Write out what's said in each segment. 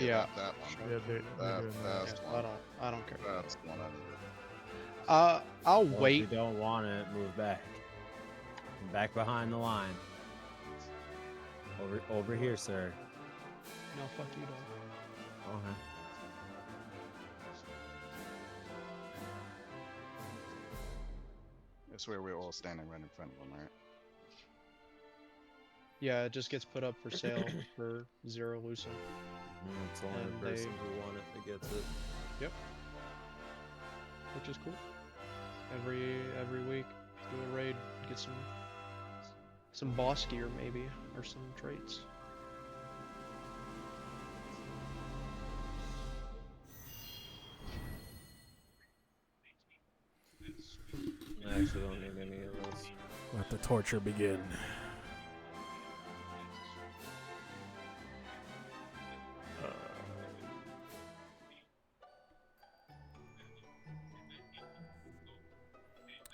Yeah. That one. Yeah, they're doing that. That's Yeah, one. I don't care. That's the one I needed. I'll Well, wait. If you don't want it, move back. Back behind the line. Over here, sir. No, fuck you, dog. Okay. It's where we're all standing right in front of them, right? Yeah, it just gets put up for sale for 0 Lucent. It's the only And person who won it that gets it. Yep. Which is cool. Every week, do a raid, get some boss gear maybe, or some traits. I actually don't need any of those. Let the torture begin.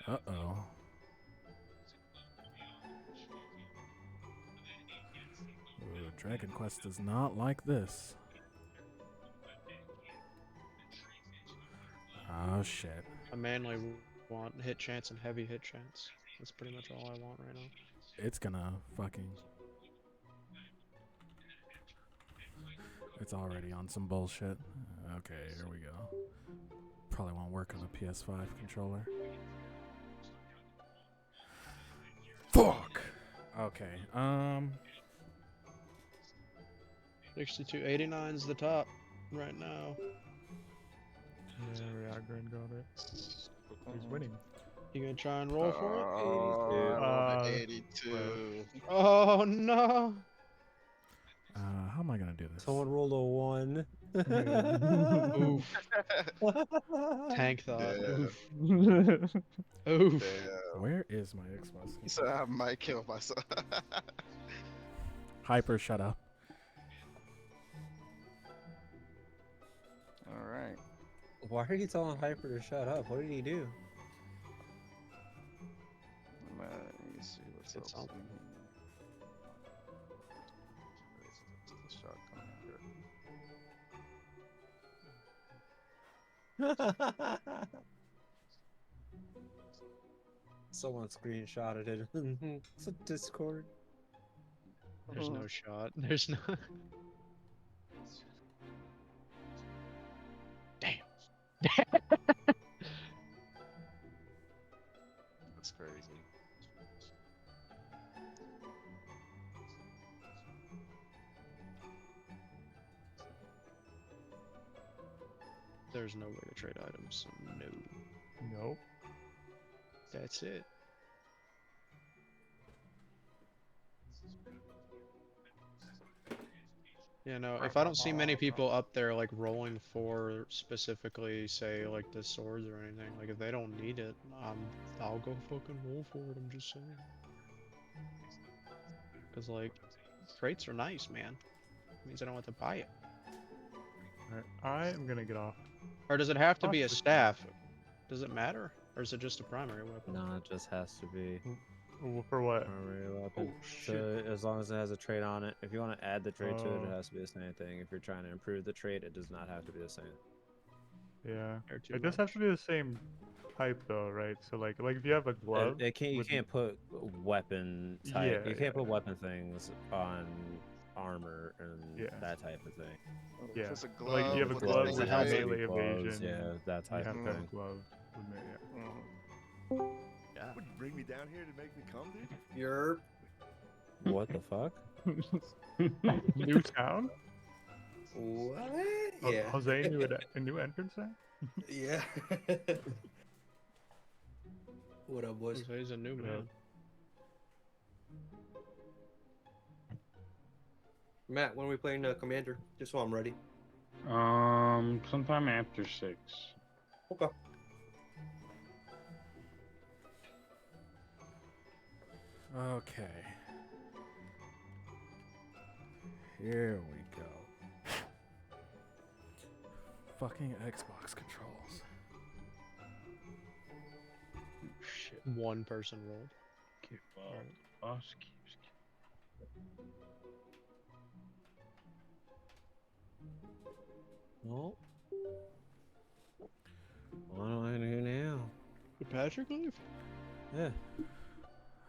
Uh-oh. Ooh, Dragon Quest does not like this. Oh, shit. I mainly want hit chance and heavy hit chance. That's pretty much all I want right now. It's gonna fucking... It's already on some bullshit. Okay, here we go. Probably won't work on a PS5 controller. Fuck! Okay, 62.89's the top right now. Yeah, Ryagran got it. He's winning. You gonna try and roll for it? Oh, I rolled an 82. Oh no! How am I gonna do this? Someone rolled a 1. Oof. Tank thought. Yeah. Oof. Oof. Damn. Where is my Xbox? So I might kill myself. Hyper, shut up. All right. Why are you telling Hyper to shut up? What did he do? Let me see what's It's else something. in here. Where's the shot coming Someone screenshotted it. It's a Discord. There's no shot. There's no. Damn. That's crazy. There's no way to trade items. So no. Nope. That's it. Yeah, no, if I don't see many people up there like rolling for specifically say like the swords or anything, like if they don't need it, I'll go fucking roll for it, I'm just saying. Cause like traits are nice, man. Means I don't have to buy it. Alright, I am gonna get off. Or does it have to be a Possibly. staff? Does it matter? Or is it just a primary weapon? No, it just has to be For what? primary weapon. Oh, So as long as it has a trait on it. If you want to add the trait to it, it Oh. has to be the same thing. If you're trying to improve the trait, it does not have to be the same. Yeah. Or too It does much? have to be the same type though, right? So like if you have a glove, It can't. You with- can't put weapon type. Yeah, you can't yeah, put weapon things on armor and Yeah. that type of thing. Yeah. If it's a Like, you have a with glove thing with it has to made, be melee gloves, evasion, yeah, that you type have of to have thing. a glove. With yeah. mhm. Yeah. Would you bring me down here to make me come, dude? You're What the fuck? New town? what? Oh, Yeah. Jose knew a new entrance there? Yeah. What up, boys? He's a new Yeah. man. Matt, when are we playing Commander? Just so I'm ready. Sometime after 6. Okay. Okay. Here we go. Fucking Xbox controls. Shit. One person rolled. Well, boss keeps. Well, what do I do now? Did Patrick leave? Yeah.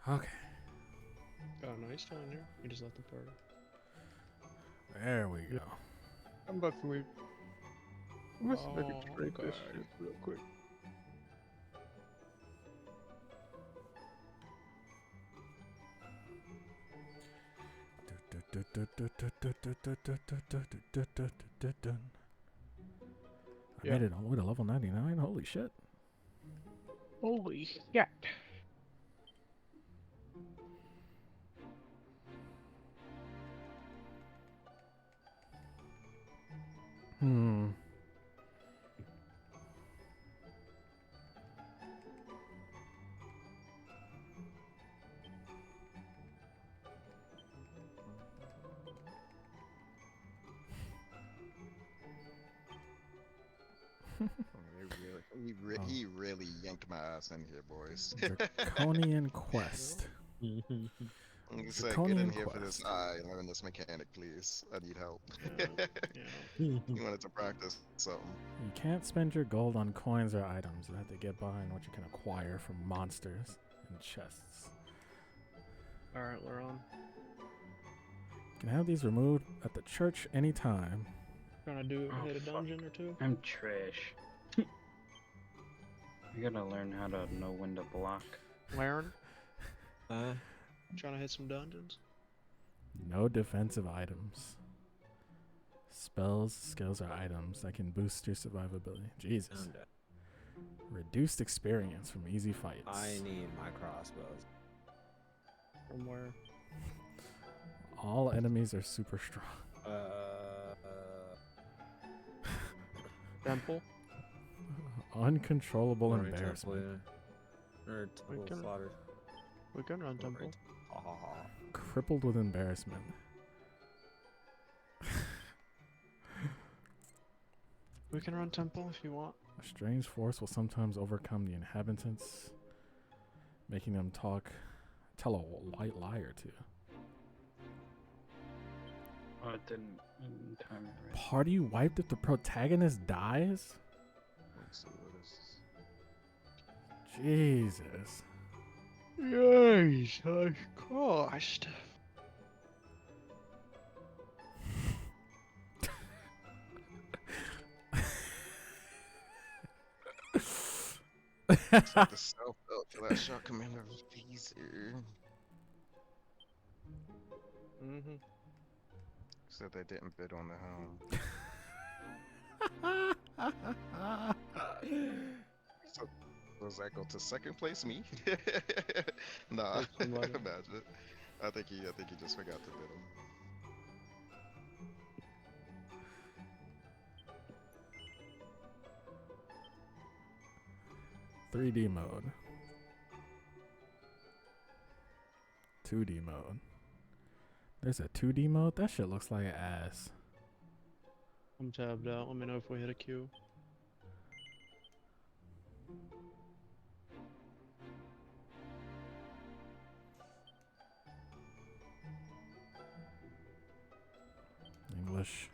Okay, Got a nice down here. He just left the party. there we go. I'm about to leave. I'm just gonna Oh, trade this God. shit real quick. I made it all the way to level 99. Holy shit. Holy shit. Hmm. He really yanked my ass in here, boys. Draconian Quest. He said, get Draconian in here for this Quest. eye and learn this mechanic, please. I need help. Yeah. He wanted to practice something. You can't spend your gold on coins or items. You have to get behind what you can acquire from monsters and chests. Alright, we're on. You can have these removed at the church anytime. Trying to do Oh, hit a fuck. dungeon or two. I'm trash. I gotta learn how to know when to block. Laren, Huh? trying to hit some dungeons. No defensive items. Spells, skills, or items that can boost your survivability. Jesus. I'm dead. Reduced experience from easy fights. I need my crossbows. From where? All enemies are super strong. Temple? Uncontrollable Alright, embarrassment. Or total can- slaughter. We can run temple. Ha ha ha. Crippled with embarrassment. We can run temple if you want. A strange force will sometimes overcome the inhabitants, making them tell a white lie or two. Oh, it didn't time it right. Party wiped if the protagonist dies? Let's see what this is. Jesus. Jesus Christ. It's like the self built for that shot commander Phaser. Mm-hmm. Said they didn't bid on the helm. So does that go to second place, me? Nah, Take some money. imagine. I think he just forgot to bid him. .3D mode. 2D mode. There's a 2D mode? That shit looks like ass. I'm tabbed out. Let me know if we hit a queue. English.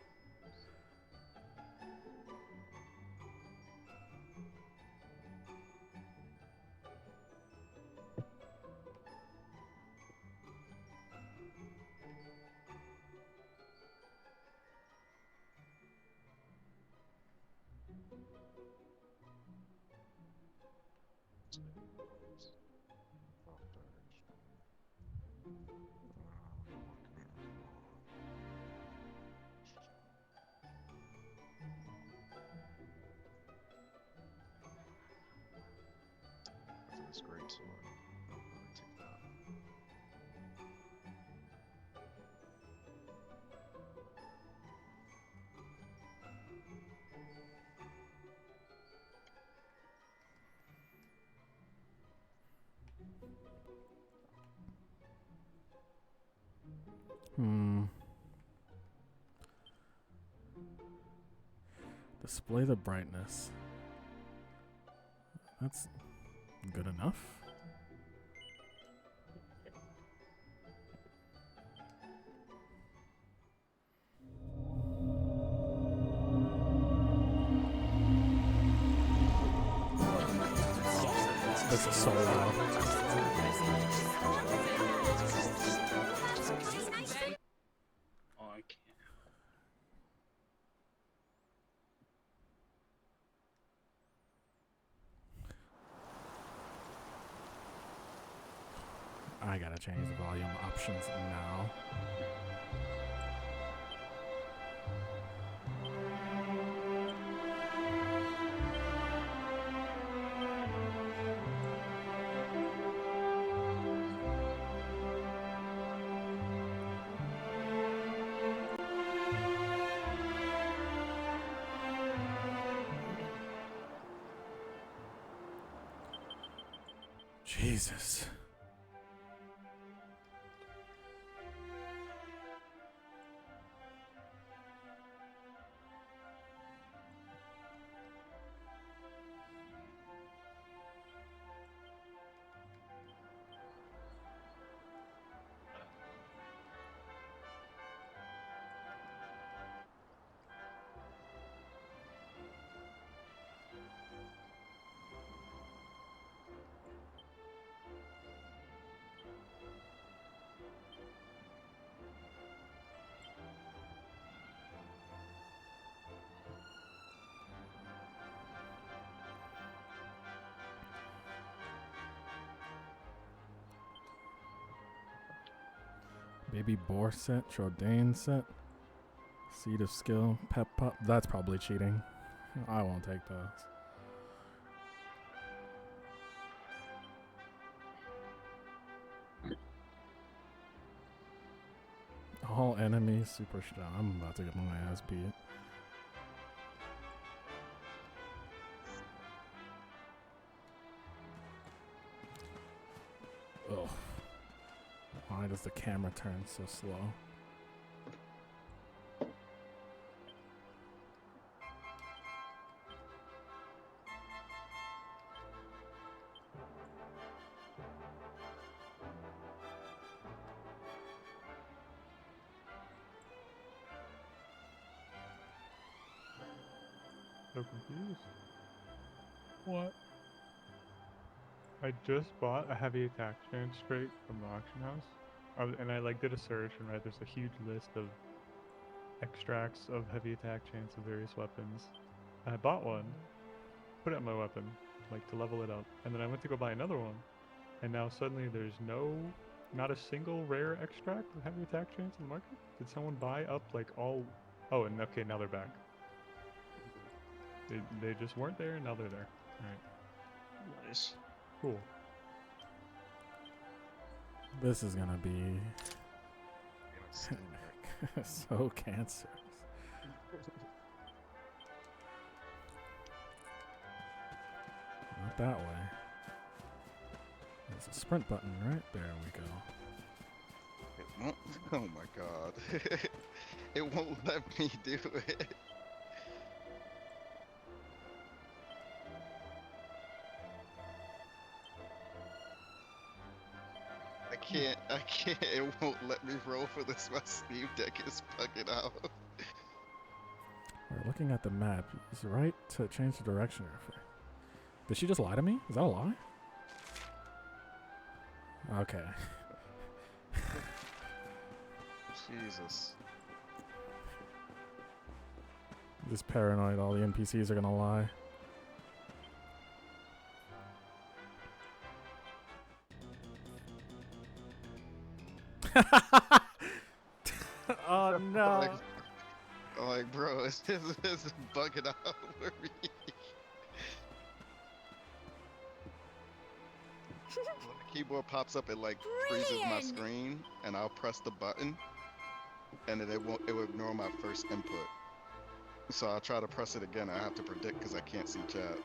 This great sword. I'll probably take that. Display the brightness. That's good enough. This is so loud. Oh, I can't. I gotta change the volume options now. Jesus. Baby boar set, Trodain set, seed of skill, pep pop. That's probably cheating. I won't take those. All enemies super strong. I'm about to get my ass beat. Ugh. Why does the camera turn so slow? So confused. What? I just bought a heavy attack chance straight from the auction house, and I like did a search and read there's a huge list of extracts of heavy attack chance of various weapons. And I bought one, put it on my weapon, like to level it up, and then I went to go buy another one, and now suddenly there's not a single rare extract with heavy attack chance in the market. Did someone buy up like all? Oh, and okay, now they're back. They just weren't there, and now they're there. All right. Nice. Cool. This is gonna be so cancerous. Not that way. There's a sprint button right there. We go. It won't. Oh my god. It won't let me do it. I can't, it won't let me roll for this. My Steam Deck is bugging out. We're looking at the map. Is it right to change the direction? Did she just lie to me? Is that a lie? Okay. Jesus. Just paranoid all the NPCs are gonna lie. Oh no. Like, bro, it's bugging out for me. When the keyboard pops up, it like freezes my screen, and I'll press the button, and then it will ignore my first input. So I'll try to press it again. I have to predict because I can't see chat.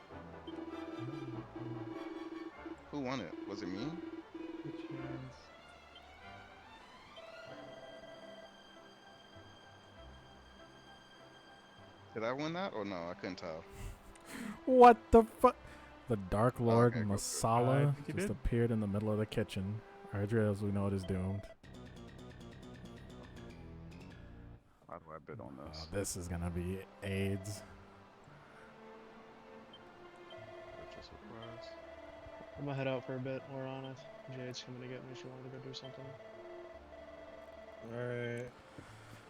Who won it? Was it me? The chance. Did I win that or no? I couldn't tell. What the fuck? The Dark Lord Okay, go Masala think he just did. appeared in the middle of the kitchen. Ardrea, as we know, it is doomed. How do I bid on this? This is gonna be AIDS. Purchase request. I'm gonna head out for a bit. We're on it. Jade's coming to get me. She wanted to go do something. Alright.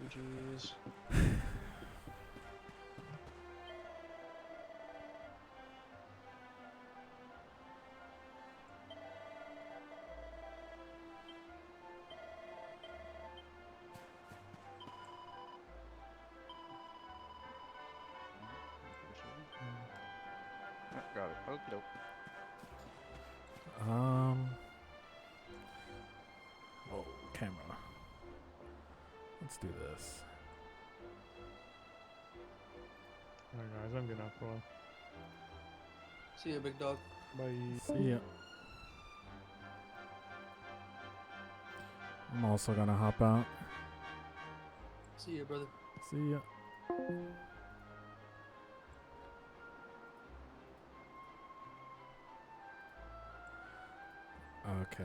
GG's. Got it. Okie doke. Whoa, camera. Let's do this. Alright guys, I'm getting off roll. See ya, big dog. Bye. See ya. I'm also gonna hop out. See ya, brother. See ya. Okay.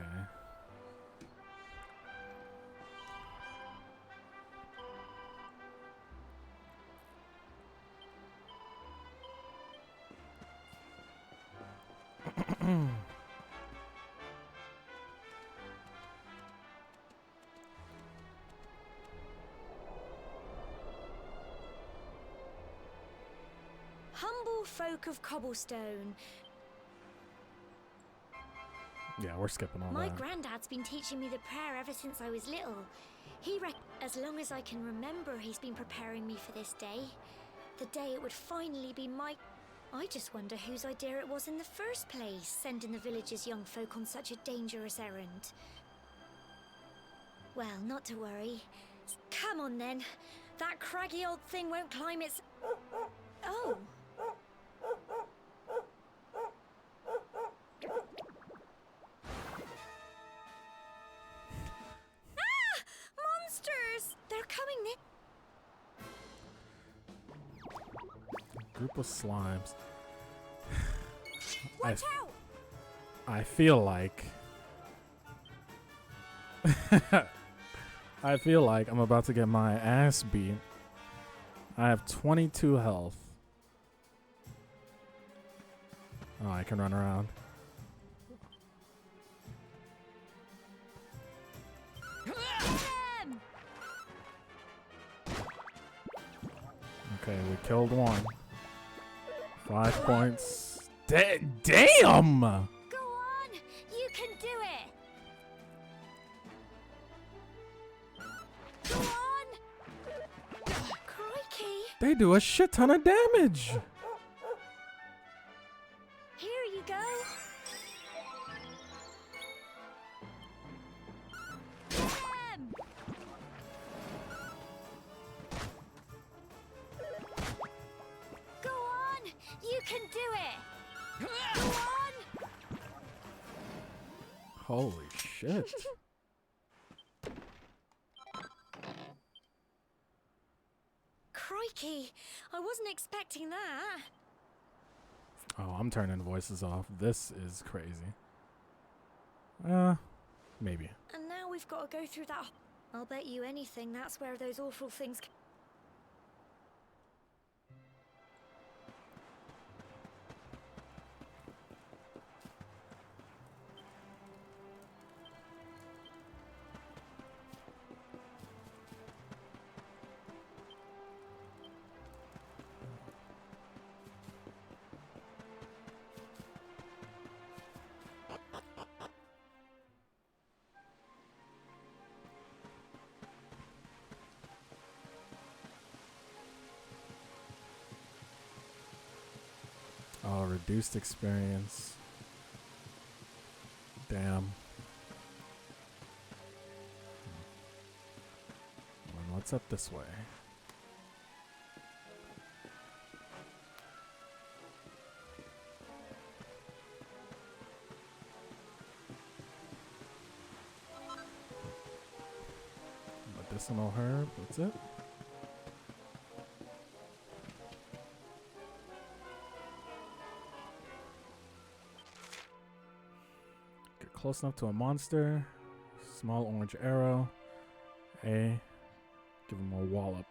Humble folk of cobblestone. Yeah, we're skipping all My that. granddad's been teaching me the prayer ever since I was little. As long as I can remember, he's been preparing me for this day. The day it would finally be my... I just wonder whose idea it was in the first place, sending the village's young folk on such a dangerous errand. Well, not to worry. Come on then. That craggy old thing won't climb its... Oh. Ah! Monsters! They're coming Group of slimes. Watch out! I feel like I feel like I'm about to get my ass beat. I have 22 health. Oh, I can run around. Okay, we killed one. 5 points. Damn! Go on! You can do it! Go on! Crikey! They do a shit ton of damage. Here you go! Go on! You can do it! Go on! Holy shit. Crikey! I wasn't expecting that. Oh, I'm turning voices off. This is crazy. Maybe. And now we've got to go through that. I'll bet you anything that's where those awful things. Oh, reduced experience. Damn. Well, what's up this way? Medicinal herb, that's it. Get close enough to a monster. Small orange arrow. A. Give him a wallop.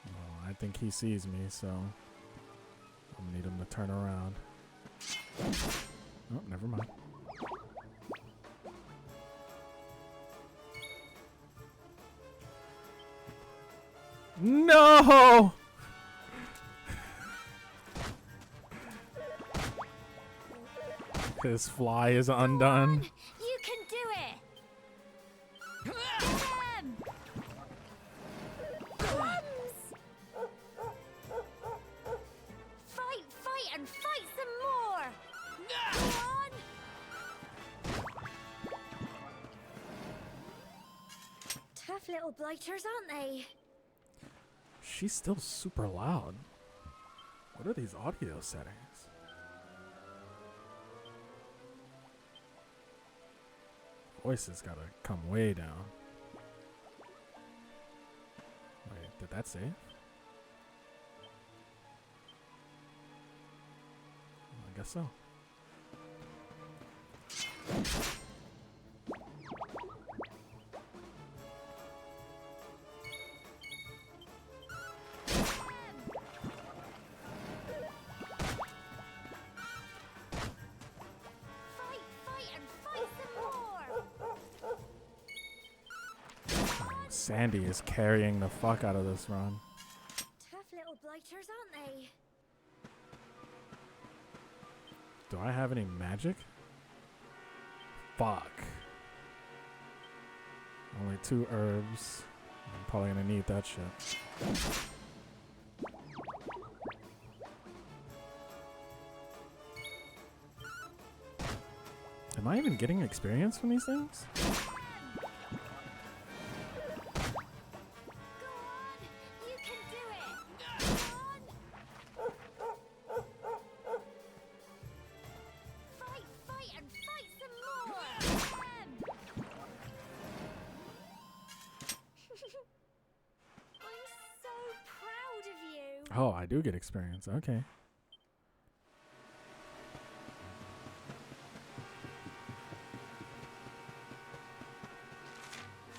Oh, I think he sees me, so I'm gonna need him to turn around. Oh, never mind. No! His fly is undone. You can do it! Get him! Crumbs! Fight, fight, and fight some more! Go on! Tough little blighters, aren't they? She's still super loud. What are these audio settings? Voice has gotta come way down. Wait, did that save? I guess so. Fight, fight, and fight some more! Sandy is carrying the fuck out of this run. Tough little blighters, aren't they? Do I have any magic? Fuck. Only 2 herbs. I'm probably gonna need that shit. Am I even getting experience from these things? Go on! You can do it! Go on! Fight, fight, and fight some more! I'm so proud of you! Oh, I do get experience. Okay.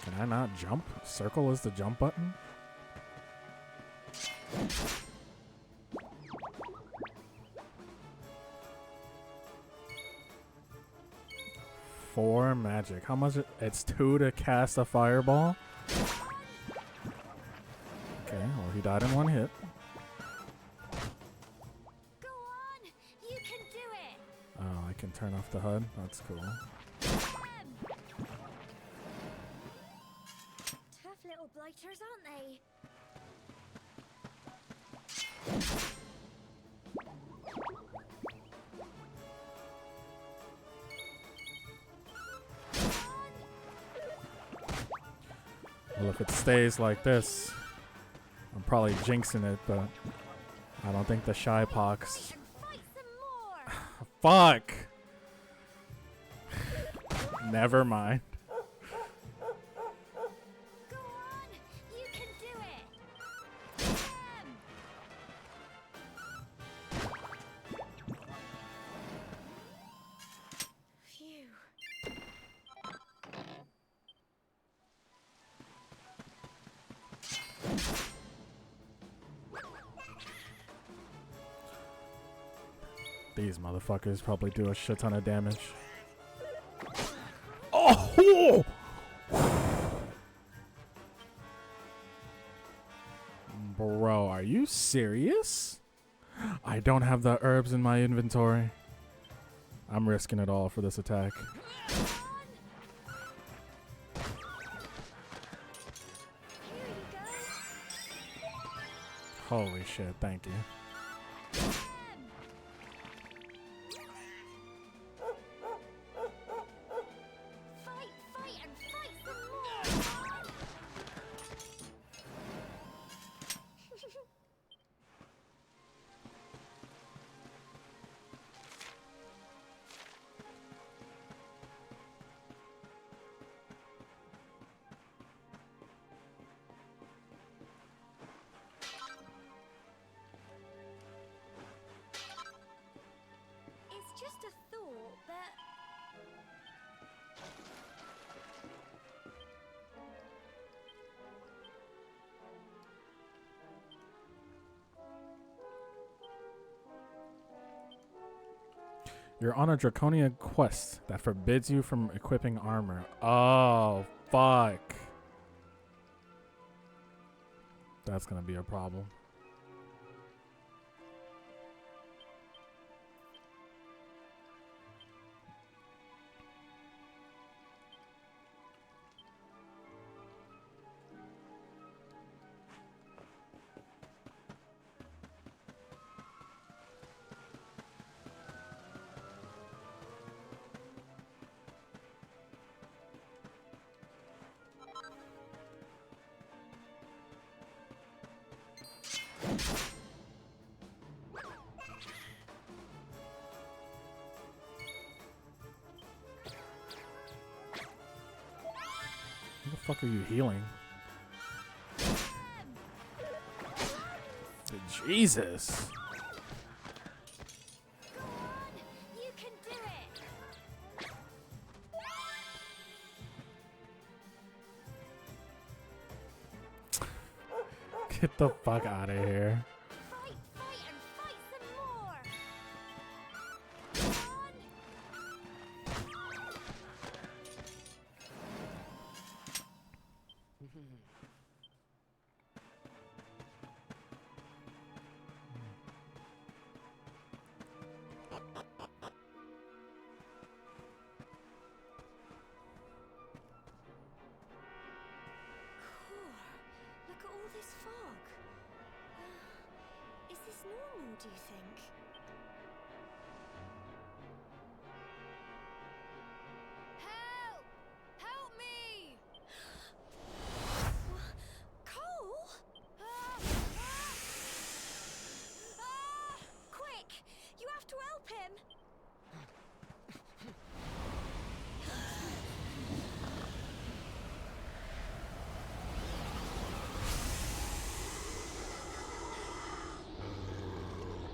Can I not jump? Circle is the jump button? Four magic. How much? It's 2 to cast a fireball. Okay, well, he died in 1 hit. Go on! You can do it! Oh, I can turn off the HUD. That's cool. Tough little blighters, aren't they? Well, if it stays like this, I'm probably jinxing it, but I don't think the shy pox. And fight some more! Fuck! Never mind. Go on! You can do it! Phew. These motherfuckers probably do a shit ton of damage. Oh! Bro, are you serious? I don't have the herbs in my inventory. I'm risking it all for this attack. Here you go! Holy shit, thank you. Fight, fight, and fight some more! You're on a Draconian Quest that forbids you from equipping armor. Oh, fuck. That's gonna be a problem. What the fuck are you healing? Jesus. Go on, you can do it. Get the fuck out of here. Fight, fight, and fight some more. Go on. Look at all this fog. Is this normal, do you think? Help! Help me! Cole? Quick! You have to help him!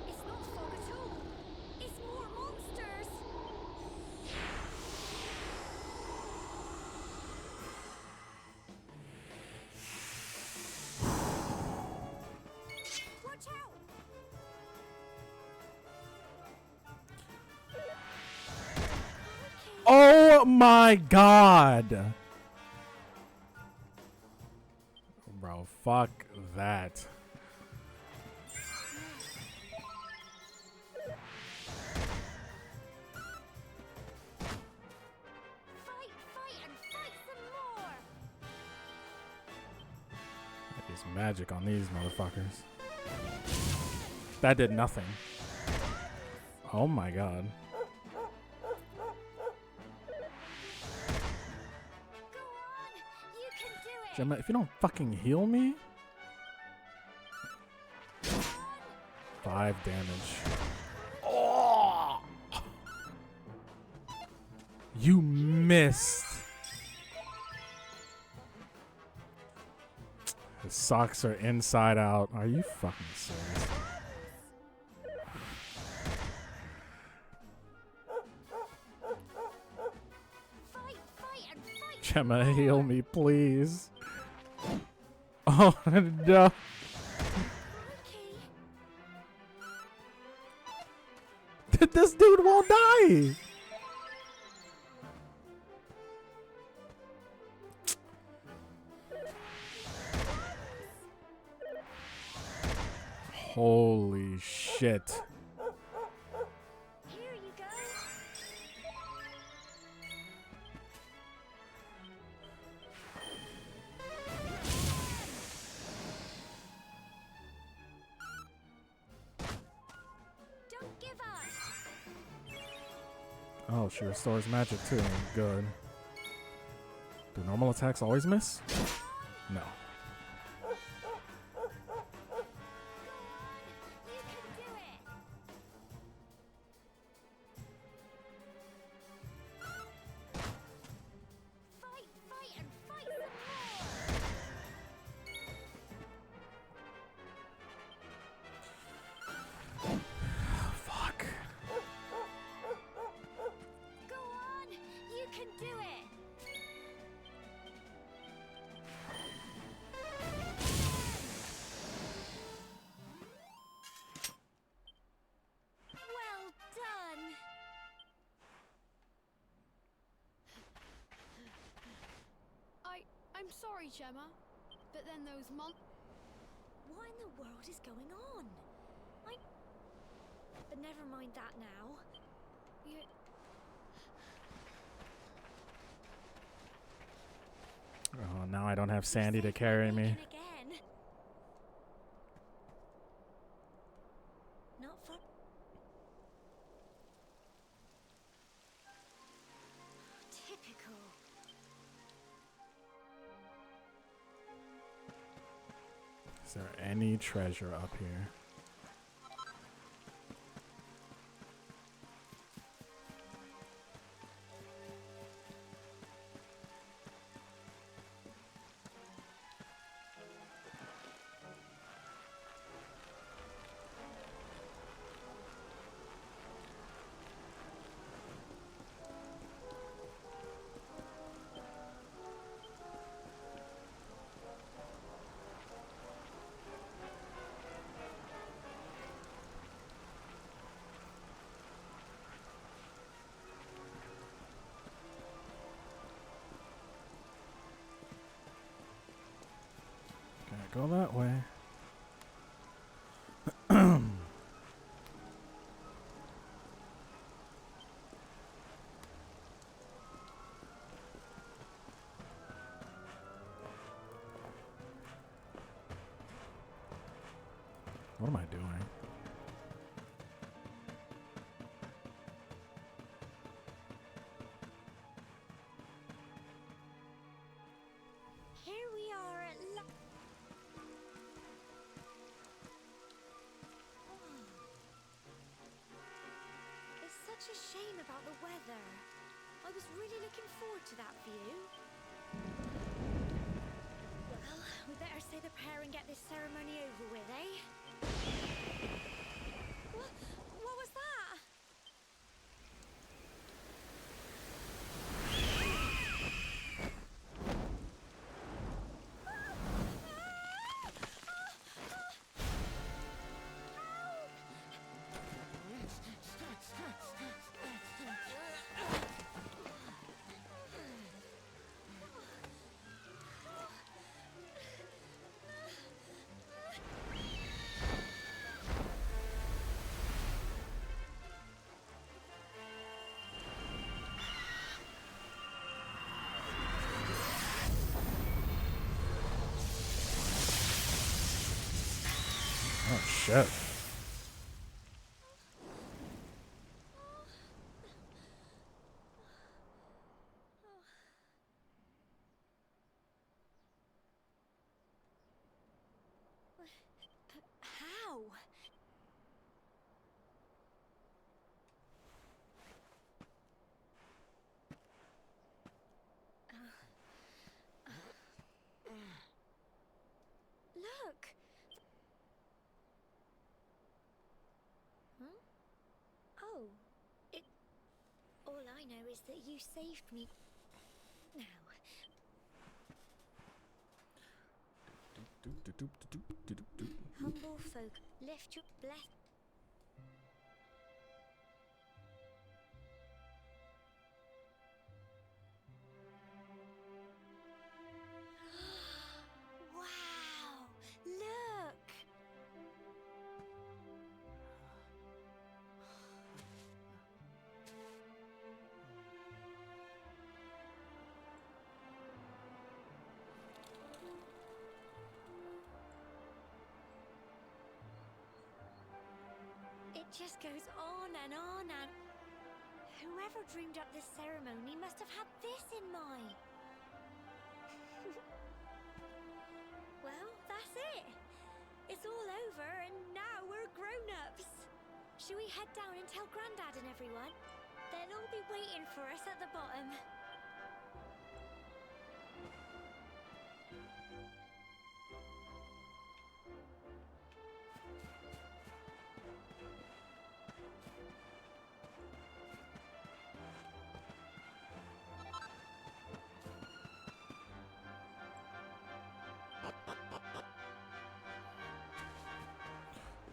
It's not fog at all. It's more monsters. Watch out! Oh my god. Bro, fuck that. Fight, fight, and fight some more. There's magic on these motherfuckers. That did nothing. Oh my god. Go on, you can do it. Gemma, if you don't fucking heal me. 5 damage. Oh! You missed. His socks are inside out. Are you fucking serious? Fight, fight, and fight. Gemma, heal me, please. Oh, no. Okay. This dude won't die. Holy shit. Here you go. Don't give up. Oh, she restores magic too. Good. Do normal attacks always miss? No. You can do it. Fight, fight, and fight some more. Fuck. Go on, you can do it. sorry, Gemma, but then those What in the world is going on? But never mind that now. You... Oh, now I don't have Sandy to saved my carry me. bacon again. Not for... Typical. Is there any treasure up here? Go that way. What am I doing? Here we are at It's such a shame about the weather. I was really looking forward to that view. Well, we better say the prayer and get this ceremony over with, eh? What was that? Oh shit. How? Look! Huh? Oh, it... All I know is that you saved me. Now, humble folk, lift your bless. Wow! Look! It just goes on and on and... Whoever dreamed up this ceremony must have had this in mind. Well, that's it. It's all over and now we're grown-ups. Should we head down and tell Grandad and everyone? They'll all be waiting for us at the bottom.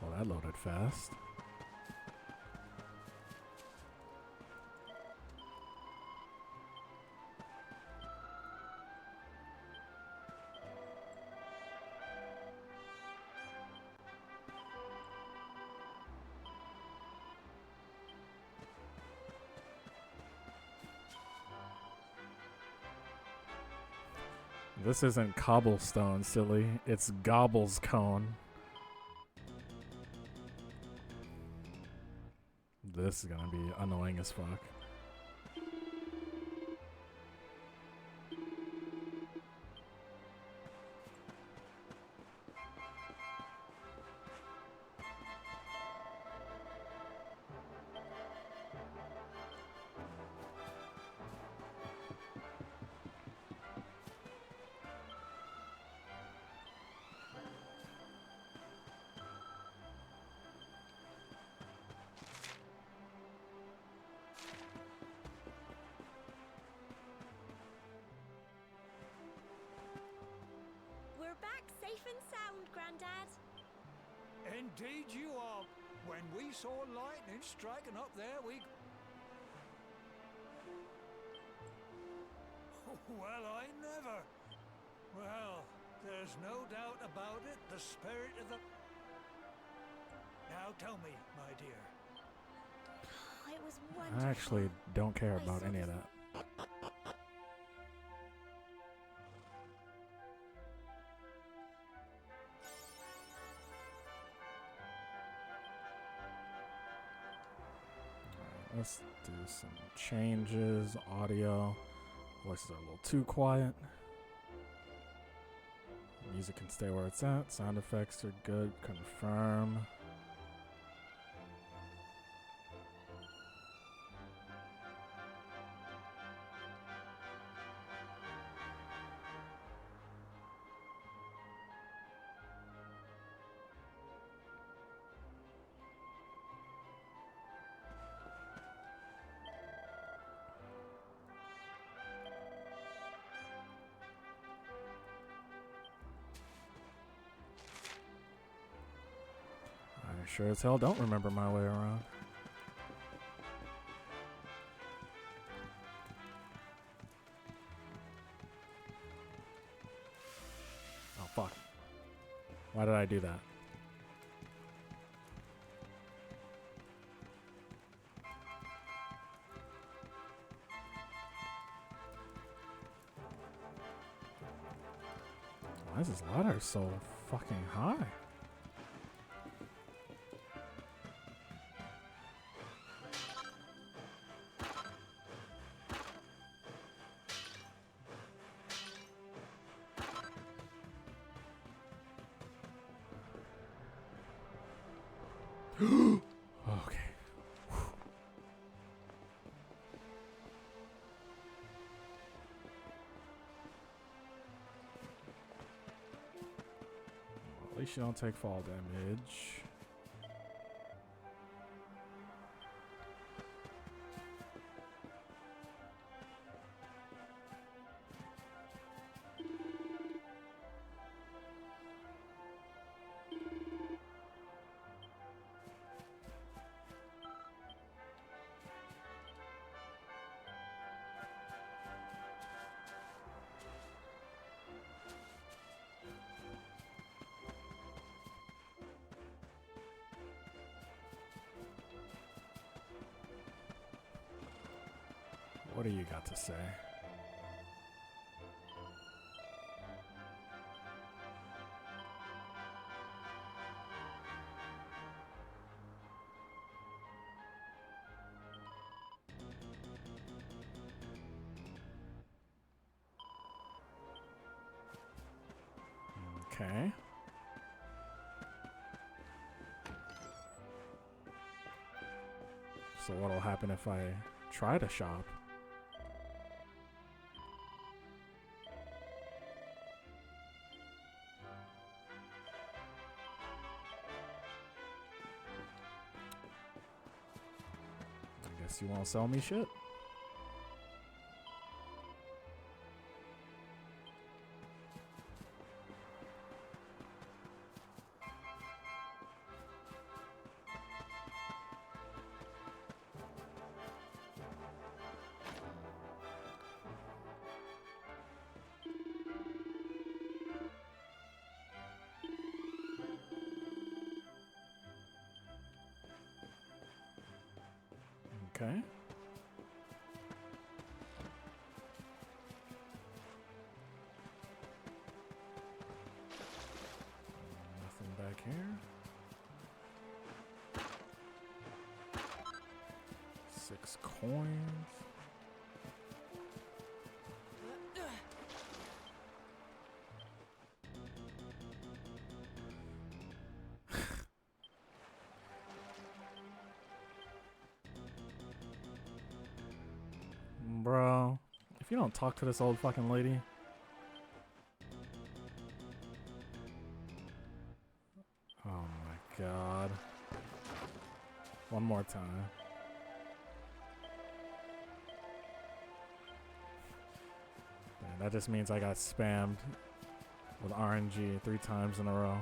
Well, that loaded fast. This isn't cobblestone, silly. It's Gobble's cone. This is gonna be annoying as fuck. We're back safe and sound, Grandad. Indeed you are. When we saw lightning striking up there, we... Well, I never. Well, there's no doubt about it. The spirit of the... Now tell me, my dear. It was wonderful. I actually don't care I about saw any of this- that. Let's do some changes. Audio. Voices are a little too quiet. Music can stay where it's at. Sound effects are good. Confirm. I sure as hell don't remember my way around. Oh, fuck. Why did I do that? Why is this ladder so fucking high? Okay. Well, at least you don't take fall damage. What do you got to say? Okay. So what'll happen if I try to shop? I guess you won't sell me shit. Okay. here. 6 coins. Bro, if you don't talk to this old fucking lady. Oh my god. One more time. Man, that just means I got spammed with RNG 3 times in a row.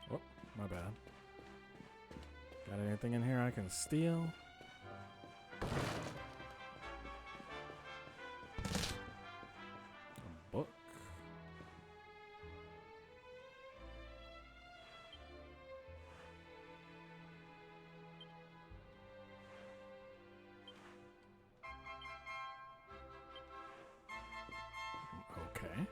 Oh, my bad. Got anything in here I can steal? A book. Okay.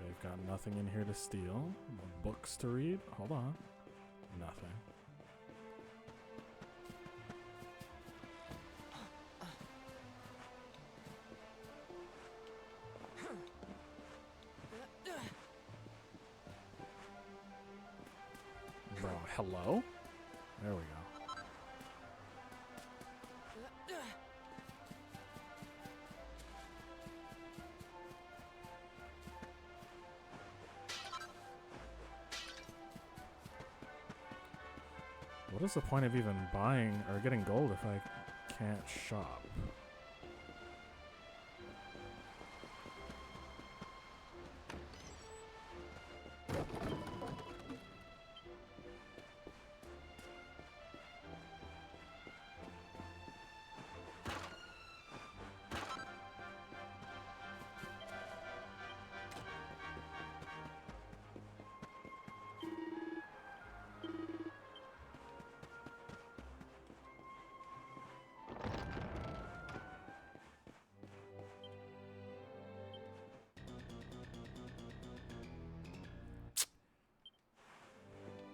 They've got nothing in here to steal. No books to read. Hold on. Nothing. Bro, hello? There we go. What is the point of even buying or getting gold if I can't shop?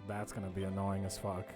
That's gonna be annoying as fuck.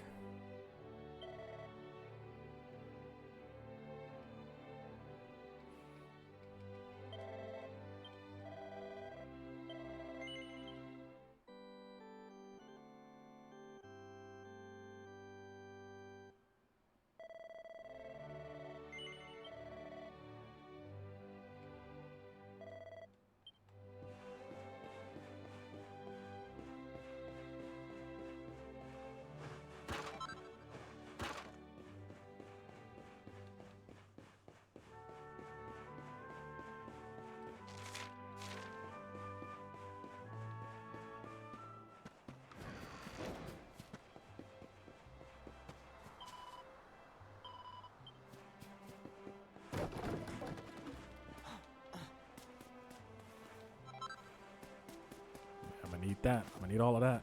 I'm gonna need that. I'm gonna need all of that.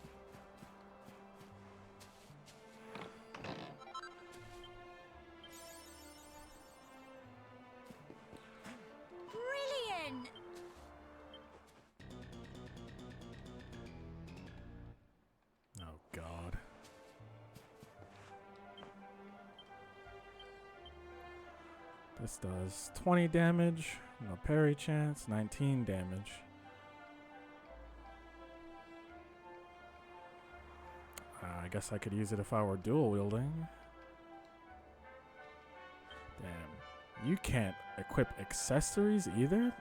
Brilliant! Oh god. This does 20 damage, no parry chance, 19 damage. I guess I could use it if I were dual wielding. Damn. You can't equip accessories either?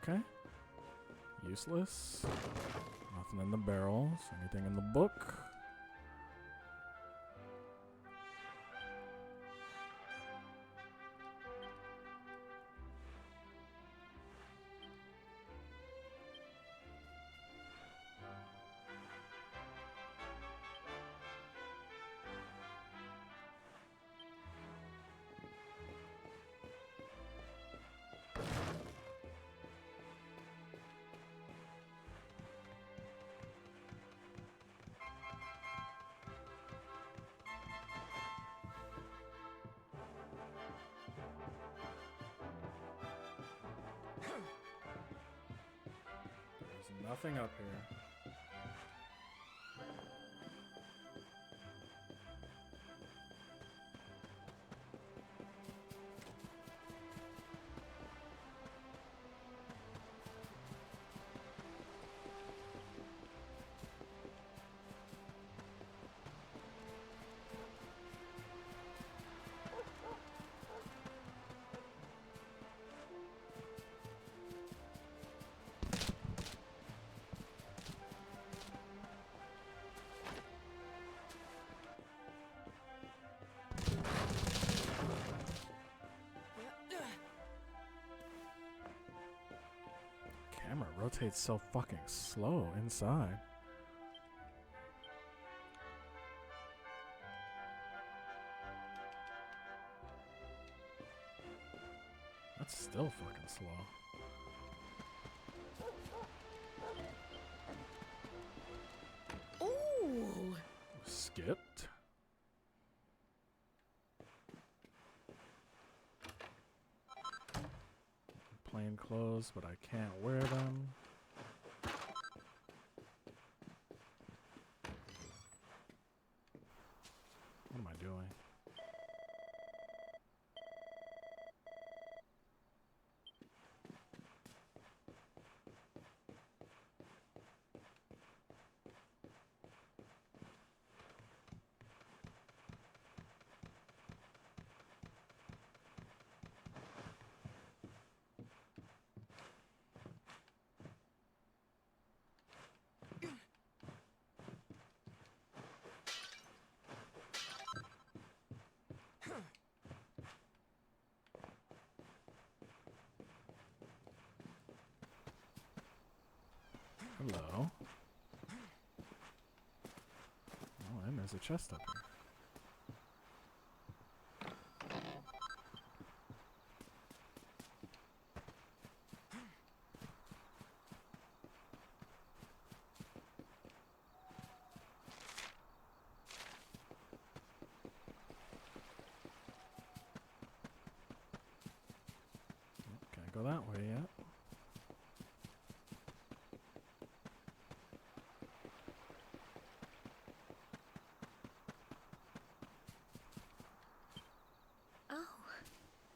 Okay. Useless. Nothing in the barrels. Anything in the book? There's nothing up here. Camera rotates so fucking slow inside. That's still fucking slow. Ooh! Skipped. Plain clothes, but I can't wear them. What am I doing? Hello. Oh, and there's a chest up here. Can't go that way yet.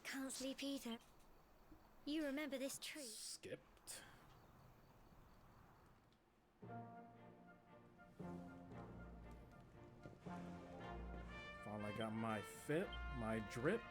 Can't sleep either. You remember this tree? Skipped. Finally got my fit, my drip.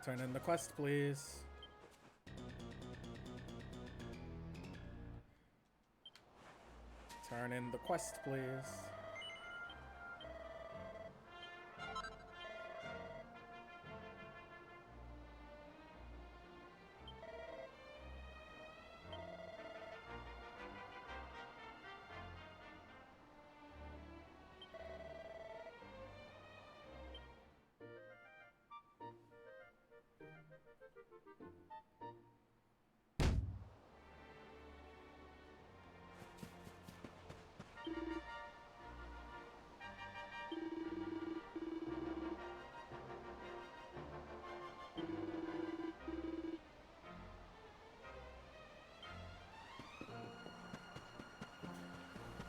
Turn in the quest, please. Turn in the quest, please.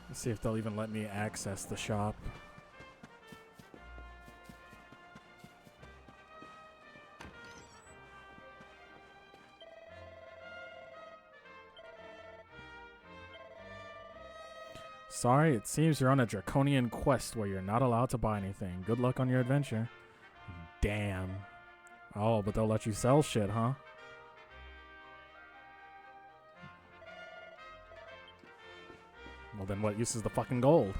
Let's see if they'll even let me access the shop. Sorry, it seems you're on a Draconian Quest where you're not allowed to buy anything. Good luck on your adventure. Damn. Oh, but they'll let you sell shit, huh? Well, then what use is the fucking gold?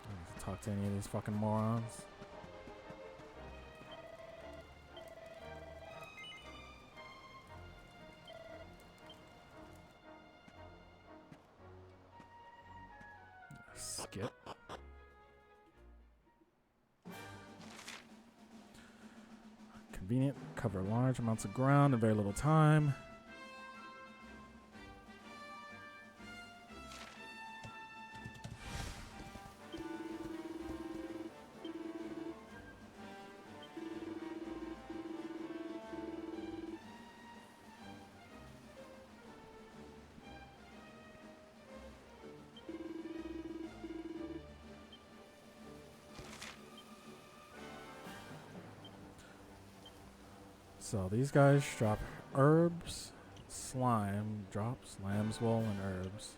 I need to talk to any of these fucking morons. Skip. Convenient. Cover large amounts of ground in very little time. So these guys drop herbs, slime, drops, lamb's wool, and herbs.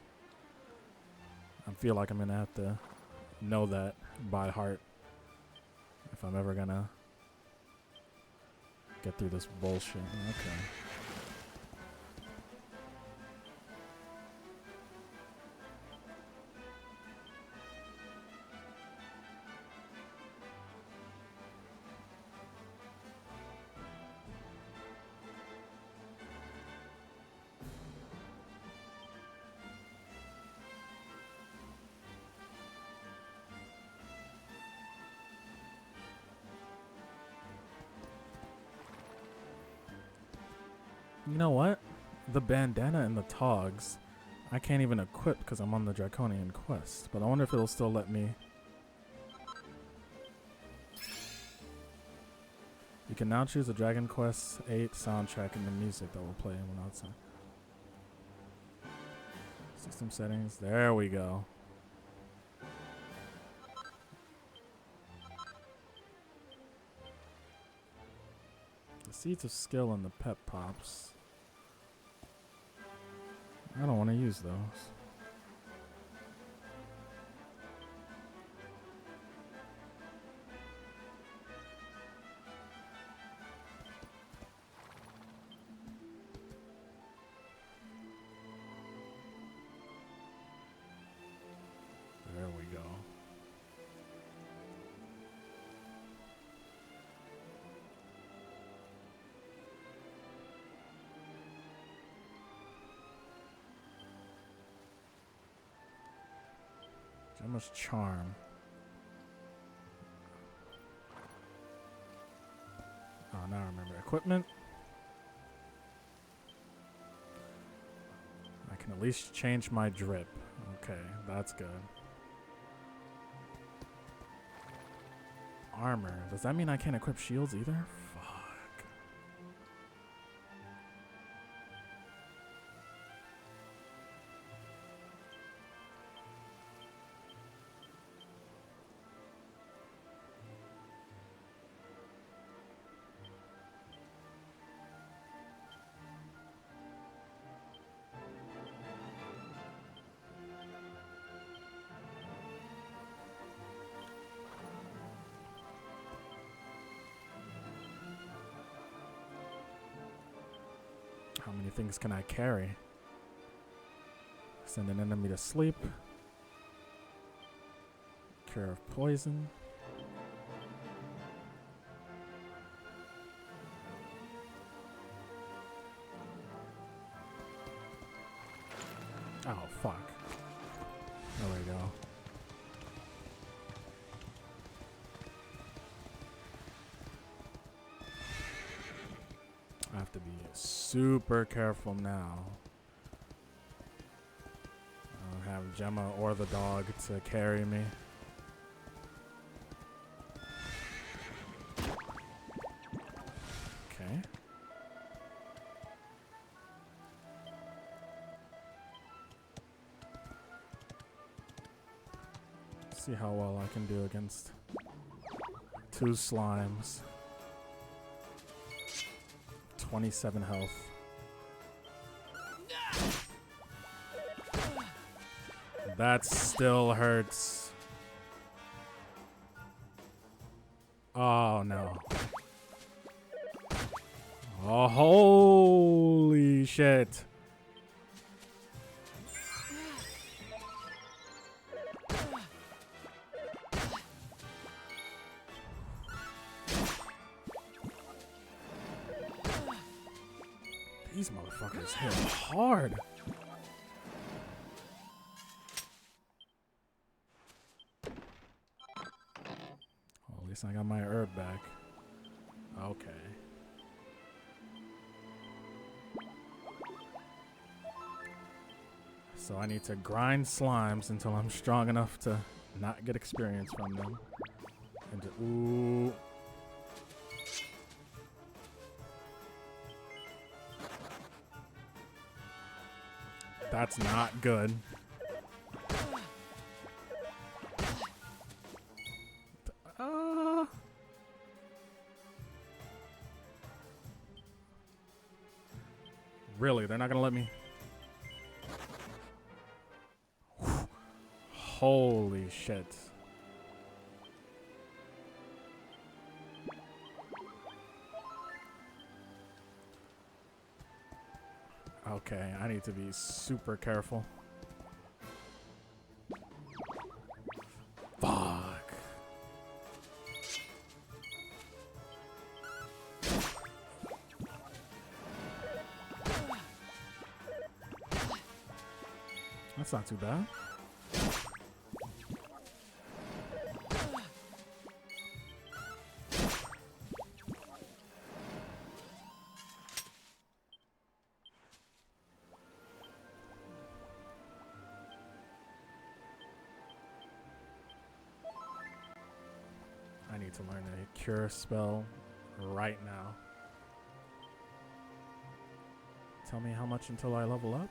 I feel like I'm gonna have to know that by heart if I'm ever gonna get through this bullshit. Okay. You know what? The bandana and the togs, I can't even equip because I'm on the Draconian Quest. But I wonder if it'll still let me. You can now choose the Dragon Quest 8 soundtrack and the music that will play when outside. System settings. There we go. The seeds of skill and the pep pops. I don't want to use those. There we go. Gemma's charm. Oh, now I remember. Equipment. I can at least change my drip. Okay, that's good. Armor. Does that mean I can't equip shields either? Fuck. things can I carry? Send an enemy to sleep. Cure of poison. Oh, fuck. There we go. I have to be super careful now. I don't have Gemma or the dog to carry me. Okay. See how well I can do against 2 slimes. 27 health. That still hurts. Oh no. Oh, holy shit. These motherfuckers hit hard. Well, at least I got my herb back. Okay. So I need to grind slimes until I'm strong enough to not get experience from them. And to, ooh. That's not good. Really? They're not gonna let me? Holy shit. Okay, I need to be super careful. Fuck. That's not too bad. I need to learn a cure spell right now. Tell me how much until I level up?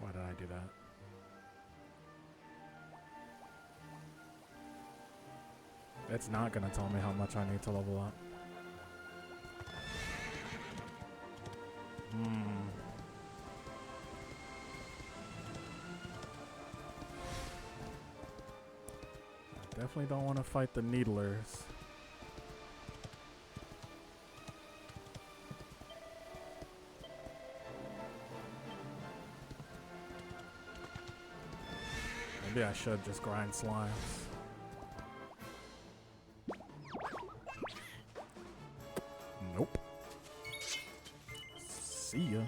Why did I do that? It's not gonna tell me how much I need to level up. I definitely don't want to fight the needlers. Maybe I should just grind slimes. Nope. See ya.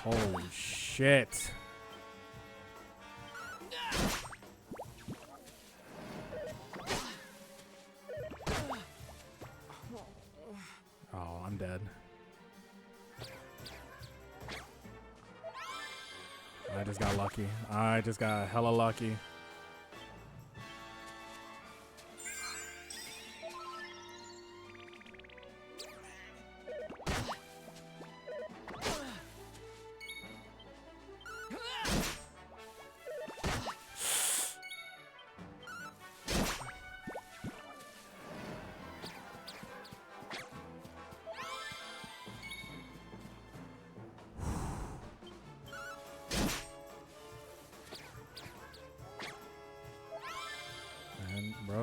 Holy shit. Oh, I'm dead. I just got lucky. I just got hella lucky.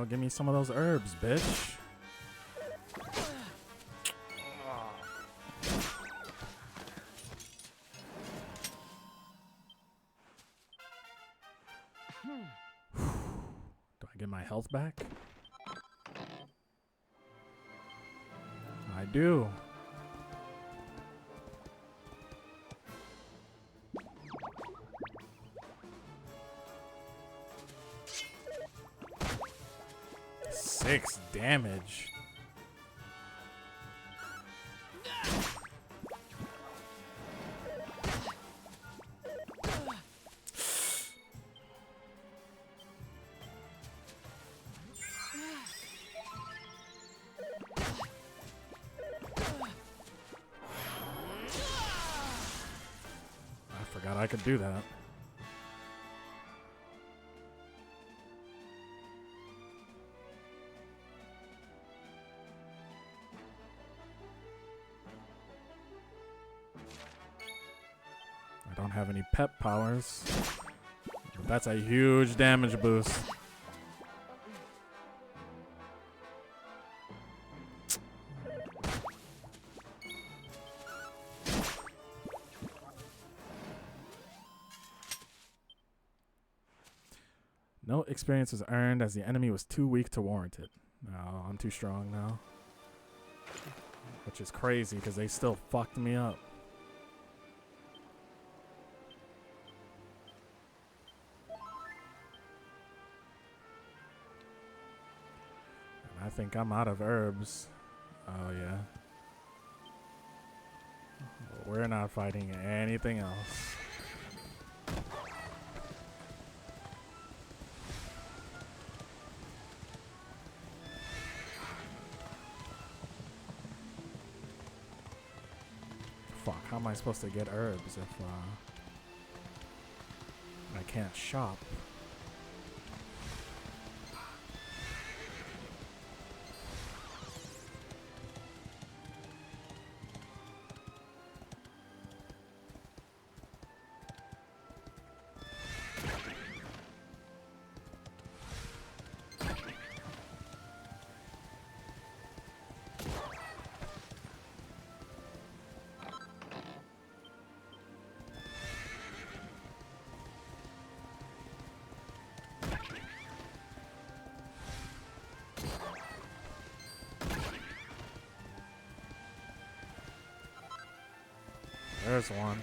give me some of those herbs, bitch. Do I get my health back? I do. Six damage. I forgot I could do that. I don't have any pep powers, but that's a huge damage boost. No experience was earned as the enemy was too weak to warrant it. No, I'm too strong now. Which is crazy because they still fucked me up. And I think I'm out of herbs. Oh yeah. We're not fighting anything else. Fuck, how am I supposed to get herbs if I can't shop? There's one.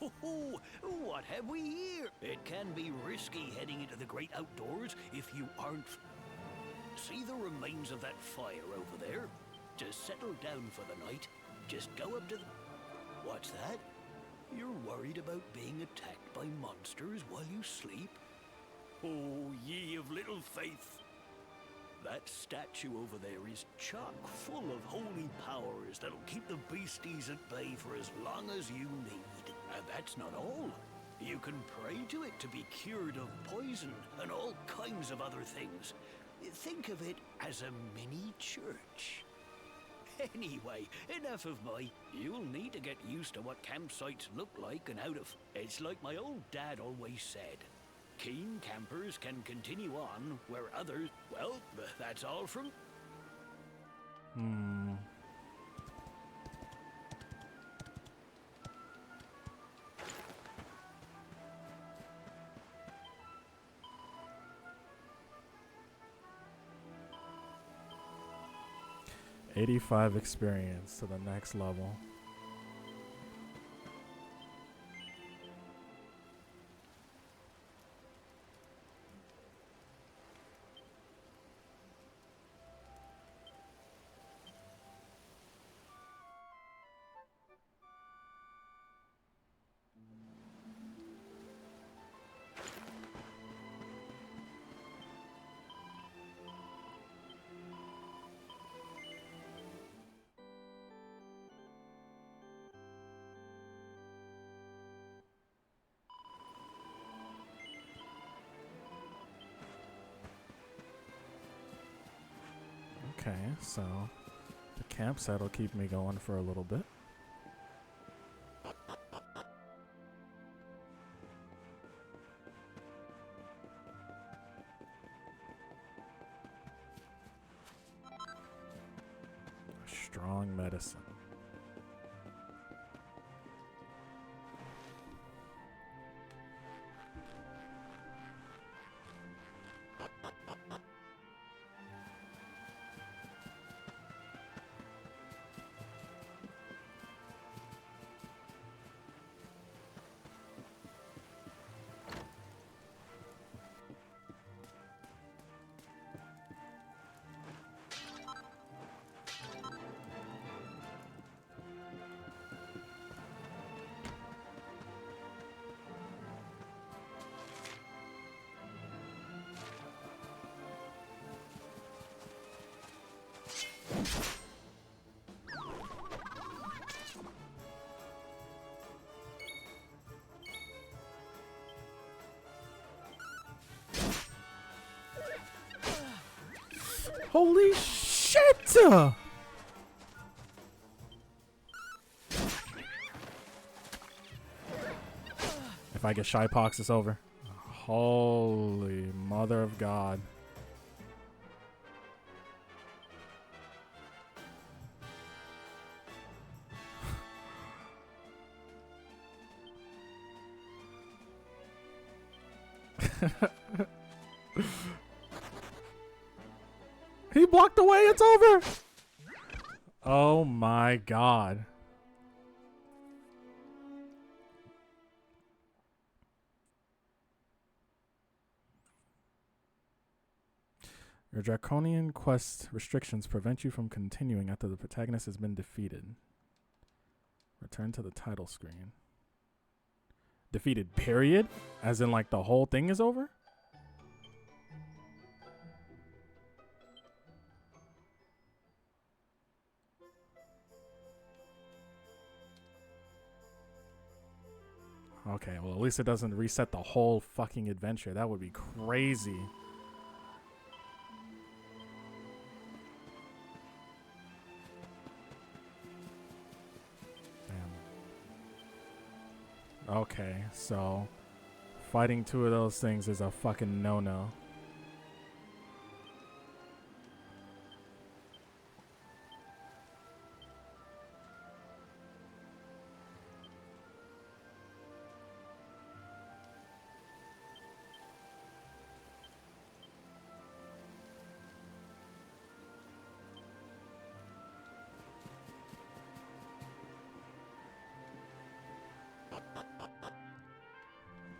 Oh, what have we here? It can be risky heading into the great outdoors if you aren't... See the remains of that fire over there? To settle down for the night, just go up to the... What's that? You're worried about being attacked by monsters while you sleep? Oh, ye of little faith. That statue over there is chock full of holy powers that'll keep the beasties at bay for as long as you need. And that's not all. You can pray to it to be cured of poison and all kinds of other things. Think of it as a mini church. Anyway, enough of my... You'll need to get used to what campsites look like and out of... It's like my old dad always said. Keen campers can continue on where others... Well, that's all from... Hmm. $85 experience to the next level. Okay, so the campsite will keep me going for a little bit. Strong medicine. Holy shit! If I get shy pox, it's over. Holy mother of God. He blocked away, it's over! Oh my God. Your Draconian Quest restrictions prevent you from continuing after the protagonist has been defeated. Return to the title screen. Defeated, period? As in, like, the whole thing is over? Okay, well, at least it doesn't reset the whole fucking adventure. That would be crazy. Damn. Okay, so fighting two of those things is a fucking no-no.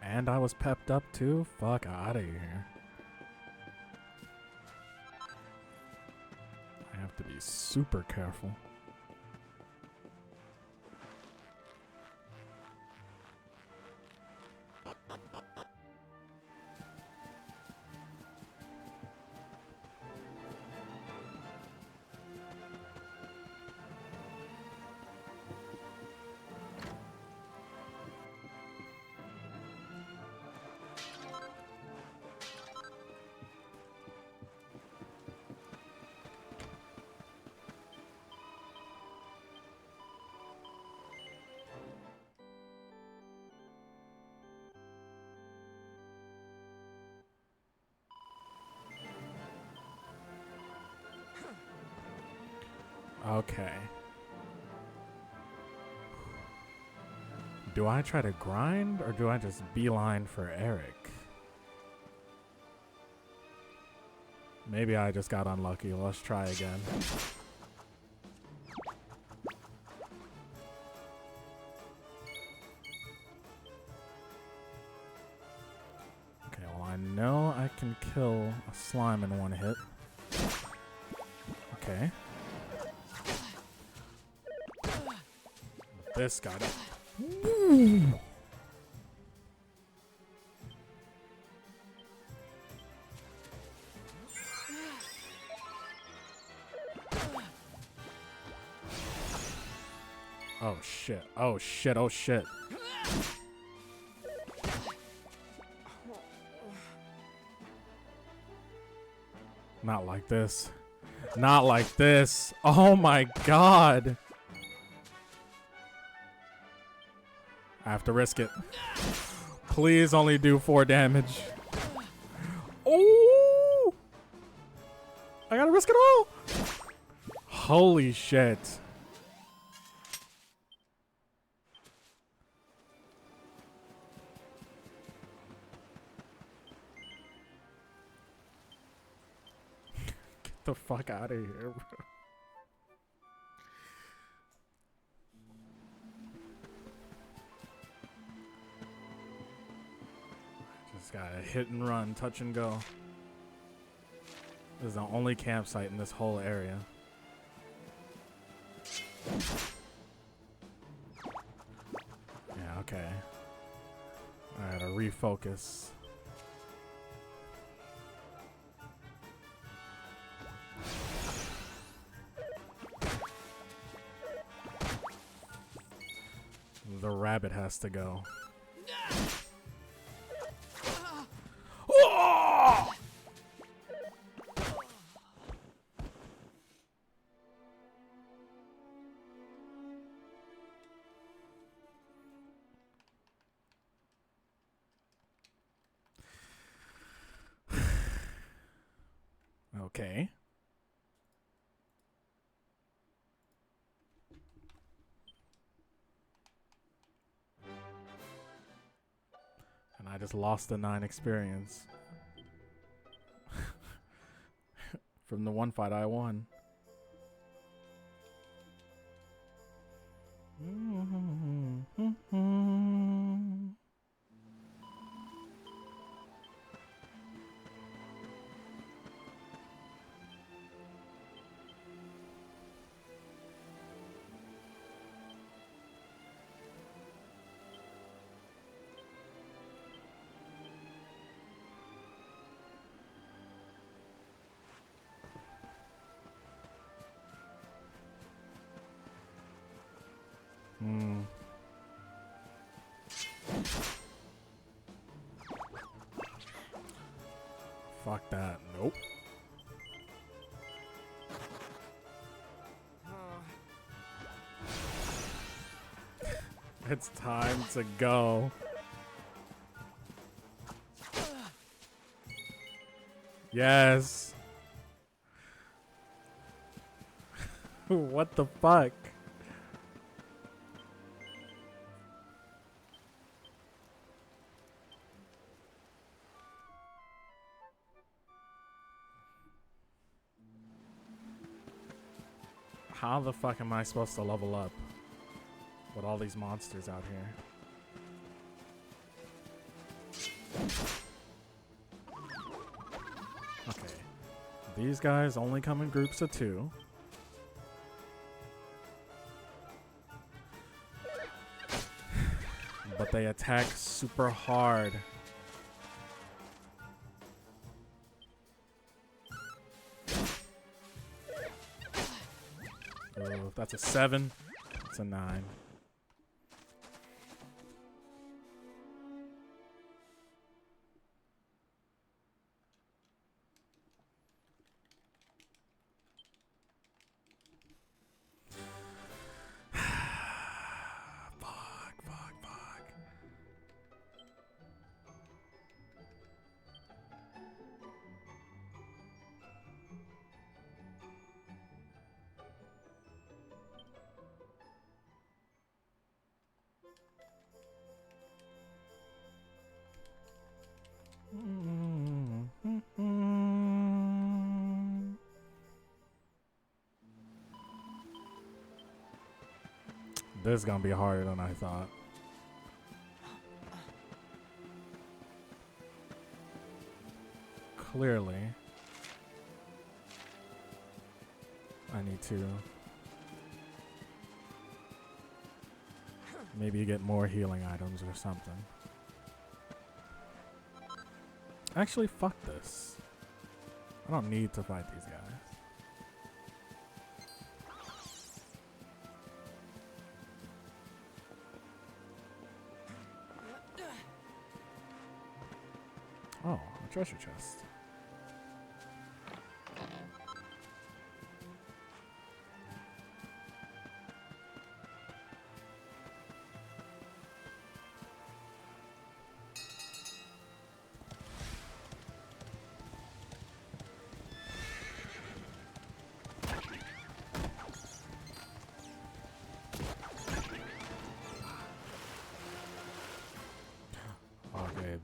And I was pepped up too? Fuck out of here. I have to be super careful. Okay. Do I try to grind or do I just beeline for Eric? Maybe I just got unlucky. Let's try again. Okay, well, I know I can kill a slime in one hit. Okay. This got it. Woo! Oh shit. Oh shit. Oh shit. Not like this. Not like this. Oh my god. I have to risk it. Please only do 4 damage. Oh! I gotta risk it all. Holy shit. Get the fuck out of here, bro. Just gotta hit and run, touch and go. This is the only campsite in this whole area. Yeah, okay. I gotta refocus. The rabbit has to go. Oh! Okay. And I just lost the 9 experience. From the one fight I won. Fuck that. Nope. It's time to go. Yes. What the fuck? How the fuck am I supposed to level up with all these monsters out here? Okay. These guys only come in groups of 2. But they attack super hard. Oh, that's a 7. That's a 9. This is gonna be harder than I thought. Clearly, I need to maybe get more healing items or something. Actually, fuck this. I don't need to fight these guys. Oh, a treasure chest.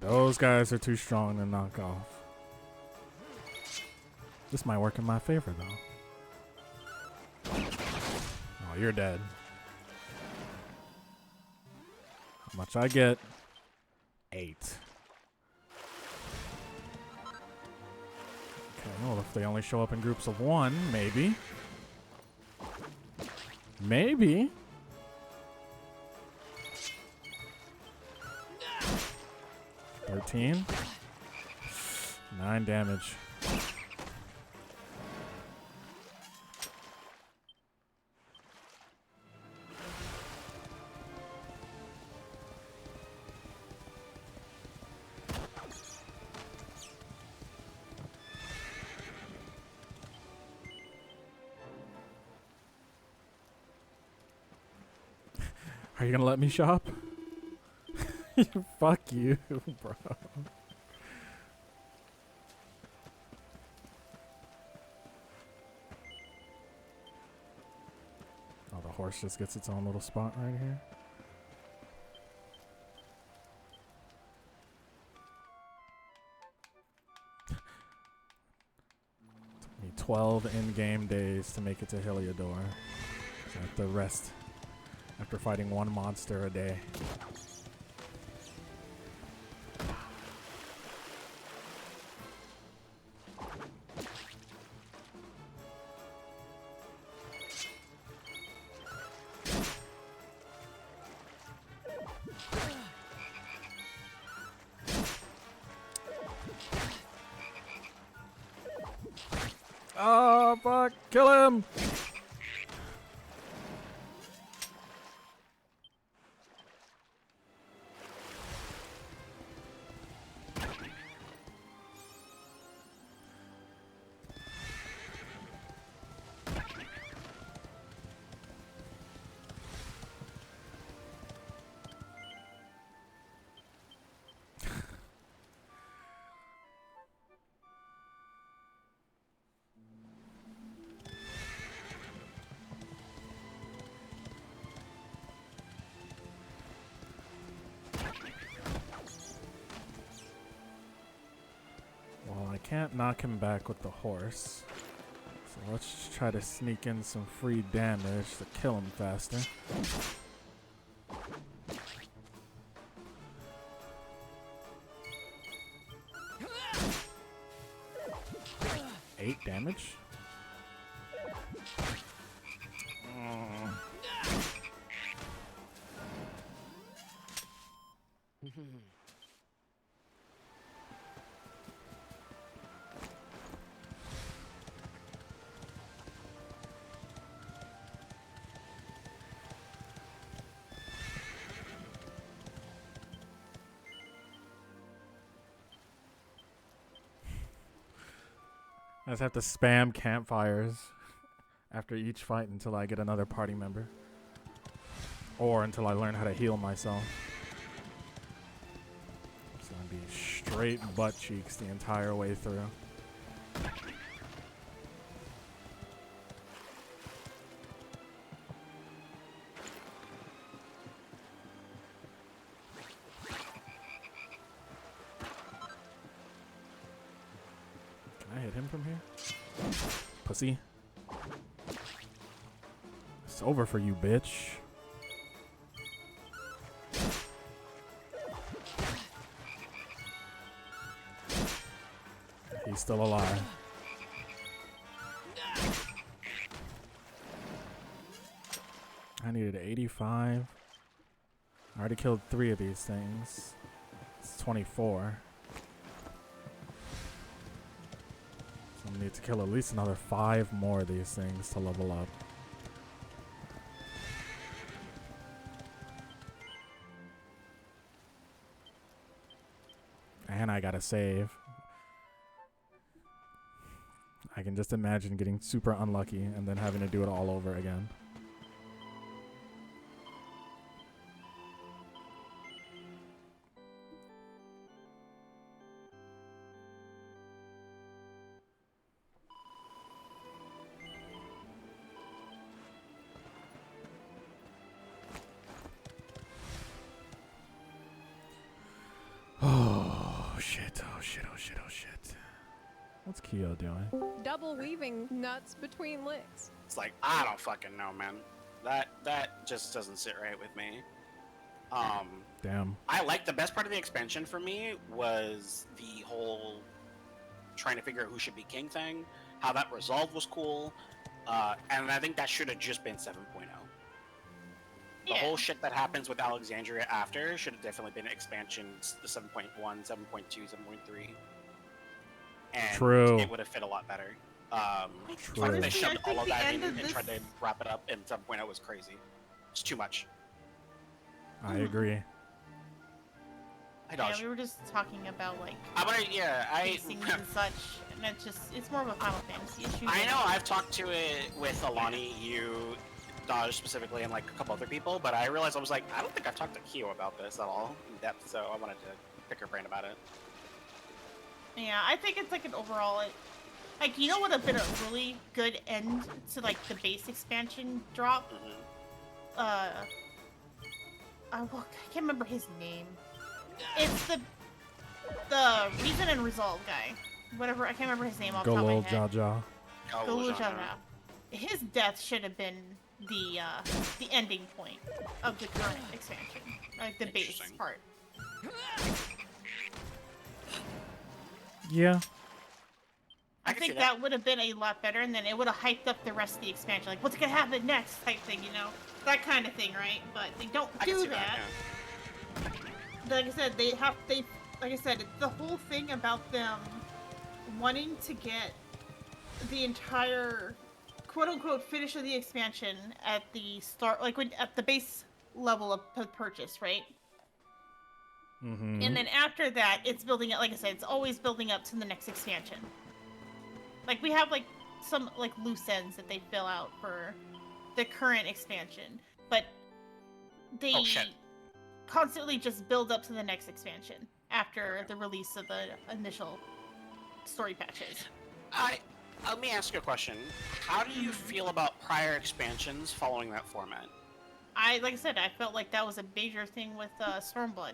Those guys are too strong to knock off. This might work in my favor, though. Oh, you're dead. How much I get? 8. Okay, well, if they only show up in groups of 1, maybe. Maybe. $13. 9 damage. Are you gonna let me shop? Fuck you, bro. Oh, the horse just gets its own little spot right here. Took me 12 in-game days to make it to Heliodor. So I have to rest after fighting 1 monster a day. Oh, fuck. Kill him. Well, I can't knock him back with the horse. So let's just try to sneak in some free damage to kill him faster. 8 damage? I just have to spam campfires after each fight until I get another party member. Or until I learn how to heal myself. It's gonna be straight butt cheeks the entire way through. Can I hit him from here? Pussy. It's over for you, bitch. He's still alive. I needed 85. I already killed 3 of these things. It's 24. So I need to kill at least another 5 more of these things to level up. And I gotta save. I can just imagine getting super unlucky and then having to do it all over again. Oh. shit, oh shit, oh shit. What's Keo doing? Double weaving nuts between licks. It's like, I don't fucking know, man. That just doesn't sit right with me. Damn. I like the best part of the expansion for me was the whole trying to figure out who should be king thing. How that resolved was cool. And I think that should have just been 7.0. The whole shit that happens with Alexandria after should have definitely been expansions, the 7.1, 7.2, 7.3. And True. it would have fit a lot better. True. Like they Honestly, shoved I think all of the that end in of and this- tried to wrap it up, and 7.0 was crazy. It's too much. I agree. I Yeah, dodged. we were just talking about like I'm gonna, pacing and such, and it's more of a Final Fantasy issue. I know, I've talked to it with Alani, you, Dodge specifically, and like a couple other people, but I realized I was like, I don't think I've talked to Kyo about this at all in depth, so I wanted to pick her brain about it. Yeah, I think it's like an overall, like, you know what would have been a really good end to like the base expansion drop? I can't remember his name. It's the Reason and Resolve guy. Whatever, I can't remember his name off the top of my Golol head. Jaja. Golol Jaja. His death should have been the ending point of the current expansion, like the base part. Yeah. I think that would have been a lot better, and then it would have hyped up the rest of the expansion. Like, what's gonna happen next, type thing, you know, that kind of thing, right? But they don't do that. Like I said, like I said, it's the whole thing about them wanting to get the entire quote-unquote finish of the expansion at the start, like at the base level of purchase, right? Mm-hmm. And then after that, it's building up. Like I said, it's always building up to the next expansion. Like, we have like some like loose ends that they fill out for the current expansion, but they constantly just build up to the next expansion after the release of the initial story patches. Let me ask you a question. How do you feel about prior expansions following that format? Like I said, I felt like that was a major thing with Stormblood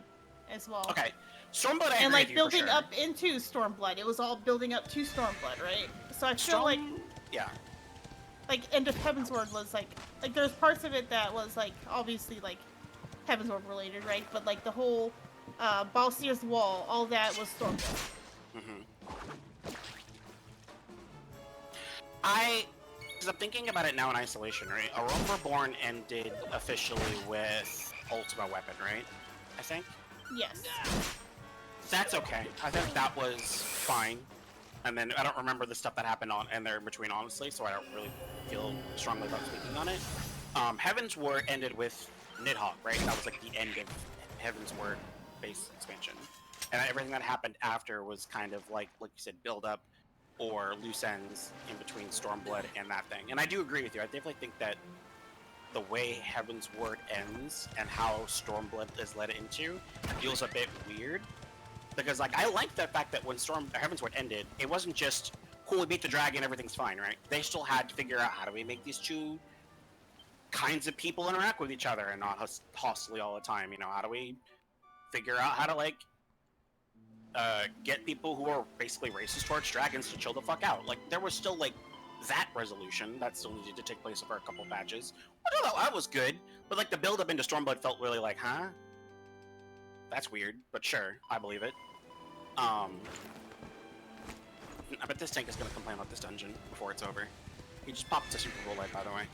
as well. Okay, Stormblood, I and agree like with you building for sure. up into Stormblood, it was all building up to Stormblood, right? So I feel like, yeah, like End of Heavensward was like there's parts of it that was like obviously like Heavensward related, right? But like the whole Balseir's Wall, all that was Stormblood. Because I'm thinking about it now in isolation, right? A Realm Reborn ended officially with Ultima Weapon, right? I think? Yes. That's okay. I think that was fine. And then I don't remember the stuff that happened in there in between, honestly, so I don't really feel strongly about speaking on it. Heaven's Word ended with Nidhogg, right? That was like the end of Heaven's Word base expansion. And everything that happened after was kind of like you said, build up or loose ends in between Stormblood and that thing. And I do agree with you. I definitely think that the way Heaven's Word ends and how Stormblood is led into feels a bit weird. Because like I like the fact that when Heaven's Word ended, it wasn't just cool, we beat the dragon, everything's fine, right? They still had to figure out how do we make these two kinds of people interact with each other and not hostily all the time, you know? How do we figure out how to like get people who are basically racist towards dragons to chill the fuck out? Like there was still like that resolution that still needed to take place over a couple patches. I don't know, that was good, but like the build up into Stormblood felt really like, huh? That's weird, but sure, I believe it. I bet this tank is gonna complain about this dungeon before it's over. He just popped a Super Bowl light, by the way.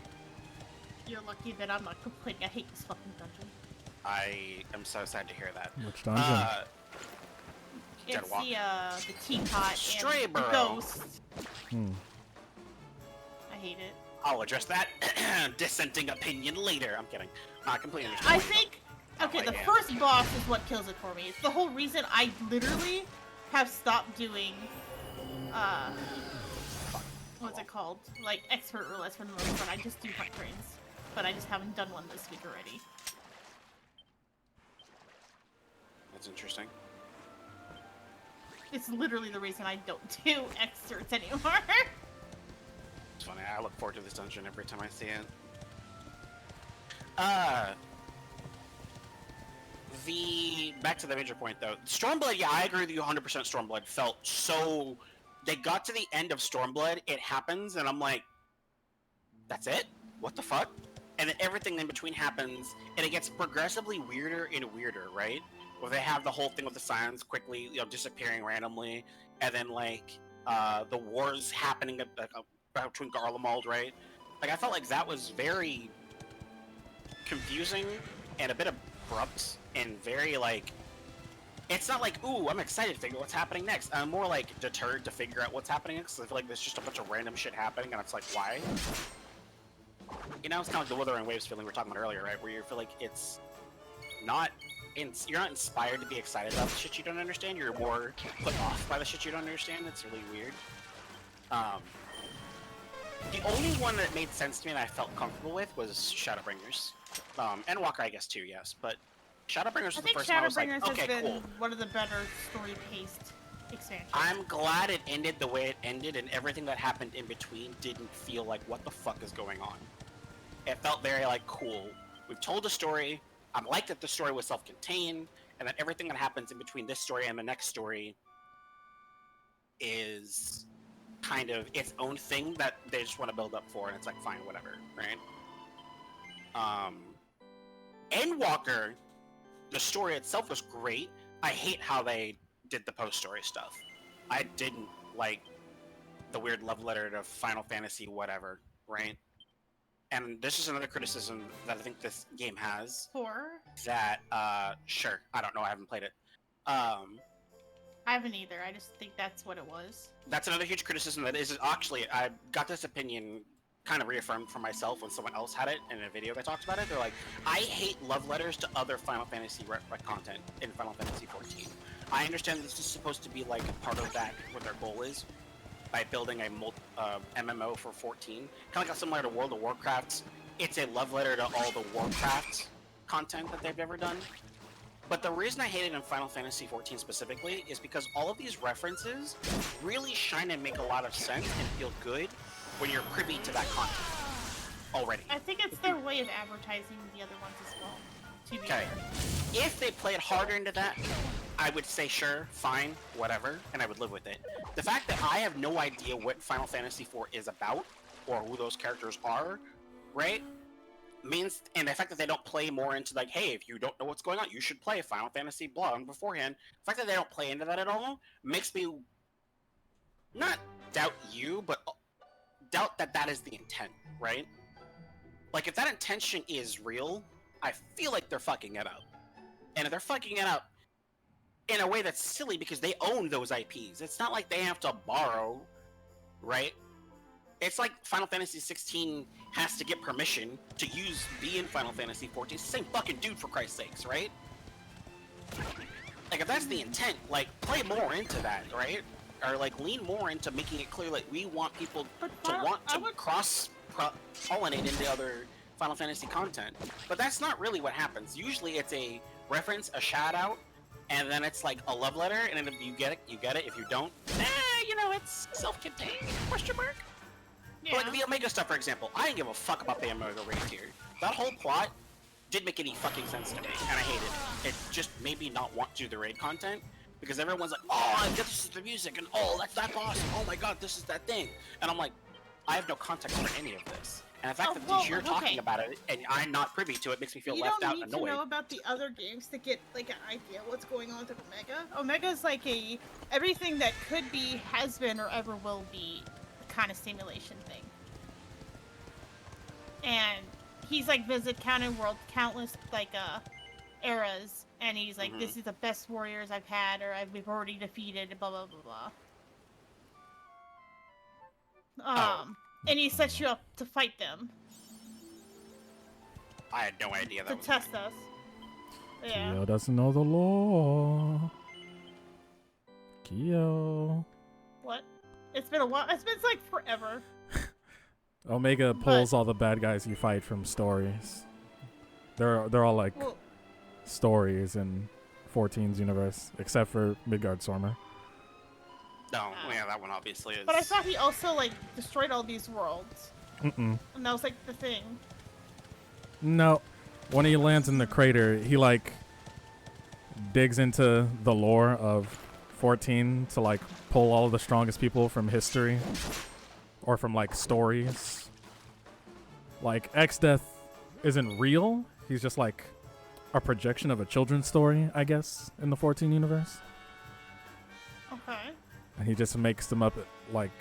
You're lucky that I'm not complaining. I hate this fucking dungeon. I am so sad to hear that. Which dungeon? It's the teapot Stray and the Burrow. ghost. I hate it. I'll address that dissenting opinion later. I'm kidding. I completely understand. I think, okay, the first boss is what kills it for me. It's the whole reason I literally have stopped doing, what's it called? Like, expert roulettes for the most part. I just do hunt trains. But I just haven't done one this week already. That's interesting. It's literally the reason I don't do excerpts anymore. It's funny, I look forward to this dungeon every time I see it. Back to the major point though. Stormblood, yeah, I agree with you 100%. Stormblood felt so. They got to the end of Stormblood, it happens, and I'm like, that's it? What the fuck? And then everything in between happens, and it gets progressively weirder and weirder, right? Where they have the whole thing with the Scions quickly, disappearing randomly, and then like the wars happening between Garlemald, right? Like I felt like that was very confusing and a bit abrupt and very like. It's not like, ooh, I'm excited to figure out what's happening next. I'm more like deterred to figure out what's happening next. I feel like there's just a bunch of random shit happening, and it's like, why? You know, it's kind of like the Wuthering Waves feeling we were talking about earlier, right? Where you feel like it's not, you're not inspired to be excited about the shit you don't understand. You're more put off by the shit you don't understand. It's really weird. The only one that made sense to me and I felt comfortable with was Shadowbringers, and Walker, I guess too. Yes, but Shadowbringers was the first one I was like, okay, has been cool. one of the better story-paced expansions. I'm glad it ended the way it ended, and everything that happened in between didn't feel like, what the fuck is going on? It felt very, like, cool. We've told a story. I'm like that the story was self-contained, and that everything that happens in between this story and the next story is kind of its own thing that they just want to build up for, and it's like, fine, whatever, right? Endwalker, the story itself was great. I hate how they did the post-story stuff. I didn't like the weird love letter to Final Fantasy whatever, right? And this is another criticism that I think this game has. That, sure, I don't know, I haven't played it. I haven't either, I just think that's what it was. That's another huge criticism that is actually, I got this opinion kind of reaffirmed for myself when someone else had it in a video that talked about it. They're like, I hate love letters to other Final Fantasy content in Final Fantasy 14. I understand this is supposed to be like a part of that, what their goal is, by building a MMO for 14. Kind of like similar to World of Warcraft. It's a love letter to all the Warcraft content that they've ever done. But the reason I hate it in Final Fantasy 14 specifically is because all of these references really shine and make a lot of sense and feel good when you're privy to that content already. I think it's their way of advertising the other ones as well, to be Okay. fair. If they played harder into that, I would say sure, fine, whatever, and I would live with it. The fact that I have no idea what Final Fantasy IV is about, or who those characters are, right? Means, and the fact that they don't play more into like, hey, if you don't know what's going on, you should play Final Fantasy blah beforehand. The fact that they don't play into that at all makes me not doubt you, but doubt that that is the intent, right? Like, if that intention is real, I feel like they're fucking it up. And if they're fucking it up in a way that's silly because they own those IPs, it's not like they have to borrow, right? It's like Final Fantasy 16 has to get permission to be in Final Fantasy 14. It's the same fucking dude, for Christ's sakes, right? Like, if that's the intent, like, play more into that, right? Or, like, lean more into making it clear, like, we want people to want to cross-pollinate into other Final Fantasy content. But that's not really what happens. Usually it's a reference, a shout-out, and then it's, like, a love letter, and then if you get it, you get it. If you don't, you know, it's self-contained, question mark? Yeah. Like the Omega stuff, for example, I didn't give a fuck about the Omega raid tier. That whole plot didn't make any fucking sense to me, and I hated it. It just made me not want to do the raid content, because everyone's like, oh, this is the music, and oh, that's that boss, and oh my god, this is that thing. And I'm like, I have no context for any of this. And the fact that you're talking about it, and I'm not privy to it, makes me feel left out and annoyed. You don't need to know about the other games to get, like, an idea what's going on with Omega. Omega's like everything that could be, has been, or ever will be kind of simulation thing. And he's like countless like eras, and he's like, this is the best warriors I've had, or we've already defeated, blah blah blah blah. And he sets you up to fight them. I had no idea that to test us. Yeah. Kyo doesn't know the law. Kyo. What? It's been a while. It's been like forever. Omega pulls all the bad guys you fight from stories. They're all like stories in 14's universe, except for Midgard-Sormer. No, yeah, that one obviously is. But I thought he also like destroyed all these worlds. Mm-mm. And that was like the thing. No, when he lands in the crater, he like digs into the lore of 14 to like pull all of the strongest people from history or from like stories. Like X-Death isn't real. He's just like a projection of a children's story, I guess, in the 14 universe. Okay. And he just makes them up like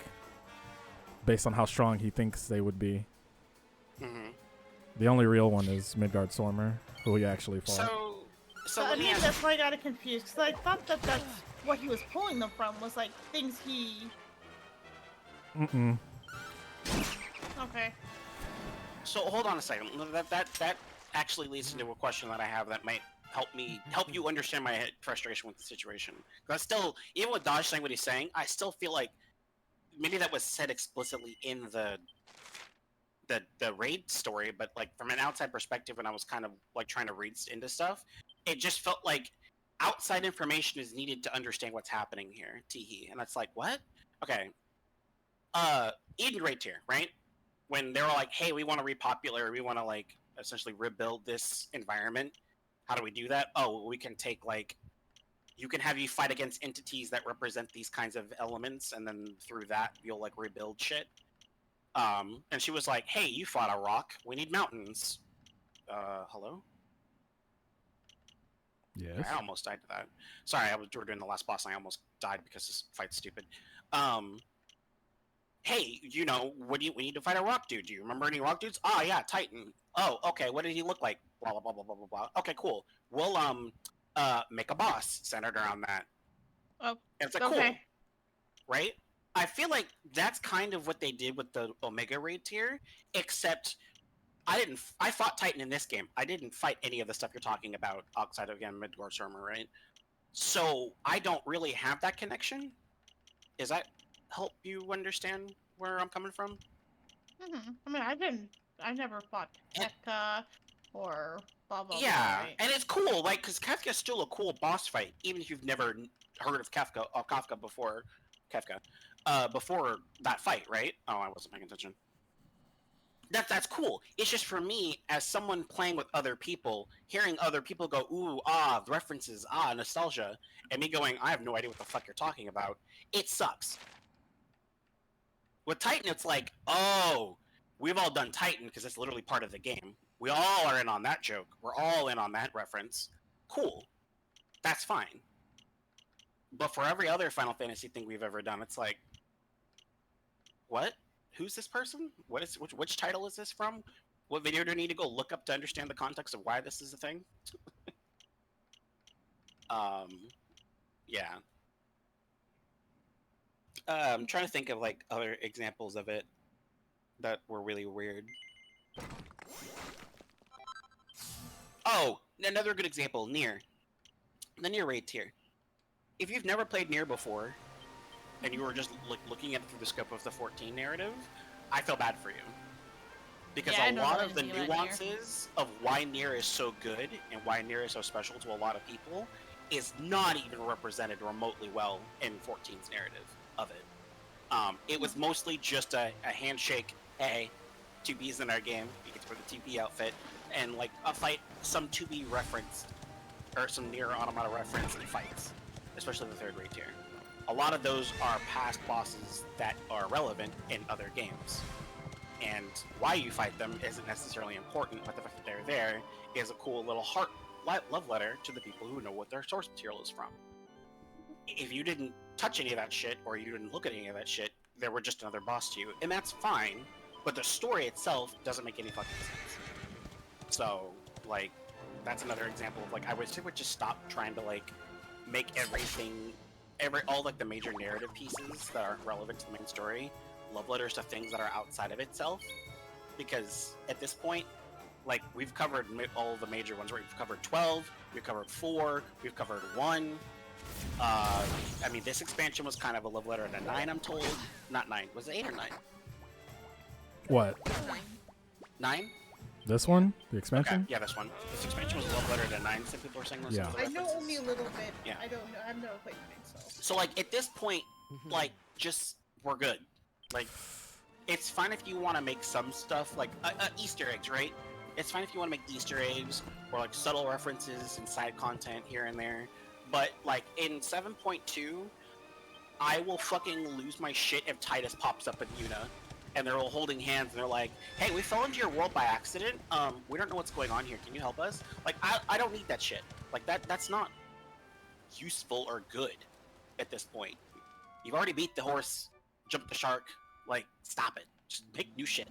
based on how strong he thinks they would be. Mm-hmm. The only real one is Midgard Stormer, who he actually fought. So I mean, that's why I got confused, because I thought that that's what he was pulling them from, was like things he... Mm-mm. Okay. So hold on a second. That actually leads into a question that I have that might help you understand my frustration with the situation. Because still, even with Dodge saying what he's saying, I still feel like maybe that was said explicitly in the raid story, but like from an outside perspective, when I was kind of like trying to read into stuff, it just felt like outside information is needed to understand what's happening here. Teehee, and that's like what? Okay. Eden Raid tier, right? When they were like, hey, we want to repopulate, we want to like essentially rebuild this environment. How do we do that? Oh, we can take like, you can have you fight against entities that represent these kinds of elements, and then through that you'll like rebuild shit. And she was like, hey, you fought a rock, we need mountains. Hello? Yes. I almost died to that. Sorry, we were doing the last boss and I almost died because this fight's stupid. Hey, you know, we need to fight a rock dude. Do you remember any rock dudes? Ah, yeah, Titan. Oh, okay, what did he look like? Blah, blah, blah, blah, blah, blah, blah. Okay, cool. We'll, make a boss centered around that. Oh, and it's like, okay. cool. Right? I feel like that's kind of what they did with the Omega Raid tier, except I fought Titan in this game. I didn't fight any of the stuff you're talking about outside of, again, Midgard Stormer, right? So I don't really have that connection. Does that help you understand where I'm coming from? I mean, I never fought Kefka or blah blah yeah, blah. Right? And it's cool, like, because Kefka's still a cool boss fight, even if you've never heard of Kafka before before that fight, right? Oh, I wasn't paying attention. That's cool. It's just for me, as someone playing with other people, hearing other people go, ooh, ah, references, ah, nostalgia, and me going, I have no idea what the fuck you're talking about, it sucks. With Titan, it's like, oh, we've all done Titan because it's literally part of the game. We all are in on that joke. We're all in on that reference. Cool. That's fine. But for every other Final Fantasy thing we've ever done, it's like, what? Who's this person? Which title is this from? What video do I need to go look up to understand the context of why this is a thing? Yeah. I'm trying to think of like other examples of it that were really weird. Oh, another good example, Nier. The Nier raid tier. If you've never played Nier before, and you were just looking at it through the scope of the 14 narrative, I feel bad for you. Because a lot of the nuances of why Nier is so good and why Nier is so special to a lot of people is not even represented remotely well in 14's narrative of it. It was mostly just a handshake, hey, 2B's in our game, you get to wear the 2B outfit, and like a fight, some 2B reference, or some Nier Automata reference in fights, especially the third raid tier. A lot of those are past bosses that are relevant in other games. And why you fight them isn't necessarily important, but the fact that they're there is a cool little love letter to the people who know what their source material is from. If you didn't touch any of that shit, or you didn't look at any of that shit, they were just another boss to you, and that's fine, but the story itself doesn't make any fucking sense. So, like, that's another example of, like, I wish they would just stop trying to, like, make everything, all, like, the major narrative pieces that are relevant to the main story love letters to things that are outside of itself, because at this point, like, we've covered all the major ones, right? We've covered 12, we've covered 4, we've covered 1. I mean, this expansion was kind of a love letter to 9, I'm told. Not 9. Was it 8 or 9? What? 9? This one? The expansion? Okay, yeah, this one. This expansion was a love letter to 9, some people are saying those. Yeah. I know only a little bit. Yeah. I don't know. I've never played the game, So, like, at this point, like, just, we're good. Like, it's fine if you want to make some stuff, like, Easter eggs, right? It's fine if you want to make Easter eggs or like subtle references and side content here and there. But like in 7.2, I will fucking lose my shit if Titus pops up in Una and they're all holding hands and they're like, "Hey, we fell into your world by accident. We don't know what's going on here. Can you help us?" Like I don't need that shit. Like that's not useful or good at this point. You've already beat the horse, jumped the shark. Like, stop it. Just pick new shit.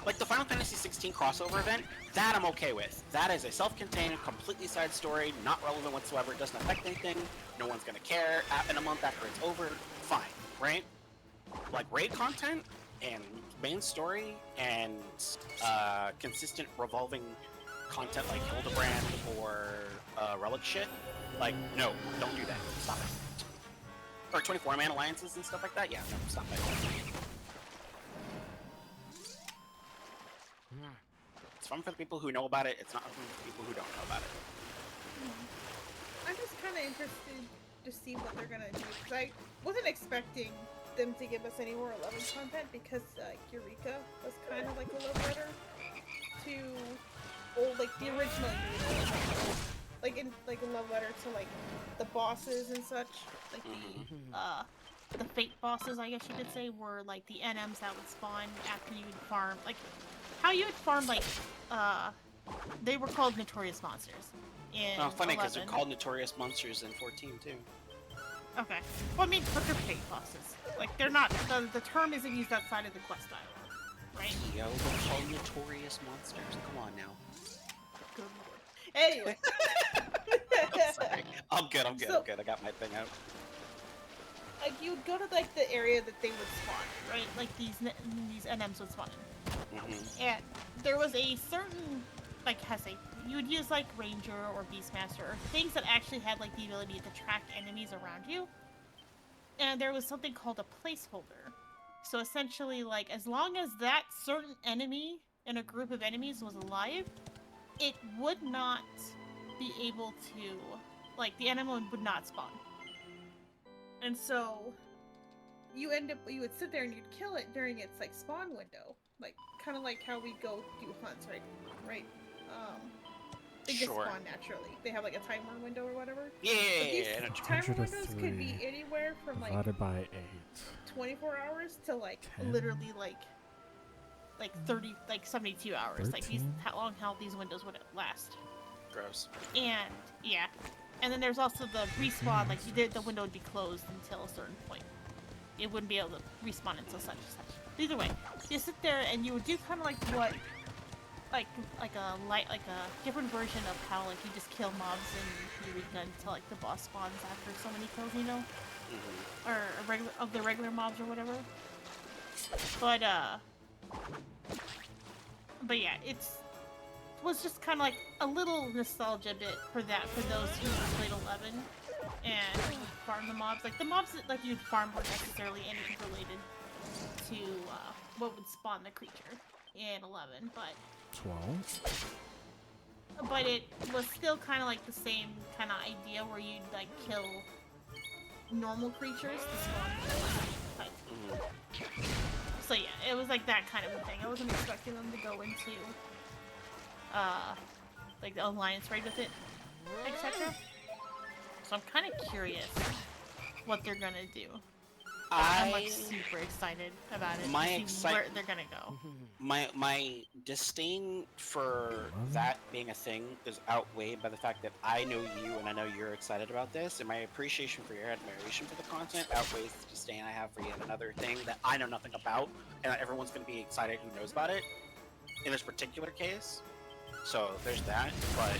Like the Final Fantasy 16 crossover event, that I'm okay with. That is a self-contained, completely side story, not relevant whatsoever, doesn't affect anything, no one's gonna care in a month after it's over, fine, right? Like raid content and main story and consistent revolving content like Hildebrand or Relic shit, like, no, don't do that, stop it. Or 24-man alliances and stuff like that, yeah, no, stop it. It's fun for the people who know about it, it's not fun for the people who don't know about it. I'm just kind of interested to see what they're gonna do, because I wasn't expecting them to give us any more 11 content, because Eureka was kind of like a love letter to old, like the original Eureka. Like in like a love letter to like the bosses and such. Like the fate bosses, I guess you could say, were like the NMs that would spawn after you would farm, like how you would farm, like they were called notorious monsters in funny because they're 11. called notorious monsters in 14 too. Okay. Well, I mean, but they're fate bosses. Like, they're not, the term isn't used outside of the quest dialogue, right? Yo, they're called notorious monsters. Come on now. Good lord. Anyway. I'm sorry. I'm good. I got my thing out. Like, you would go to, like, the area that they would spawn, right? Like, these NMs would spawn in. And there was a certain, like, you would use, like, Ranger or Beastmaster, or things that actually had, like, the ability to track enemies around you. And there was something called a placeholder. So essentially, like, as long as that certain enemy in a group of enemies was alive, it would not be able to, like, the enemy would not spawn. And so, you would sit there and you'd kill it during its, like, spawn window. Like, kind of like how we go do hunts, right? They just spawn naturally. They have like a timer window or whatever. Yeah. But these timer windows could be anywhere from like divided by 8. 24 hours to like 10? literally like 30, like 72 hours. 13? Like how long these windows would last. Gross. And yeah, and then there's also the respawn. Like the window would be closed until a certain point. It wouldn't be able to respawn until such and such. Either way, you sit there and you would do kind of like what. Like a different version of how like you just kill mobs in Eureka until like the boss spawns after so many kills, you know, or the regular mobs or whatever. But yeah, it was just kind of like a little nostalgia bit for those who played 11 and farm the mobs. Like the mobs that like you'd farm weren't necessarily anything related to what would spawn the creature in 11, but 12. But it was still kind of like the same kind of idea where you'd like kill normal creatures to spawn type. So yeah, it was like that kind of a thing. I wasn't expecting them to go into like the alliance raid with it, etc. So I'm kind of curious what they're gonna do. I'm like super excited about it. Where they're gonna go. My disdain for that being a thing is outweighed by the fact that I know you and I know you're excited about this, and my appreciation for your admiration for the content outweighs the disdain I have for yet another thing that I know nothing about, and that everyone's gonna be excited who knows about it. In this particular case, so there's that. But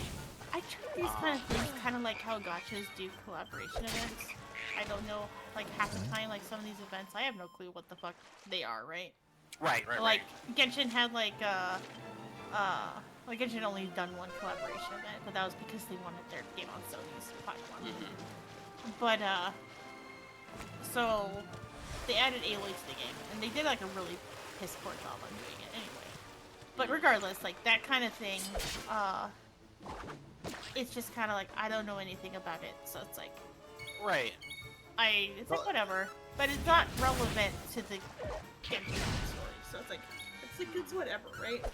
I treat these kind of things kind of like how gachas do collaboration events. I don't know, like, half the time, like, some of these events, I have no clue what the fuck they are, right? Right. Like, Genshin had, like, Genshin only done one collaboration event, but that was because they wanted their game on Sony's platform. But, so, they added Aloy to the game, and they did, like, a really piss-poor job on doing it anyway. But regardless, like, that kind of thing, it's just kind of like, I don't know anything about it, so it's like... Right. It's like, whatever. but it's not relevant to the Genshin story. So it's like it's whatever, right?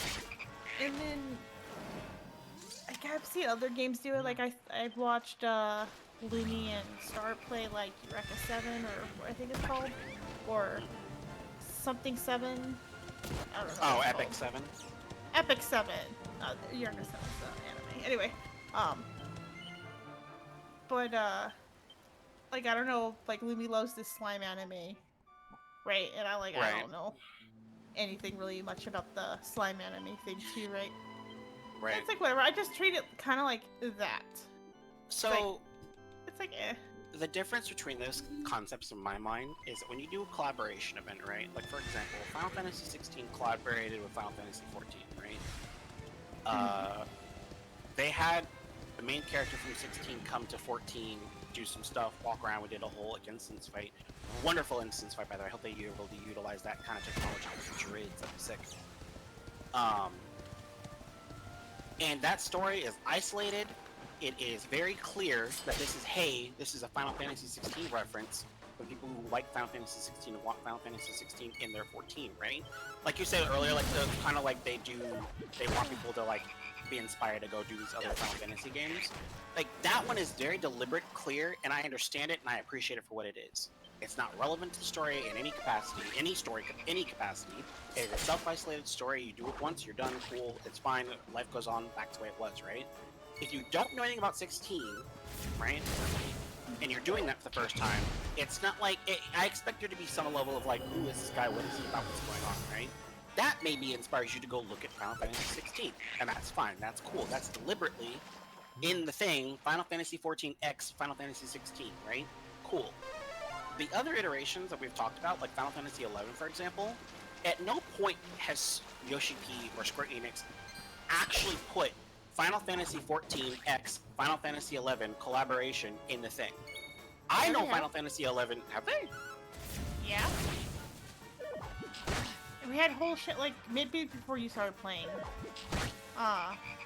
And then like I've seen other games do it. Like I've watched Lumi and Star play like Eureka 7 or what I think it's called, or something 7. I don't know. Oh, Epic 7. Epic 7. Eureka 7's the anime. Anyway, but like I don't know, like Lumi loves this slime anime, right? And I don't know anything really much about the slime anime thing too, right? Right. It's like whatever. I just treat it kind of like that. So it's like eh. The difference between those concepts in my mind is that when you do a collaboration event, right? Like for example, Final Fantasy 16 collaborated with Final Fantasy 14, right? They had the main character from 16 come to 14, do some stuff, walk around. We did a whole like instance fight. Wonderful instance fight, by the way. I hope they are able to utilize that kind of technology for future raids. That'd be sick. And that story is isolated. It is very clear that this is a Final Fantasy 16 reference for people who like Final Fantasy 16 and want Final Fantasy 16 in their 14, right? Like you said earlier, like the kind of like they want people to like be inspired to go do these other Final Fantasy games. Like that one is very deliberate, clear, and I understand it and I appreciate it for what it is. It's not relevant to the story in any capacity, any capacity. It is a self-isolated story. You do it once, you're done, cool, it's fine, life goes on back to the way it was, right? If you don't know anything about 16, right, and you're doing that for the first time, it's not like, I expect there to be some level of like, who is this guy, what is he about, what's going on, right? That maybe inspires you to go look at Final Fantasy 16, and that's fine, that's cool, that's deliberately in the thing, Final Fantasy 14 X, Final Fantasy 16, right? Cool. The other iterations that we've talked about, like Final Fantasy 11, for example, at no point has Yoshi P or Square Enix actually put Final Fantasy 14 X, Final Fantasy 11 collaboration in the thing. I know Final Fantasy 11, have they? Yeah. We had whole shit like maybe before you started playing.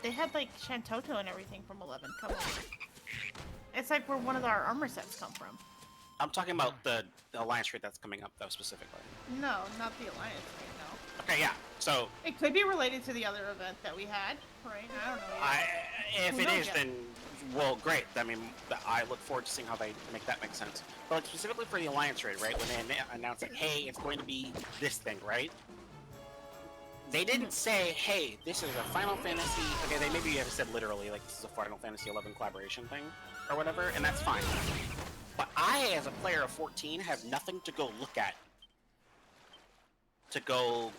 They had like Shantoto and everything from 11 come on. It's like where one of our armor sets come from. I'm talking about the Alliance raid that's coming up though specifically. No, not the Alliance raid, no. Okay, yeah. So it could be related to the other event that we had, right? I don't know. If it is, then well, great. I mean, I look forward to seeing how they make that make sense. But like, specifically for the Alliance raid, right? When they announced like, hey, it's going to be this thing, right? They didn't say, hey, this is a Final Fantasy. Okay, they maybe have said literally like this is a Final Fantasy 11 collaboration thing or whatever, and that's fine. But I, as a player of 14, have nothing to go look at to go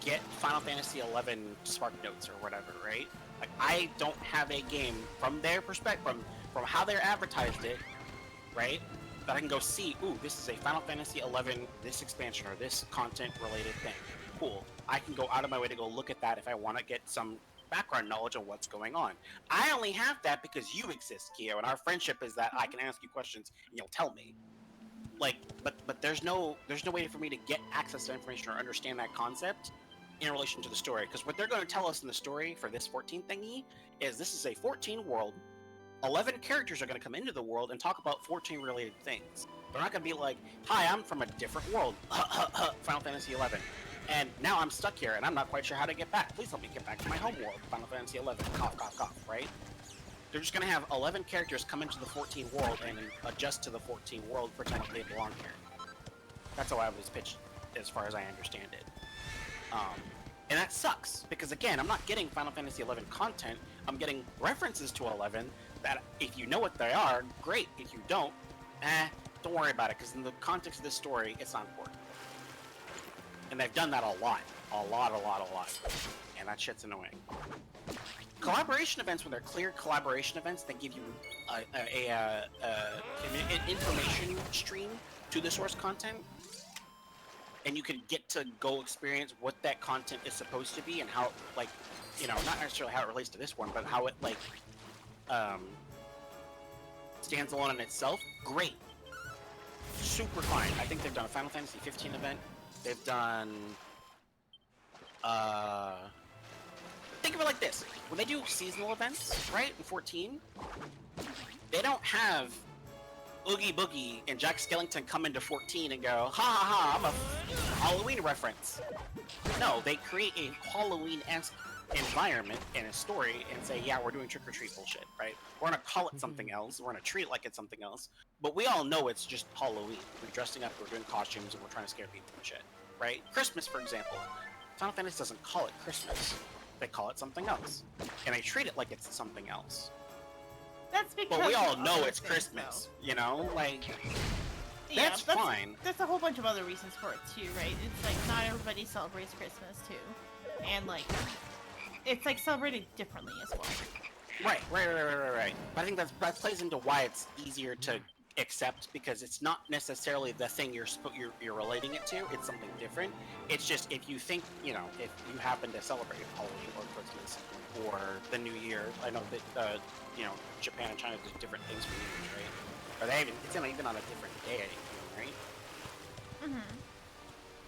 get Final Fantasy 11 Spark Notes or whatever, right? Like, I don't have a game from their perspective, from how they're advertised it, right? That I can go see, ooh, this is a Final Fantasy 11, this expansion, or this content-related thing. Cool. I can go out of my way to go look at that if I want to get some background knowledge of what's going on. I only have that because you exist, Kyo, and our friendship is that I can ask you questions and you'll tell me. Like, but there's no way for me to get access to information or understand that concept in relation to the story, because what they're going to tell us in the story for this 14 thingy is this is a 14 world. 11 characters are going to come into the world and talk about 14 related things. They're not going to be like, hi, I'm from a different world, Final Fantasy 11. And now I'm stuck here, and I'm not quite sure how to get back. Please let me get back to my home world, Final Fantasy 11. Cough, cough, cough, right? They're just going to have 11 characters come into the 14 world and adjust to the 14 world, pretend like they belong here. That's how I was pitched, as far as I understand it. And that sucks, because again, I'm not getting Final Fantasy 11 content. I'm getting references to 11 that, if you know what they are, great. If you don't, don't worry about it, because in the context of this story, it's not important. And they've done that a lot. And that shit's annoying. Collaboration events, when they're clear collaboration events, they give you an information stream to the source content. And you can get to go experience what that content is supposed to be and how, like, you know, not necessarily how it relates to this one, but how it, like, stands alone in itself. Great. Super fine. I think they've done a Final Fantasy 15 event. They've done, think of it like this. When they do seasonal events, right, in 14, they don't have, Oogie Boogie and Jack Skellington come into 14 and go, ha ha ha, I'm a Halloween reference. No, they create a Halloween-esque environment and a story and say, yeah, we're doing trick-or-treat bullshit, right? We're gonna call it something else, we're gonna treat it like it's something else, but we all know it's just Halloween. We're dressing up, we're doing costumes, and we're trying to scare people and shit, right? Christmas, for example. Final Fantasy doesn't call it Christmas. They call it something else. And they treat it like it's something else. That's because but we all of know other it's things, Christmas, though. you know? Like, Yeah, that's fine. There's a whole bunch of other reasons for it too, right? It's like not everybody celebrates Christmas too. And like, it's like celebrated differently as well. Right. But I think that plays into why it's easier to accept, because it's not necessarily the thing you're relating it to. It's something different. It's just, if you think, you know, if you happen to celebrate Halloween or Christmas or the New Year, I know that you know, Japan and China do different things for New Year's, right? Or it's not even on a different day, right? Mm-hmm.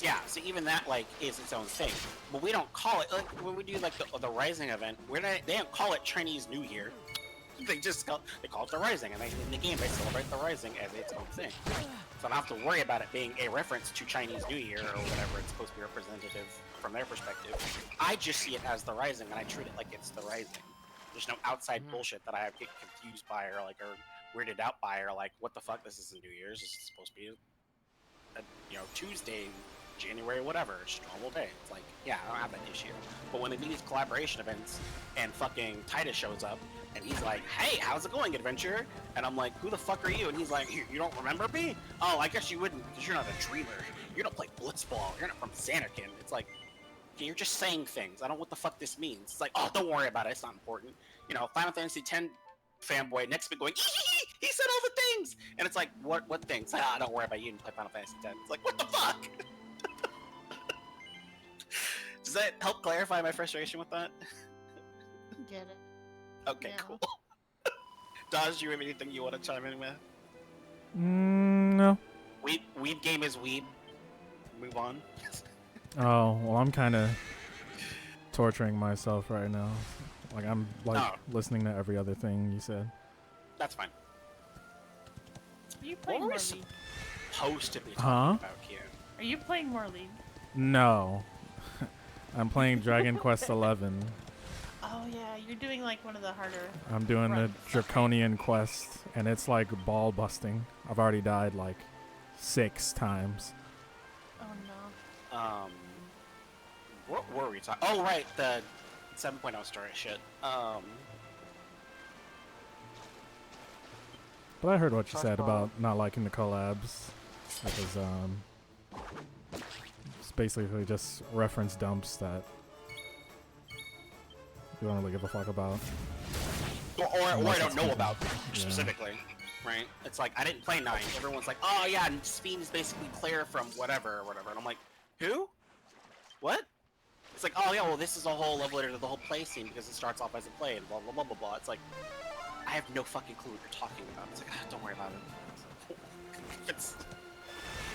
Yeah, so even that, like, is its own thing. But we don't call it, like, when we do, like, the Rising event, they don't call it Chinese New Year. They call it the Rising, and in the game they celebrate the Rising as its own thing. So I don't have to worry about it being a reference to Chinese New Year or whatever it's supposed to be representative from their perspective. I just see it as the Rising, and I treat it like it's the Rising. There's no outside bullshit that I get confused by or weirded out by, or like, what the fuck, this isn't New Year's, this is supposed to be a you know, Tuesday, January, whatever, it's just a normal day. It's like, yeah, I don't have that issue. But when they do these collaboration events and fucking Titus shows up and he's like, hey, how's it going, adventurer? And I'm like, who the fuck are you? And he's like, you don't remember me? Oh, I guess you wouldn't, because you're not a dreamer. You don't play Blitzball. You're not from Xanarkand. It's like, okay, you're just saying things. I don't know what the fuck this means. It's like, oh, don't worry about it. It's not important. You know, Final Fantasy X fanboy next to me going, he said all the things. And it's like, what things? Ah, don't worry about it. You didn't play Final Fantasy X. It's like, what the fuck? Does that help clarify my frustration with that? Get it. Okay, Yeah. cool. Dodge, do you have anything you want to chime in with? No. Weeb game is weeb. Move on. Oh, well, I'm kind of torturing myself right now. Like, I'm, like, listening to every other thing you said. That's fine. Are you playing more League? Supposed to be talking about here. Are you playing more League? No. I'm playing Dragon Quest 11. Oh yeah, you're doing like one of the harder. I'm doing the Draconian Quest, and it's like ball busting. I've already died like 6 times. Oh no. What were we talking? Oh right, the 7.0 story shit. But I heard what you said about not liking the collabs, because it's basically just reference dumps that you don't really give a fuck about. Or I don't know about specifically, right? It's like, I didn't play 9. Everyone's like, oh yeah, Sphene is basically Claire from whatever or whatever. And I'm like, who? What? It's like, oh yeah, well this is a whole love letter to the whole play scene because it starts off as a play and blah blah blah blah blah. It's like, I have no fucking clue what you're talking about. It's like, don't worry about it. If it's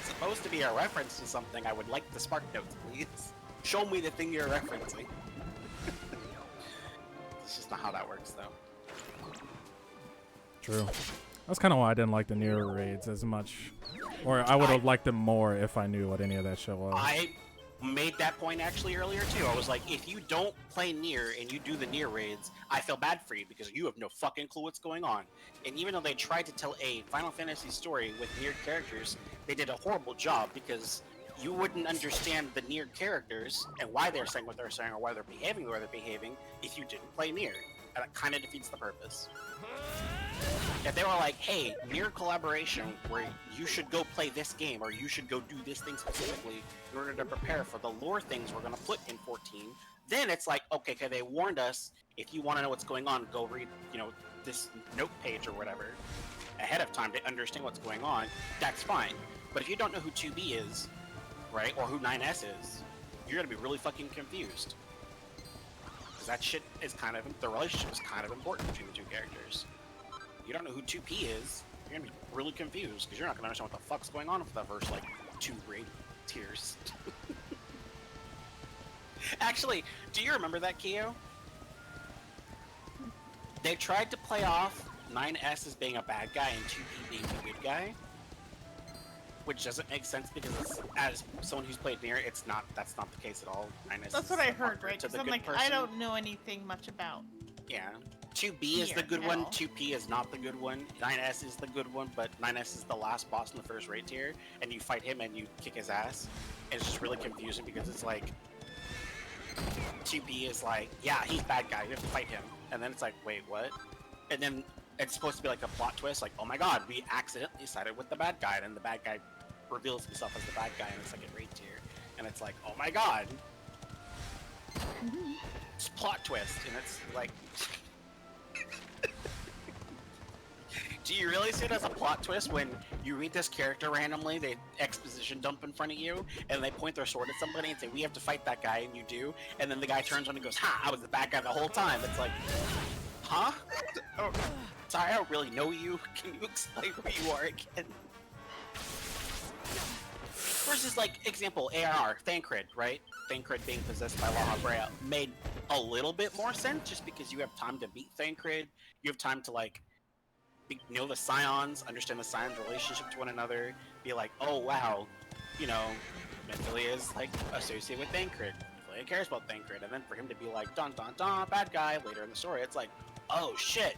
supposed to be a reference to something, I would like the spark notes, please. Show me the thing you're referencing. It's just not how that works, though. True. That's kind of why I didn't like the Nier raids as much. Or I would have liked them more if I knew what any of that shit was. I made that point actually earlier, too. I was like, if you don't play Nier and you do the Nier raids, I feel bad for you because you have no fucking clue what's going on. And even though they tried to tell a Final Fantasy story with Nier characters, they did a horrible job because you wouldn't understand the Nier characters and why they're saying what they're saying or why they're behaving the way they're behaving if you didn't play Nier. And that kind of defeats the purpose. If they were like, hey, Nier collaboration where you should go play this game or you should go do this thing specifically in order to prepare for the lore things we're going to put in 14, then it's like, okay, they warned us, if you want to know what's going on, go read, you know, this note page or whatever ahead of time to understand what's going on, that's fine. But if you don't know who 2B is, right, or who 9S is, you're going to be really fucking confused. Because that shit is kind of, the relationship is kind of important between the two characters. You don't know who 2P is, you're gonna be really confused because you're not gonna understand what the fuck's going on for the first like 2 raid tiers. Actually, do you remember that, Kyo? They tried to play off 9S as being a bad guy and 2P being the good guy, which doesn't make sense because as someone who's played Nier, that's not the case at all. 9S That's is what I heard, right? To Because the I'm good like, person. I don't know anything much about. Yeah. 2B is the good Nier one, at all. 2P is not the good one, 9S is the good one, but 9S is the last boss in the first raid tier, and you fight him and you kick his ass. And it's just really confusing because it's like, 2B is like, yeah, he's bad guy, you have to fight him. And then it's like, wait, what? And then it's supposed to be like a plot twist, like, oh my god, we accidentally sided with the bad guy, and the bad guy reveals himself as the bad guy in the second raid tier. And it's like, oh my god. It's a plot twist, and it's like... Do you really see it as a plot twist when you read this character randomly, they exposition dump in front of you, and they point their sword at somebody and say, we have to fight that guy, and you do, and then the guy turns around and goes, ha, I was the bad guy the whole time. It's like, huh? Oh, sorry, I don't really know you. Can you explain who you are again? Versus, like, example, ARR, Thancred, right? Thancred being possessed by La Habrea made a little bit more sense just because you have time to beat Thancred, you have time to, like, know the Scions, understand the Scions' relationship to one another, be like, oh wow, you know, Mentally is like associated with Thancred. Mentally cares about Thancred, and then for him to be like, dun dun dun, bad guy, later in the story, it's like, oh shit,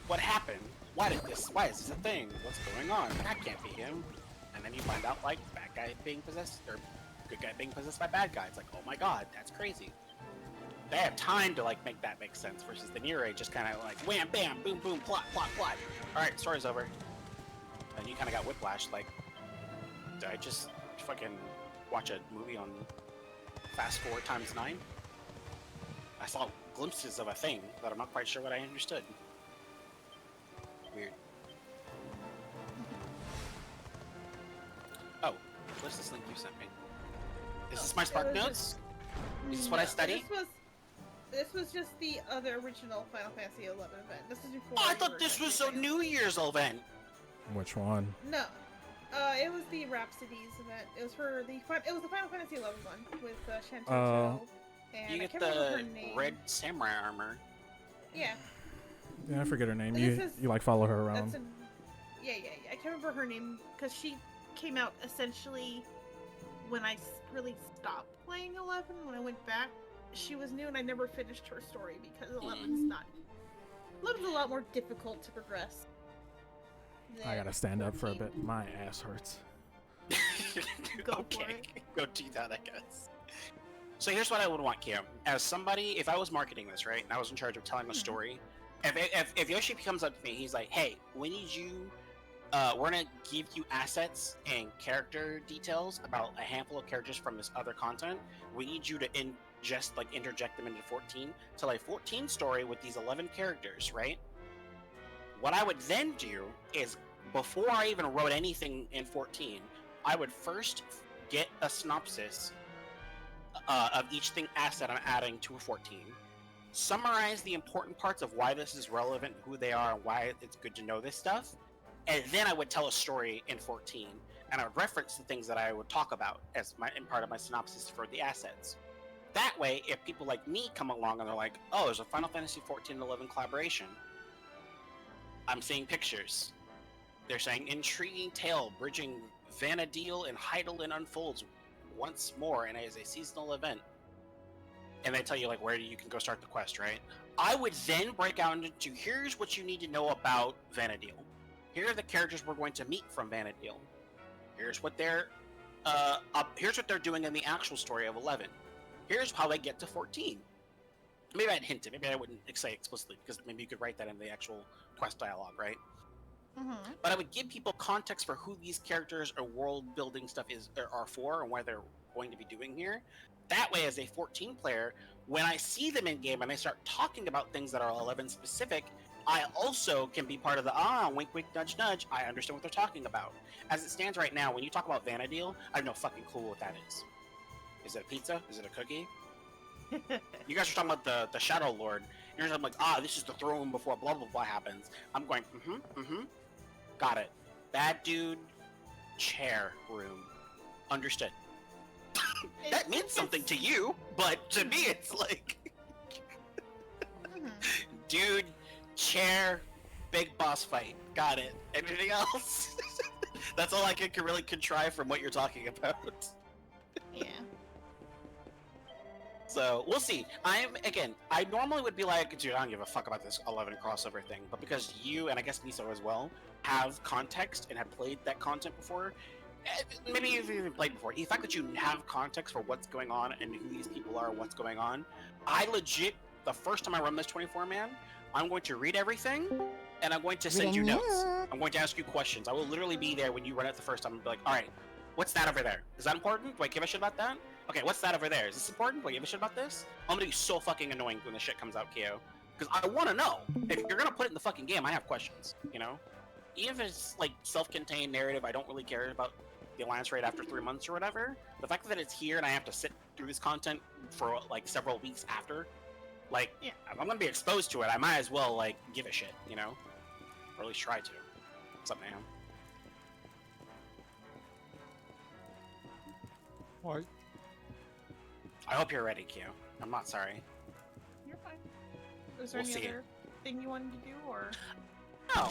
what happened? Why is this a thing? What's going on? That can't be him. And then you find out, like, bad guy being possessed, or good guy being possessed by bad guy. It's like, oh my god, that's crazy. They have time to, like, make that make sense, versus the Nier just kind of like, wham, bam, boom, boom, plot, plot, plot. Alright, story's over. And you kind of got whiplash, like, did I just fucking watch a movie on fast forward times 9? I saw glimpses of a thing, but I'm not quite sure what I understood. Weird. Oh, what's this link you sent me? Is this my Spark Notes? Is this what I study? This was just the other original Final Fantasy 11 event. This is before. Oh, I thought this was a New Year's event. Which one? No, it was the Rhapsodies event. It was for the it was the Final Fantasy 11 one with Shantae and you I get can't remember the her name. red samurai armor. Yeah. Yeah, I forget her name. This You is- you like follow her around. Yeah. I can't remember her name because she came out essentially when I really stopped playing 11. When I went back, she was new and I never finished her story because 11's not. 11's a lot more difficult to progress. I gotta stand up for a bit. My ass hurts. Go for it. Go do that, I guess. So here's what I would want, Kim. As somebody, if I was marketing this, right, and I was in charge of telling a story, if Yoshi comes up to me, he's like, hey, we need you, we're gonna give you assets and character details about a handful of characters from this other content. We need you to interject them into 14, tell a 14 story with these 11 characters, right? What I would then do is, before I even wrote anything in 14, I would first get a synopsis of each asset I'm adding to a 14, summarize the important parts of why this is relevant, who they are, and why it's good to know this stuff, and then I would tell a story in 14, and I would reference the things that I would talk about as in part of my synopsis for the assets. That way, if people like me come along and they're like, oh, there's a Final Fantasy 14 and 11 collaboration, I'm seeing pictures. They're saying intriguing tale bridging Vanadil and Hydaelyn unfolds once more and as a seasonal event. And they tell you like where you can go start the quest, right? I would then break out into here's what you need to know about Vanadil. Here are the characters we're going to meet from Vanadil. Here's what they're doing in the actual story of 11. Here's how they get to 14. Maybe I'd hint it. Maybe I wouldn't say explicitly because maybe you could write that in the actual quest dialogue, right? But I would give people context for who these characters or world building stuff are for and why they're going to be doing here. That way, as a 14 player, when I see them in game and they start talking about things that are 11 specific, I also can be part of the wink wink nudge nudge. I understand what they're talking about. As it stands right now, when you talk about Vanadil, I have no fucking clue what that is. Is it a pizza? Is it a cookie? You guys are talking about the Shadow Lord. And I'm like, this is the throne before blah blah blah happens. I'm going, got it. Bad dude, chair room. Understood. That means something to you, but to me it's like, dude, chair, big boss fight. Got it. Anything else? That's all I can really contrive from what you're talking about. Yeah. So we'll see. I normally would be like, dude, I don't give a fuck about this 11 crossover thing, but because you and I guess Miso as well have context and have played that content before, maybe you've even played before. The fact that you have context for what's going on and who these people are, what's going on, I legit, the first time I run this 24-man, I'm going to read everything and I'm going to send you notes. I'm going to ask you questions. I will literally be there when you run it the first time and be like, all right, what's that over there? Is that important? Do I give a shit about that? Okay, what's that over there? Is this important? Do I give a shit about this? I'm gonna be so fucking annoying when the shit comes out, Kyo. Because I want to know. If you're gonna put it in the fucking game, I have questions, you know? Even if it's, like, self-contained narrative, I don't really care about the Alliance raid after 3 months or whatever. The fact that it's here and I have to sit through this content for, like, several weeks after, like, yeah, if I'm gonna be exposed to it, I might as well, like, give a shit, you know? Or at least try to. What's up, man? What? I hope you're ready, Q. I'm not sorry. You're fine. Was there We'll any see. other thing you wanted to do, or No.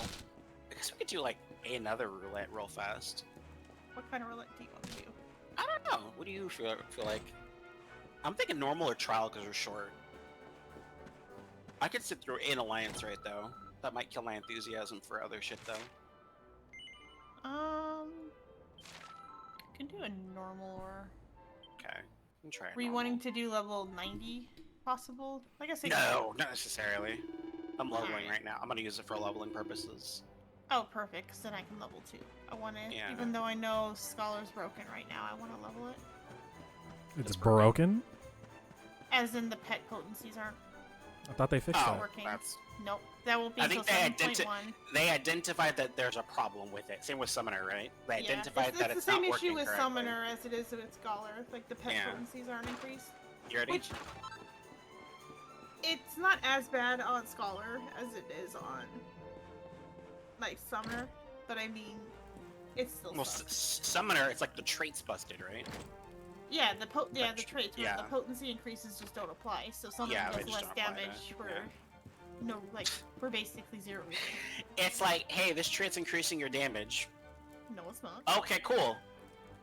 I guess we could do, like, another roulette real fast. what kind of roulette do you want to do? I don't know. What do you feel like? I'm thinking normal or trial because we're short. I could sit through an alliance right though. That might kill my enthusiasm for other shit though. Can do a normal or. Okay, I'm trying. Were you wanting to do level 90 possible? Like I said. No, not necessarily. I'm leveling Alright. right now. I'm gonna use it for leveling purposes. Oh, perfect. Because then I can level 2. I want to, Yeah. even though I know Scholar's broken right now, I want to level it. It's broken? As in the pet potencies aren't I thought they fixed that. working. That's... Nope, that won't be I until think 7.1. they identified that there's a problem with it. Same with Summoner, right? They Yeah, identified that it's it's the same not working issue with correctly. Summoner as it is with Scholar. Like the pet Yeah. potencies aren't increased. You ready? Which it's not as bad on Scholar as it is on like Summoner, but I mean, it's still. Well, sucks. Summoner, it's like the traits busted, right? Yeah, the traits. Where yeah. the potency increases just don't apply. So Summoner Yeah, they does just less don't apply damage. that. Where Yeah. no, like we're basically zero. It's like, hey, this trait's increasing your damage. No, it's not. Okay, cool.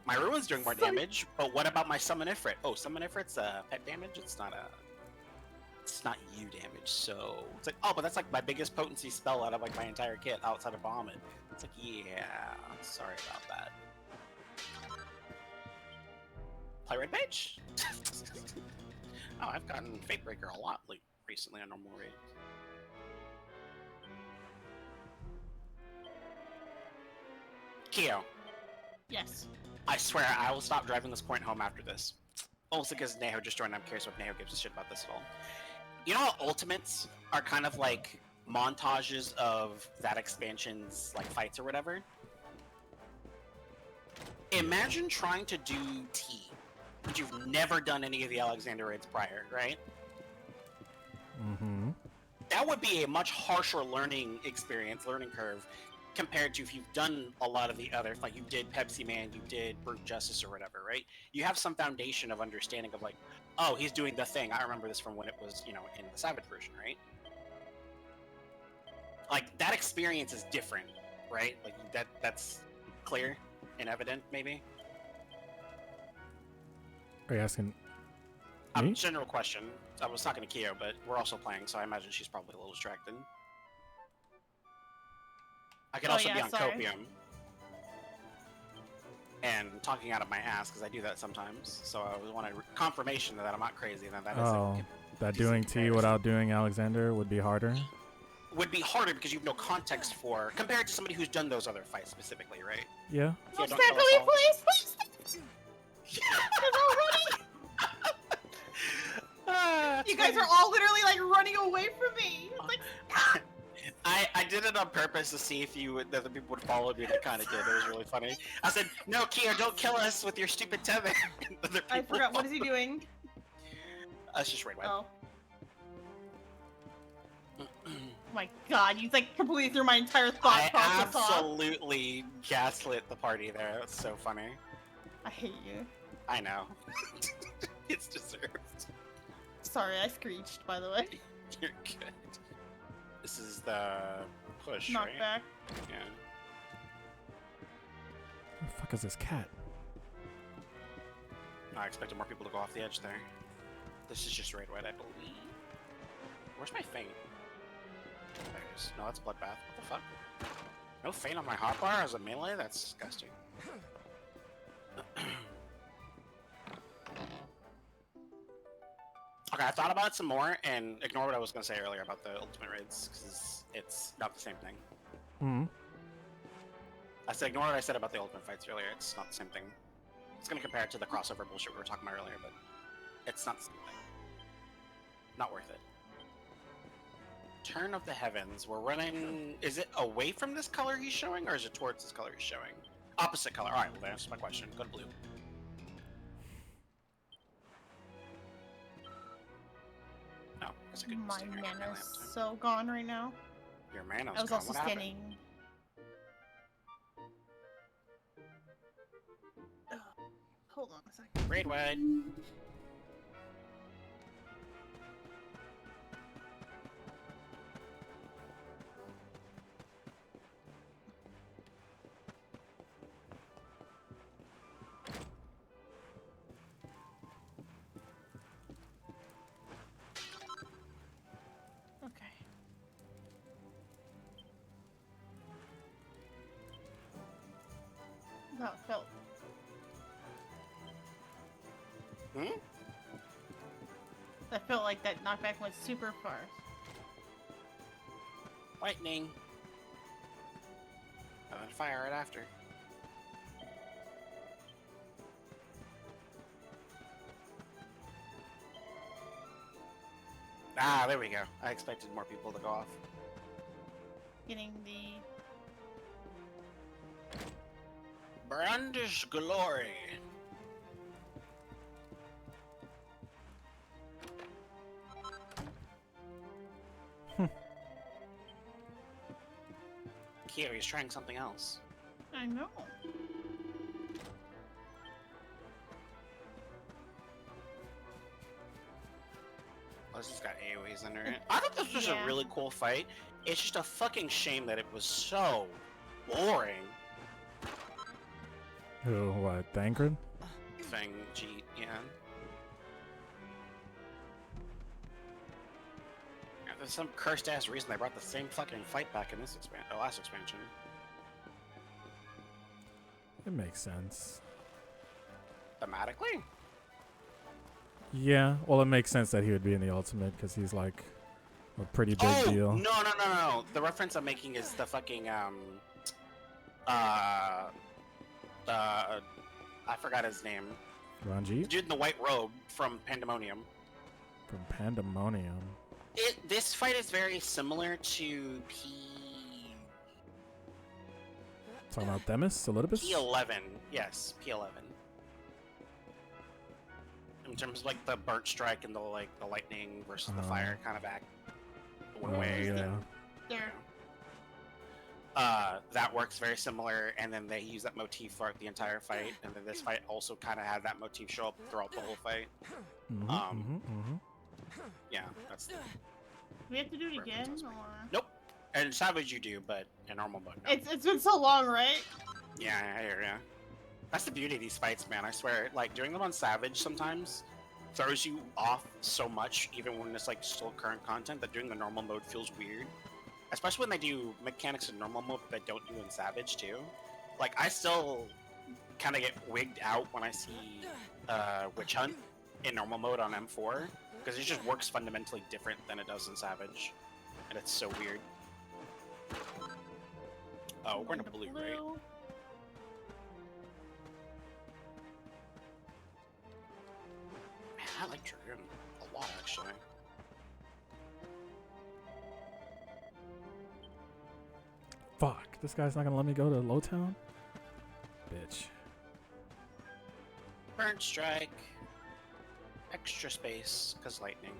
My Ruin's doing more damage, but what about my Summon Ifrit? Oh, Summon Ifrit's pet damage? It's not you damage, so... It's like, oh, but that's like my biggest potency spell out of like my entire kit outside of Vomit. It's like, yeah, sorry about that. Play Red Mage? Oh, I've gotten Fatebreaker a lot recently on normal raids. Kyo. Yes. I swear I will stop driving this point home after this. Also because Neho just joined, I'm curious what Neho gives a shit about this at all. You know how ultimates are kind of like montages of that expansion's like fights or whatever? Imagine trying to do T, but you've never done any of the Alexander raids prior, right? Mm-hmm. That would be a much harsher learning curve, compared to if you've done a lot of the other, like you did Pepsi Man, you did Brute Justice or whatever, right? You have some foundation of understanding of like, oh, he's doing the thing. I remember this from when it was, you know, in the Savage version, right? Like, that experience is different, right? Like, that's clear and evident, maybe? Are you asking me? General question. I was talking to Kyo, but we're also playing, so I imagine she's probably a little distracted. I could also be on copium and talking out of my ass because I do that sometimes. So I wanted confirmation that I'm not crazy. That doing T without doing Alexander would be harder. Would be harder because you have no context for compared to somebody who's done those other fights specifically, right? Yeah. No, stop me, please! You guys are all literally like running away from me. It's like, I did it on purpose to see if the other people would follow me. They kind of did. It was really funny. I said, "No, Kier, don't kill us with your stupid tether." I forgot. What is he doing? It's just raid web. Oh. My God, you like completely threw my entire thought process off. I absolutely gaslit the party there. It was so funny. I hate you. I know. It's deserved. Sorry, I screeched, by the way. You're good. This is the push, knock right? back. Yeah. Where the fuck is this cat? I expected more people to go off the edge there. This is just raid white, I believe. Where's my feint? There it is. No, that's bloodbath. What the fuck? No feint on my hotbar as a melee? That's disgusting. Okay, I thought about it some more and ignore what I was going to say earlier about the ultimate raids, because it's not the same thing. Hmm. I said ignore what I said about the ultimate fights earlier, it's not the same thing. It's going to compare it to the crossover bullshit we were talking about earlier, but it's not the same thing. Not worth it. Turn of the Heavens, we're running... Is it away from this color he's showing, or is it towards this color he's showing? Opposite color. Alright, well that answers my question. Go to blue. Oh, that's a good My mistake. mana's so gone right now. Your mana's I was gone. also What happened? scanning. Ugh. Hold on a second. Raid wide. Okay. That felt. Hmm? That felt like that knockback went super far. Lightning. And then fire right after. Ah, there we go. I expected more people to go off. Getting the. Brandish Glory. Kiri's trying something else. I know. Oh, this has got AoEs under it. I thought this was a really cool fight. It's just a fucking shame that it was so boring. Who? What? Thancred? Thing, G, yeah. There's some cursed ass reason they brought the same fucking fight back in this last expansion. It makes sense. Thematically? Yeah. Well, it makes sense that he would be in the ultimate because he's like a pretty big deal. No. The reference I'm making is the fucking I forgot his name. Ranjit? The dude in the white robe from Pandemonium. From Pandemonium. This fight is very similar to Talking about Themis? Solidibus? P11. Yes, P11. In terms of like the burnt strike and the lightning versus the fire kind of act. One way. Yeah. There. That works very similar, and then they use that motif for the entire fight, and then this fight also kind of had that motif show up throughout the whole fight. Yeah, that's. Do we have to do it again, or? Nope. And Savage you do, but in normal mode. No. It's been so long, right? Yeah, I hear ya. That's the beauty of these fights, man. I swear, like doing them on Savage sometimes throws you off so much, even when it's like still current content, that doing the normal mode feels weird. Especially when they do mechanics in normal mode that they don't do in Savage too. Like I still kind of get wigged out when I see Witch Hunt in normal mode on M4 because it just works fundamentally different than it does in Savage, and it's so weird. Oh, we're going to blue, right? Man, I like Dragoon a lot, actually. Fuck, this guy's not gonna let me go to Lowtown? Bitch. Burnt Strike. Extra space, because lightning.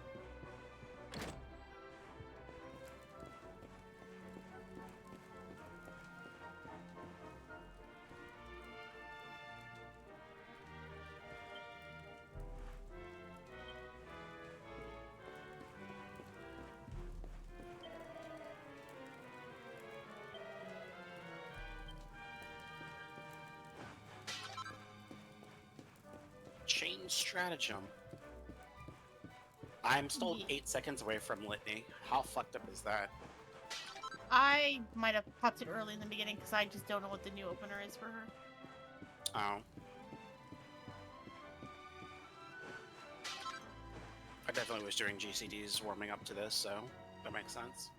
Chain stratagem. I'm still 8 seconds away from Litany. How fucked up is that? I might have popped it early in the beginning because I just don't know what the new opener is for her. Oh. I definitely was doing GCDs warming up to this, so that makes sense.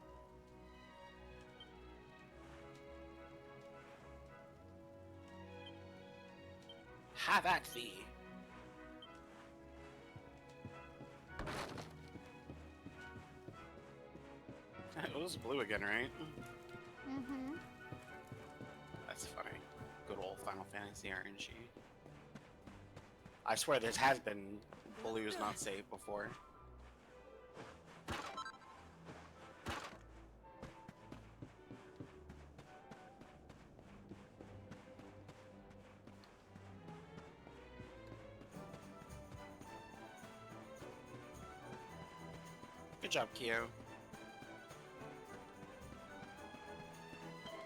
Have at thee. It was blue again, right? Mm-hmm. That's funny. Good old Final Fantasy RNG. I swear this has been blues not saved before. Good job, Kyo.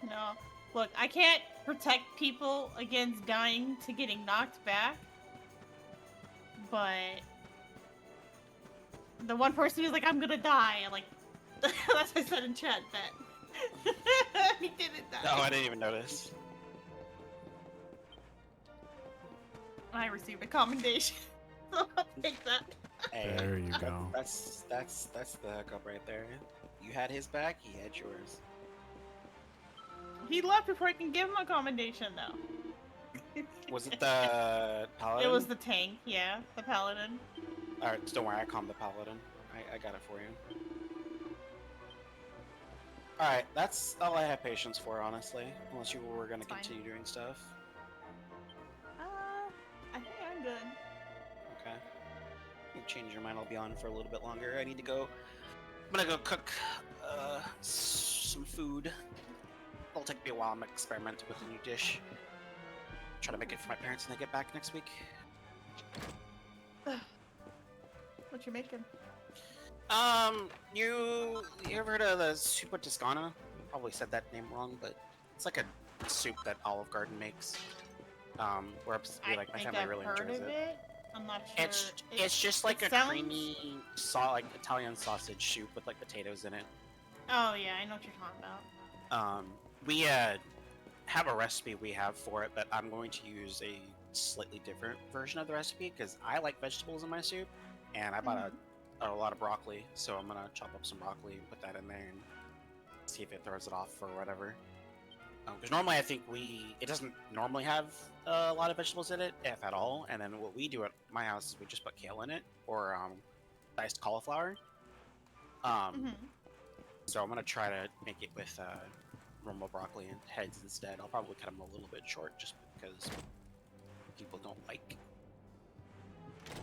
No. Look, I can't protect people against dying to getting knocked back. But the one person who's like, I'm gonna die, like, that's what I said in chat that he didn't die. Oh, I didn't even notice. I received a commendation, so I'll take that. Hey, There you go. That's the hookup right there. You had his back, he had yours. He left before I can give him a commendation, though. Was it the paladin? It was the tank, yeah, the paladin. Alright, don't worry, I calmed the paladin. I got it for you. Alright, that's all I have patience for, honestly. Unless you were gonna continue doing stuff. I think I'm good. Okay. You change your mind, I'll be on for a little bit longer. I need to go. I'm gonna go cook some food. It'll take me a while. I'm experimenting with a new dish. Try to make it for my parents when they get back next week. What you making? You ever heard of the soup with Toscana? Probably said that name wrong, but it's like a soup that Olive Garden makes. Where like my family really enjoys it. I'm not sure. It's just like a creamy, like Italian sausage soup with like potatoes in it. Oh yeah, I know what you're talking about. We have a recipe we have for it, but I'm going to use a slightly different version of the recipe because I like vegetables in my soup, and I bought a lot of broccoli, so I'm gonna chop up some broccoli and put that in there and see if it throws it off or whatever. Because normally I think it doesn't normally have a lot of vegetables in it, if at all, and then what we do at my house is we just put kale in it, or diced cauliflower. So I'm gonna try to make it with normal broccoli and heads instead. I'll probably cut them a little bit short just because people don't like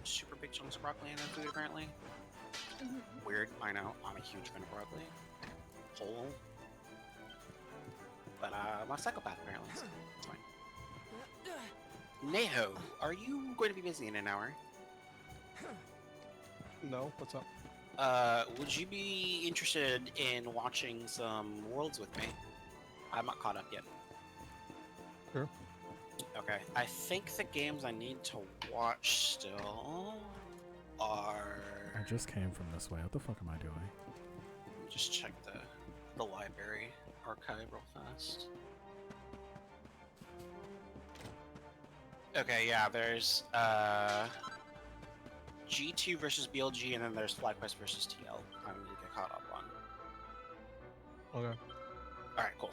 super big chunks of broccoli in their food, apparently. Weird, I know. I'm a huge fan of broccoli. Whole. But I'm a psychopath, apparently. So it's fine. Neho, are you going to be busy in an hour? No, what's up? Would you be interested in watching some Worlds with me? I'm not caught up yet. Sure. Okay, I think the games I need to watch still are... I just came from this way. What the fuck am I doing? Let me just check the library archive real fast. Okay, yeah, there's G2 versus BLG, and then there's FlyQuest versus TL. I need to get caught up on. Okay. Alright, cool.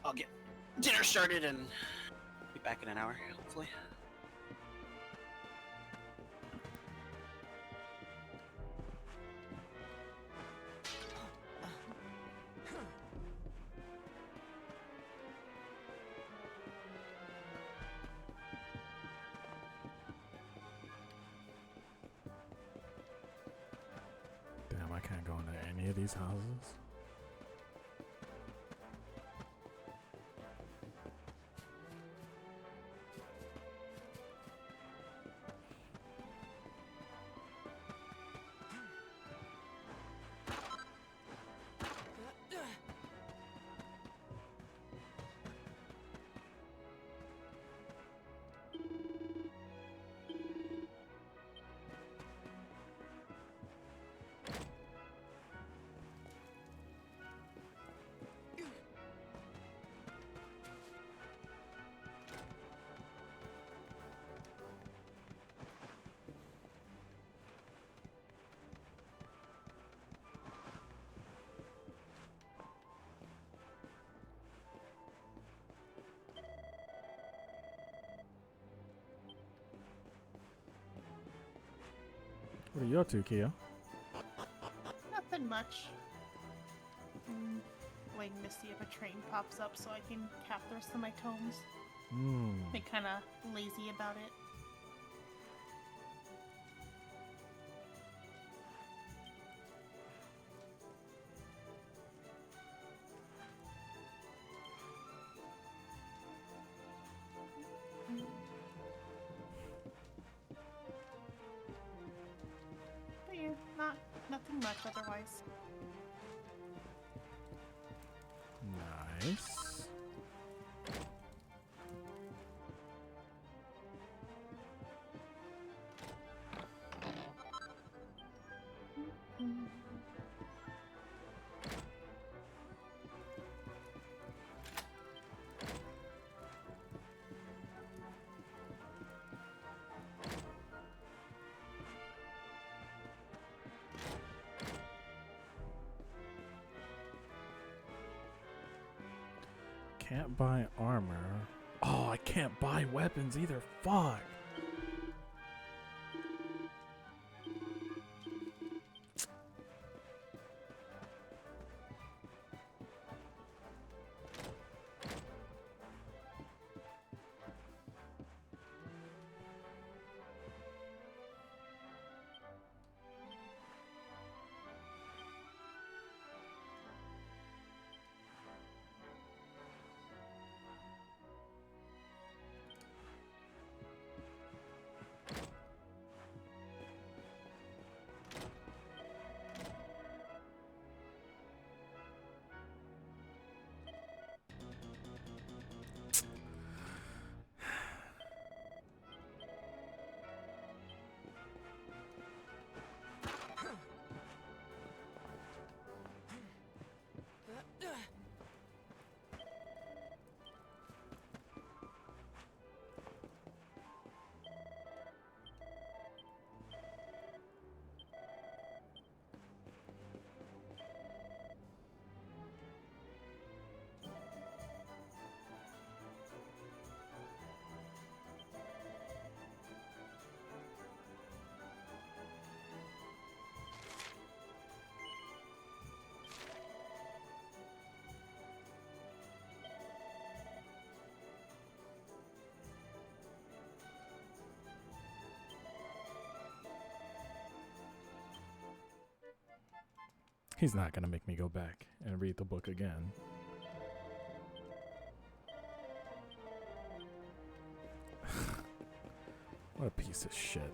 I'll get dinner started and be back in an hour, hopefully. Damn, I can't go into any of these houses. What are you up to, Kia? Nothing much. Waiting to see if a train pops up so I can cap the rest of my tomes. Been kind of lazy about it. But yeah, nothing much otherwise. Nice. Can't buy armor. Oh, I can't buy weapons either. Fuck. He's not gonna make me go back and read the book again. What a piece of shit.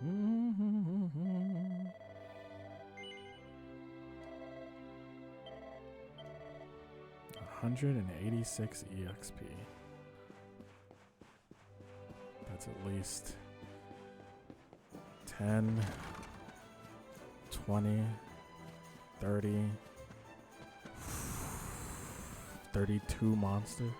Mm-hmm. 186 EXP. That's at least 10, 20, 30, 32 monsters.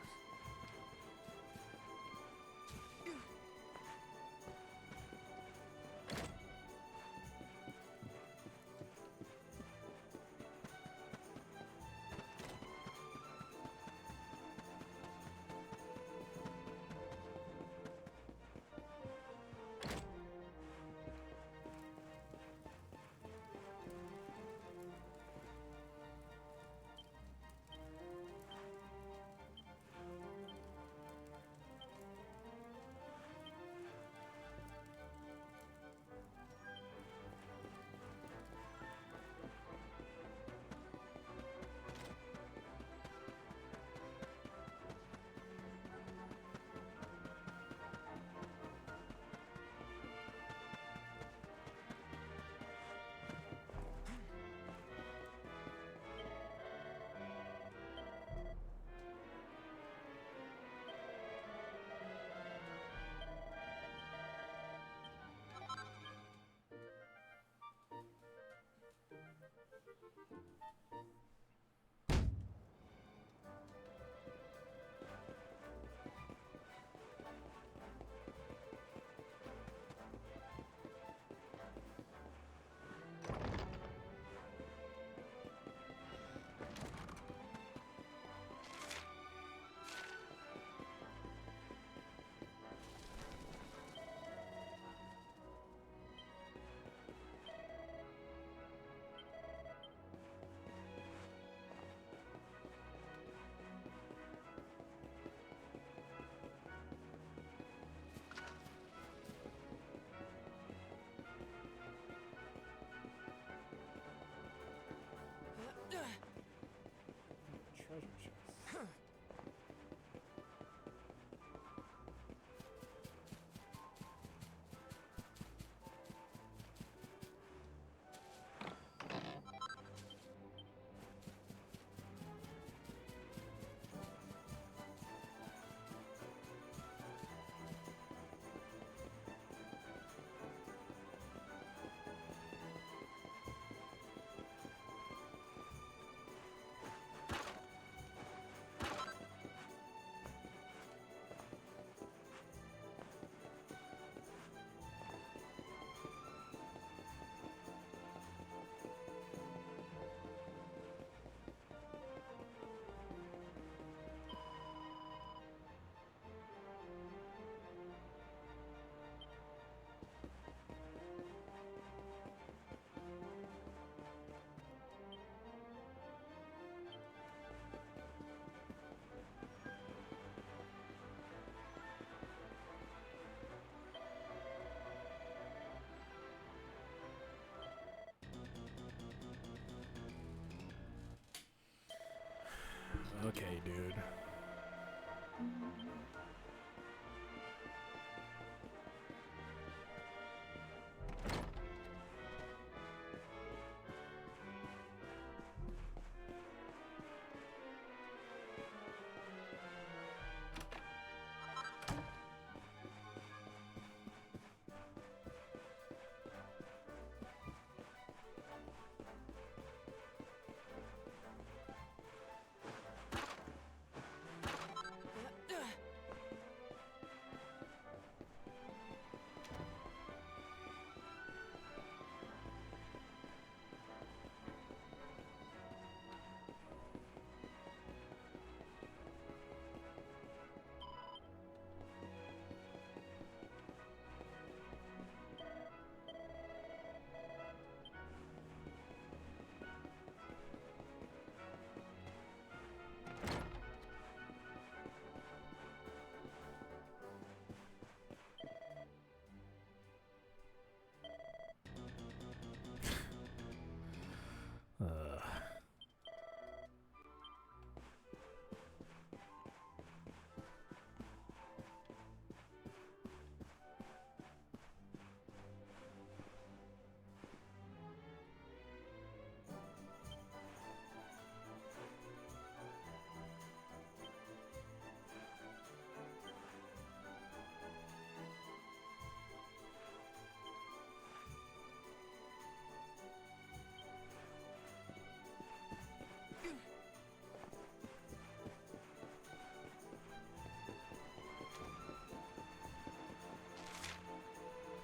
Okay, dude.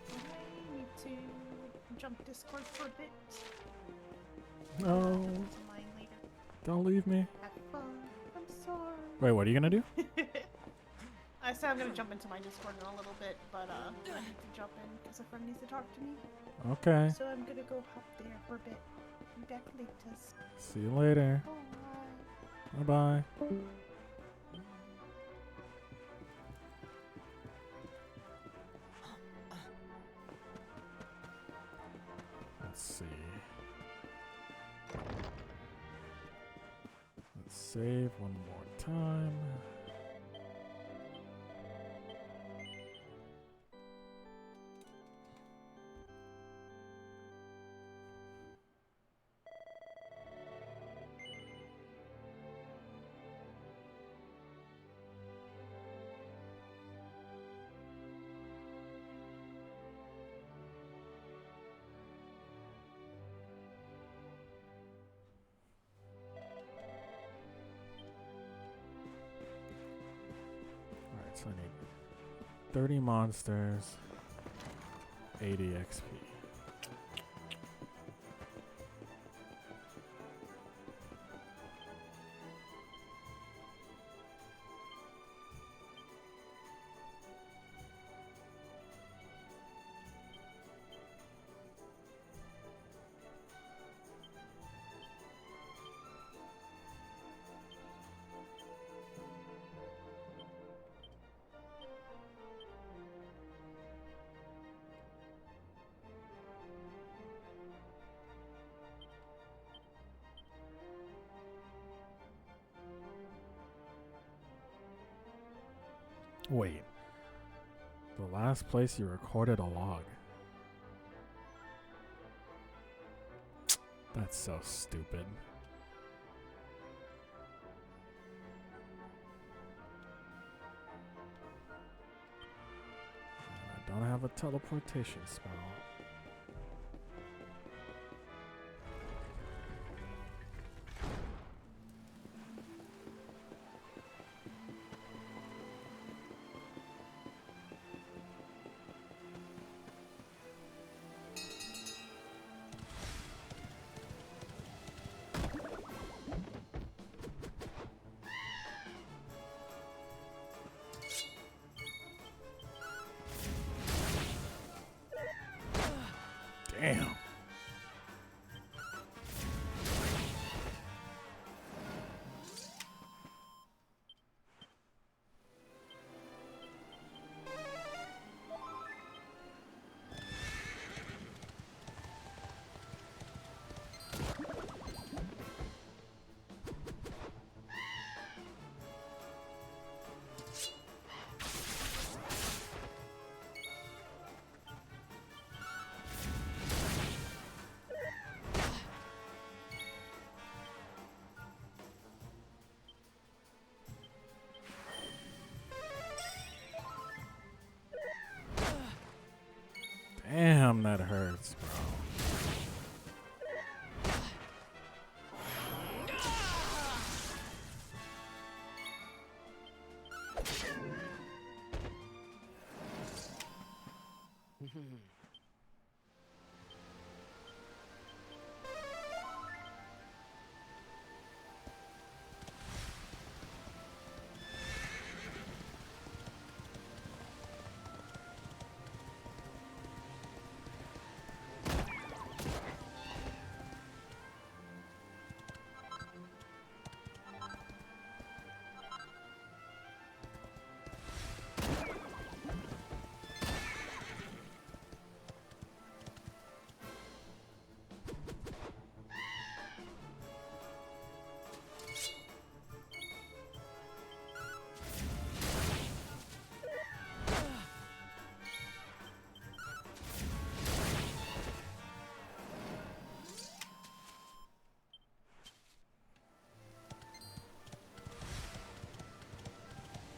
I need to jump Discord for a bit. No. To mine later. Don't leave me. Have fun. I'm sorry. Wait, what are you gonna do? I said I'm gonna jump into my Discord in a little bit, but I need to jump in because a friend needs to talk to me. Okay. So I'm gonna go hop there for a bit. Be back later. See you later. Bye. Bye-bye. Let's see. Let's save one more time. So I need 30 monsters, 80 XP. Wait. The last place you recorded a log. That's so stupid. I don't have a teleportation spell. That hurts, bro.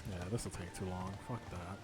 Yeah, this will take too long. Fuck that.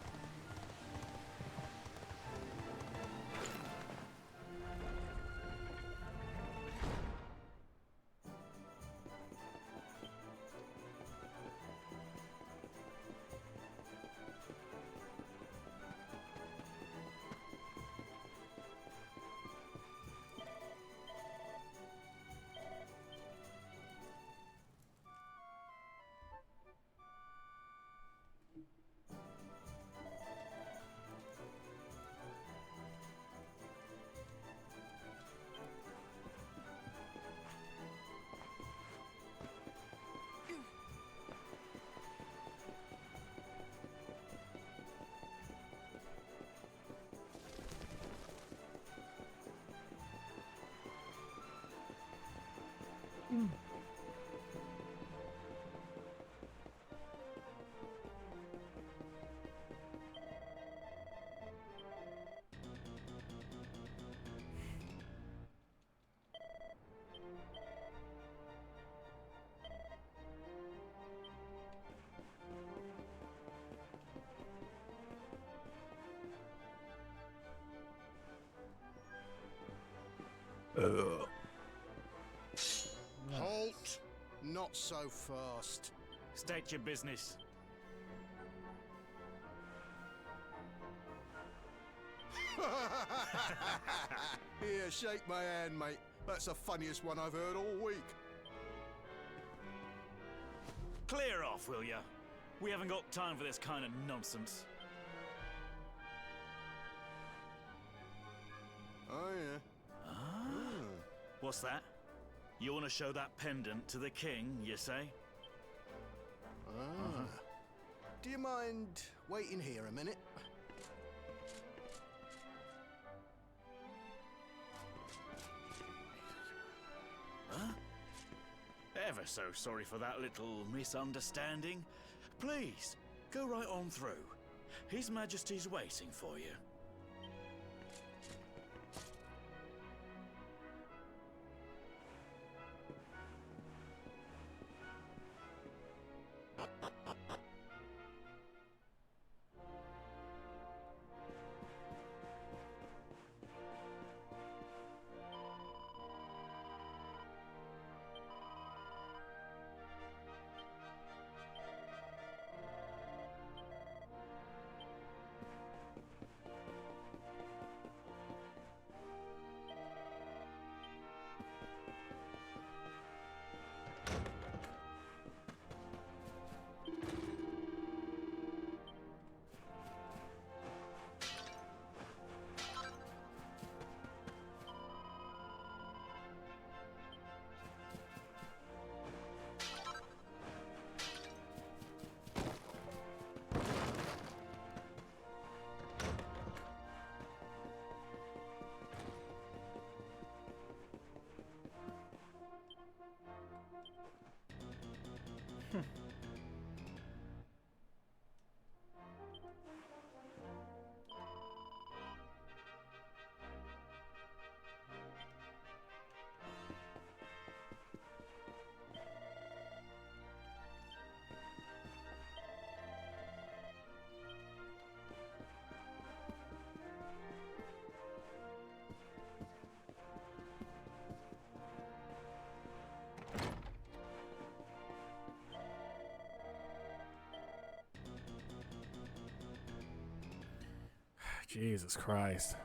Halt! Not so fast. State your business. Here, shake my hand, mate. That's the funniest one I've heard all week. Clear off, will ya? We haven't got time for this kind of nonsense. Oh, yeah. What's that? You want to show that pendant to the king, you say? Do you mind waiting here a minute? Huh? Ever so sorry for that little misunderstanding. Please, go right on through. His Majesty's waiting for you. Jesus Christ.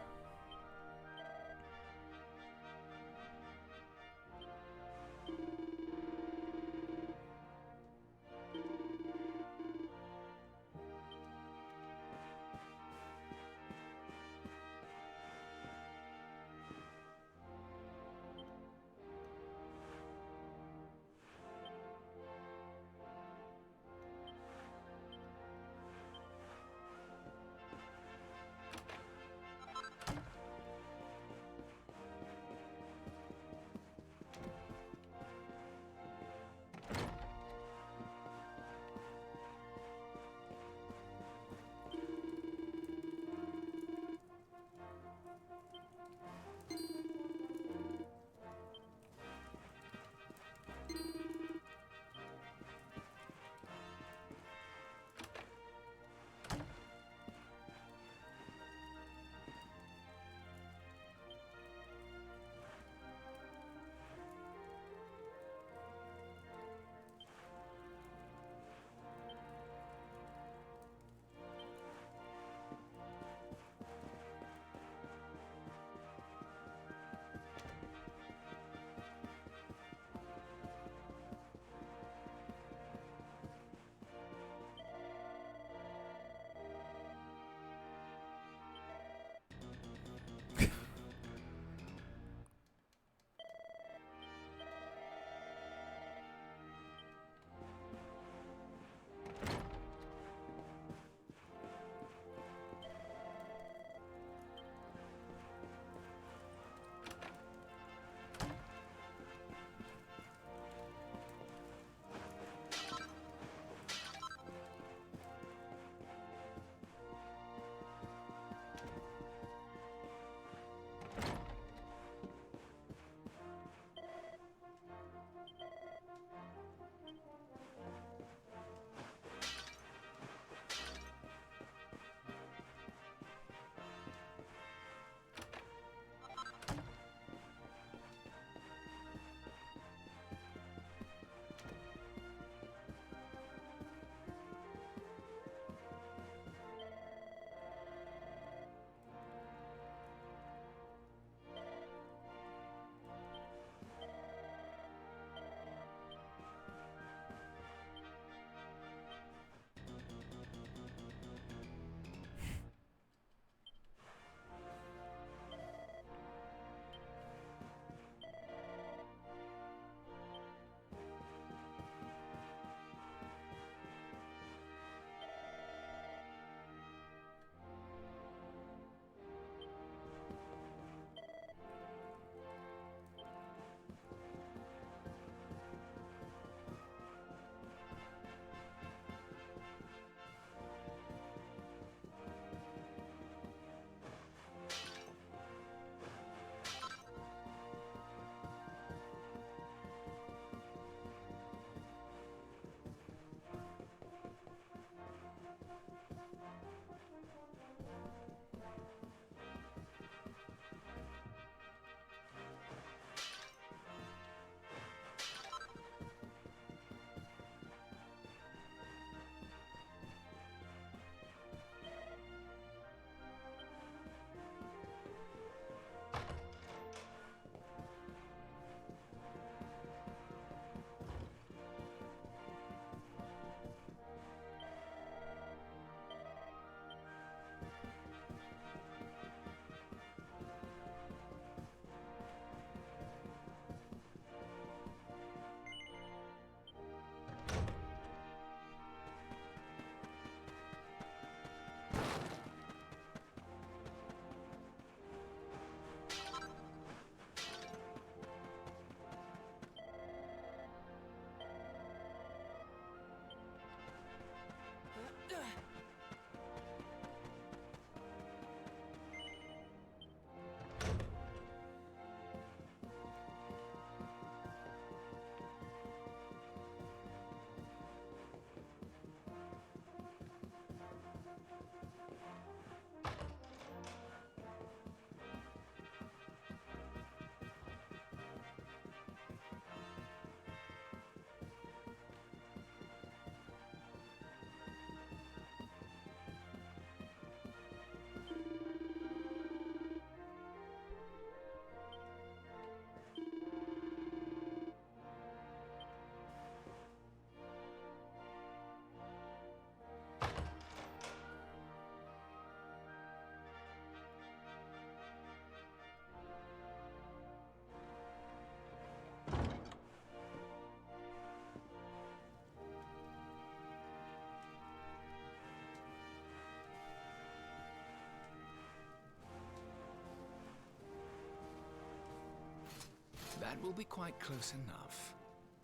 That will be quite close enough.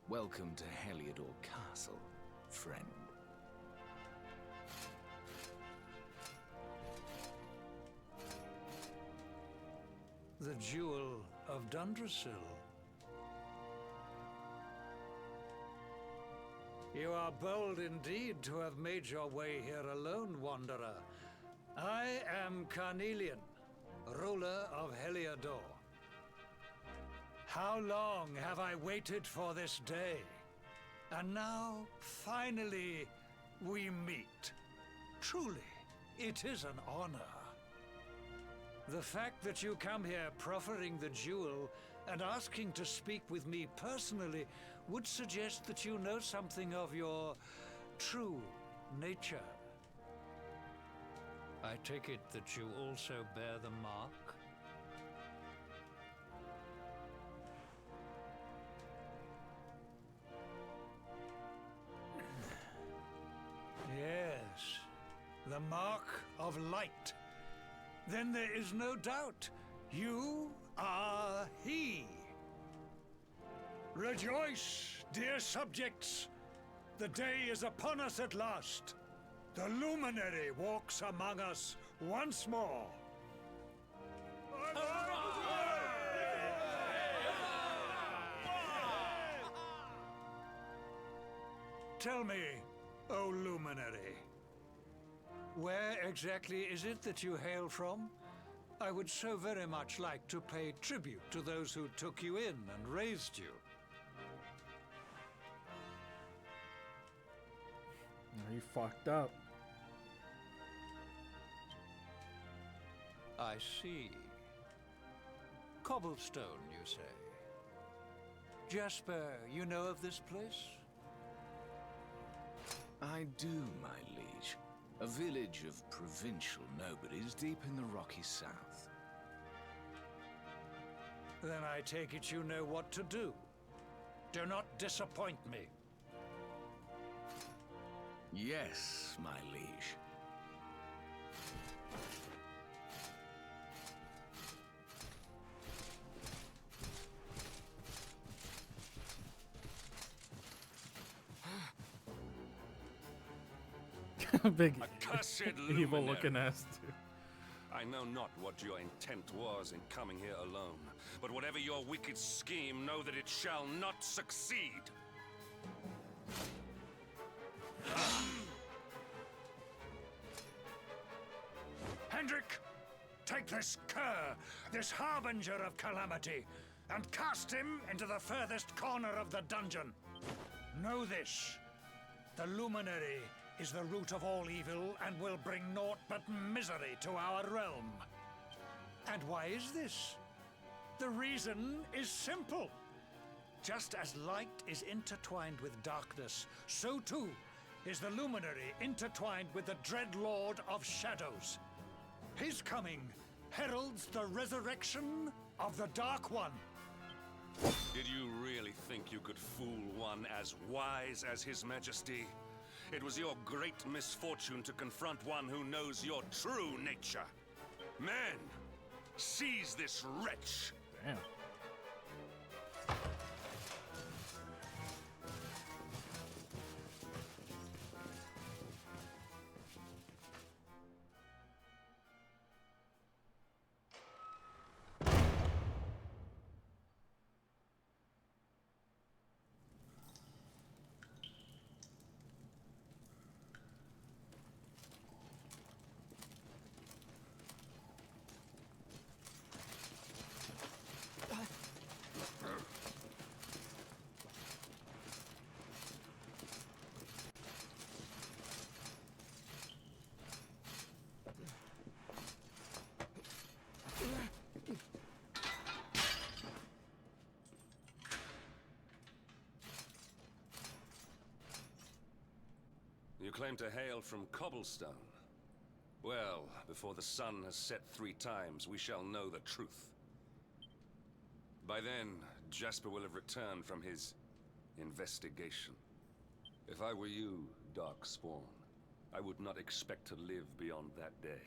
Welcome to Heliodor Castle, friend. The Jewel of Dundrasil. You are bold indeed to have made your way here alone, Wanderer. I am Carnelian, ruler of Heliodor. How long have I waited for this day? And now, finally, we meet. Truly, it is an honor. The fact that you come here proffering the jewel and asking to speak with me personally would suggest that you know something of your true nature. I take it that you also bear the mark? Yes, the mark of light. Then there is no doubt. You are he. Rejoice, dear subjects. The day is upon us at last. The luminary walks among us once more. Tell me, O luminary, where exactly is it that you hail from? I would so very much like to pay tribute to those who took you in and raised you. You fucked up. I see. Cobblestone, you say? Jasper, you know of this place? I do, my liege. A village of provincial nobodies deep in the rocky south. Then I take it you know what to do. Do not disappoint me. Yes, my liege. Big Accursed evil luminary. looking ass dude. I know not what your intent was in coming here alone, but whatever your wicked scheme, know that it shall not succeed. Hendrik, take this cur, this harbinger of calamity, and cast him into the furthest corner of the dungeon. Know this. The luminary is the root of all evil and will bring naught but misery to our realm. And why is this? The reason is simple. Just as light is intertwined with darkness, so too is the luminary intertwined with the dread lord of shadows. His coming heralds the resurrection of the Dark One. Did you really think you could fool one as wise as His Majesty? It was your great misfortune to confront one who knows your true nature. Men, seize this wretch! Damn. You claim to hail from Cobblestone. Well, before the sun has set 3 times, we shall know the truth. By then, Jasper will have returned from his investigation. If I were you, Darkspawn, I would not expect to live beyond that day.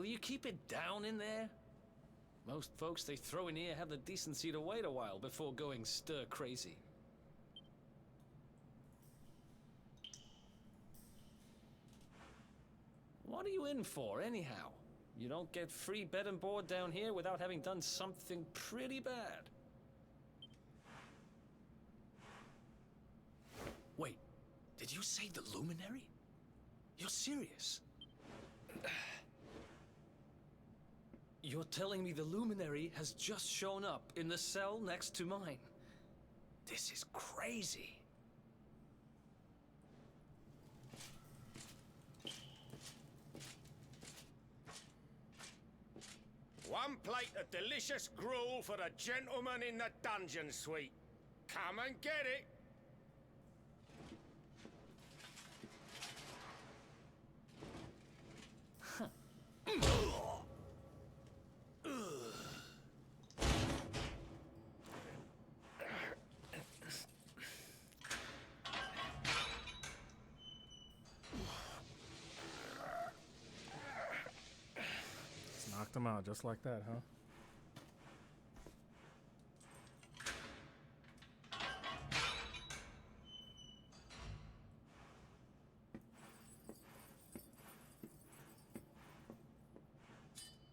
Will you keep it down in there? Most folks they throw in here have the decency to wait a while before going stir crazy. What are you in for, anyhow? You don't get free bed and board down here without having done something pretty bad. Wait, did you say the Luminary? You're serious? You're telling me the Luminary has just shown up in the cell next to mine? This is crazy. One plate of delicious gruel for the gentleman in the dungeon suite. Come and get it. Knocked them out just like that, huh?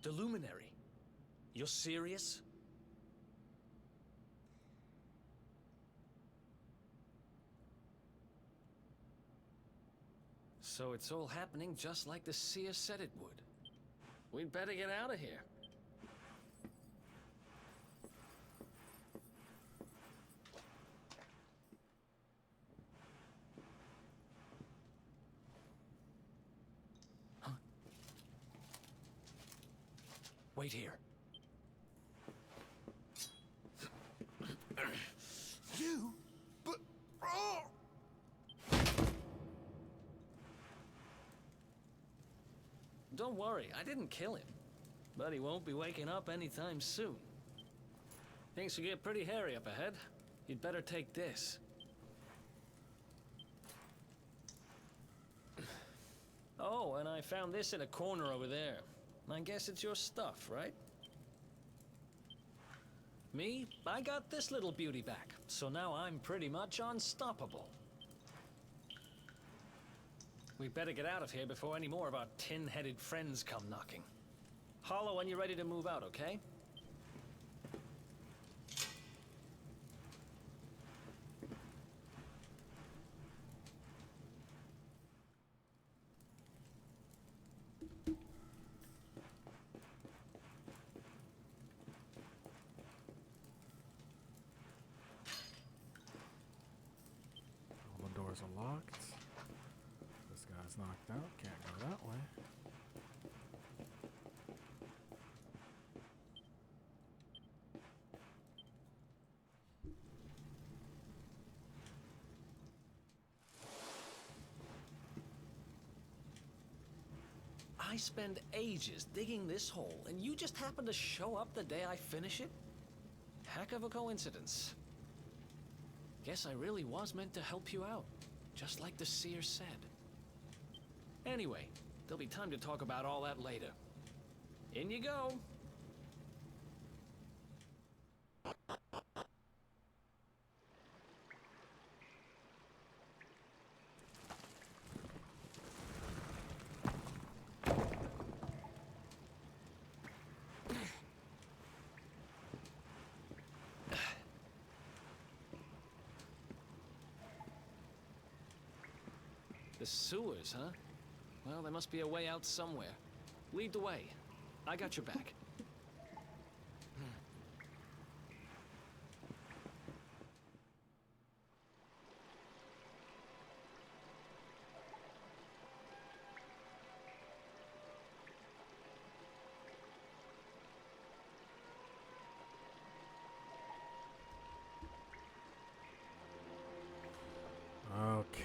The Luminary? You're serious? So it's all happening just like the seer said it would. We'd better get out of here. Huh? Wait here. You? But... Oh! Don't worry, I didn't kill him. But he won't be waking up anytime soon. Things will get pretty hairy up ahead. You'd better take this. Oh, and I found this in a corner over there. I guess it's your stuff, right? Me, I got this little beauty back, so now I'm pretty much unstoppable. We better get out of here before any more of our tin-headed friends come knocking. Holler when you're ready to move out, okay? All the doors are locked. This guy's knocked out. Can't go that way. I spend ages digging this hole, and you just happen to show up the day I finish it? Heck of a coincidence. Guess I really was meant to help you out, just like the seer said. Anyway, there'll be time to talk about all that later. In you go. The sewers, huh? Well, there must be a way out somewhere. Lead the way. I got your back. Okay.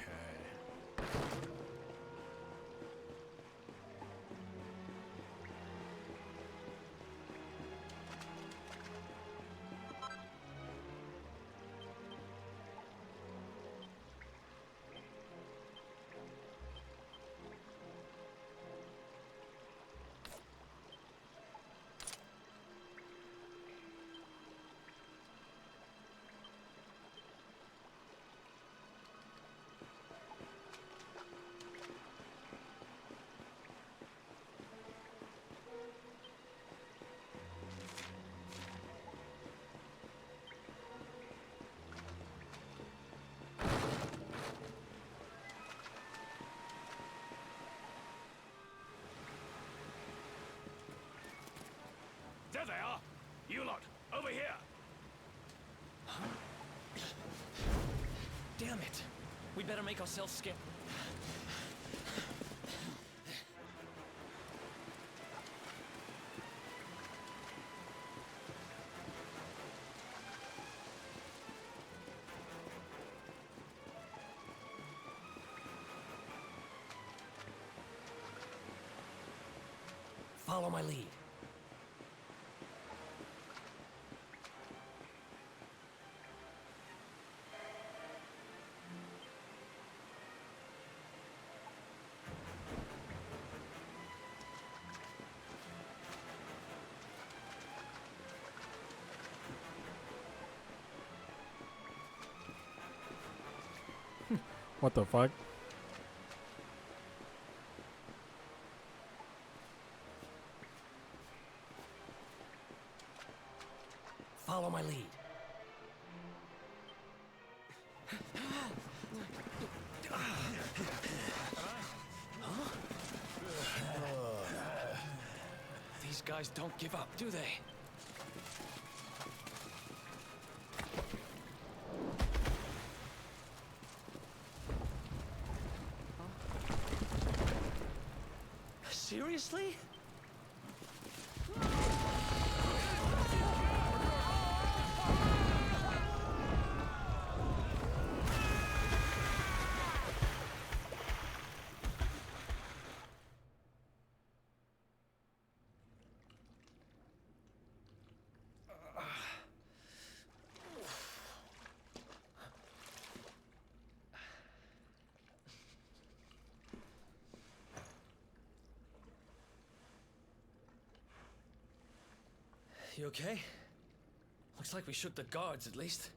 better make ourselves scarce. Follow my lead. What the fuck? Follow my lead. Huh? These guys don't give up, do they? Seriously? You okay? Looks like we shook the guards, at least.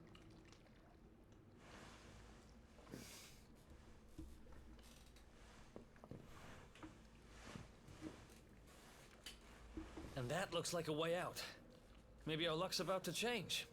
And that looks like a way out. Maybe our luck's about to change.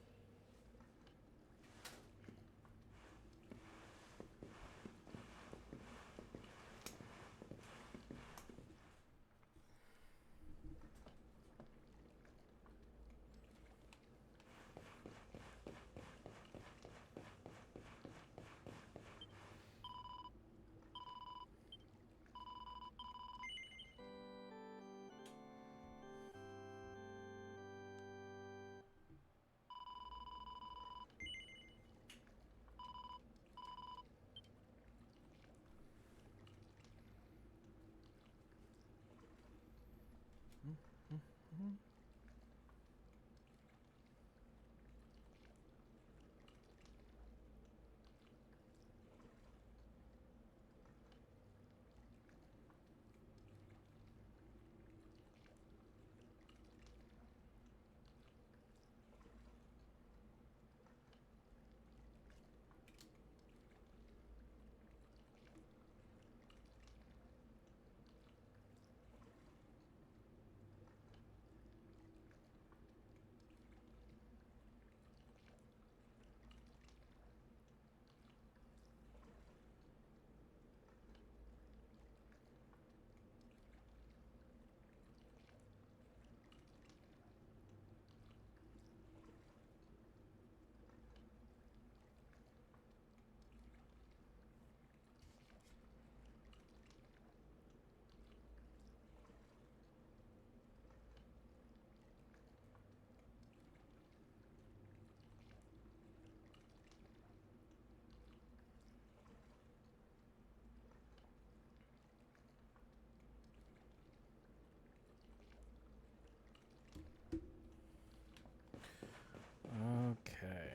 Okay.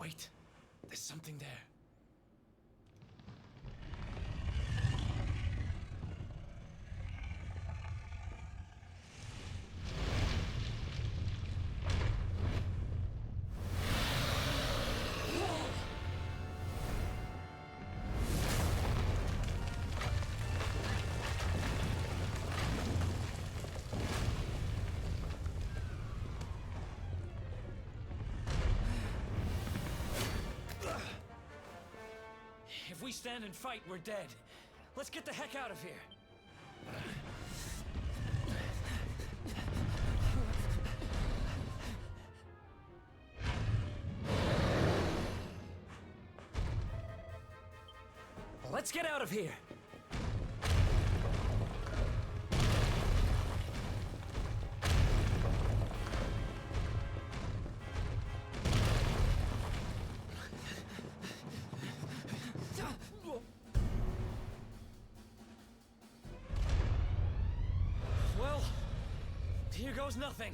Wait, there's something there. we stand and fight, we're dead. Let's get the heck out of here. Let's get out of here. Well, here goes nothing.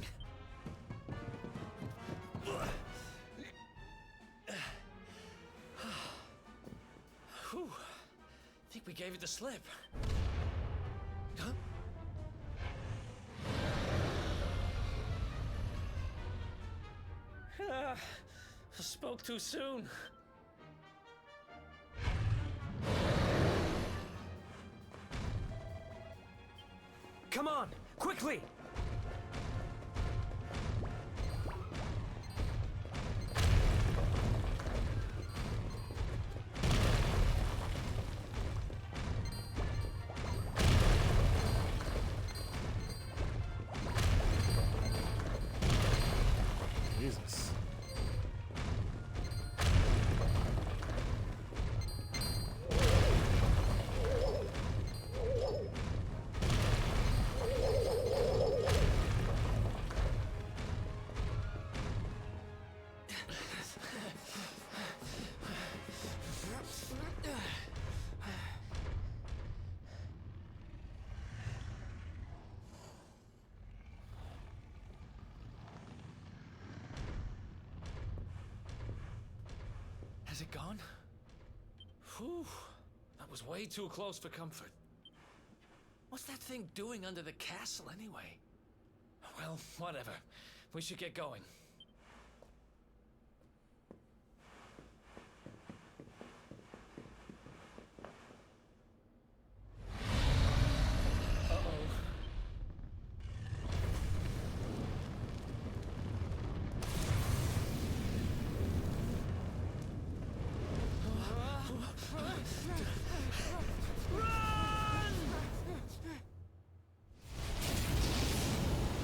Whew. I think we gave it the slip. Huh? I spoke too soon. Come on, quickly! Jesus. Has it gone? Whew. That was way too close for comfort. What's that thing doing under the castle anyway? Well, whatever. We should get going.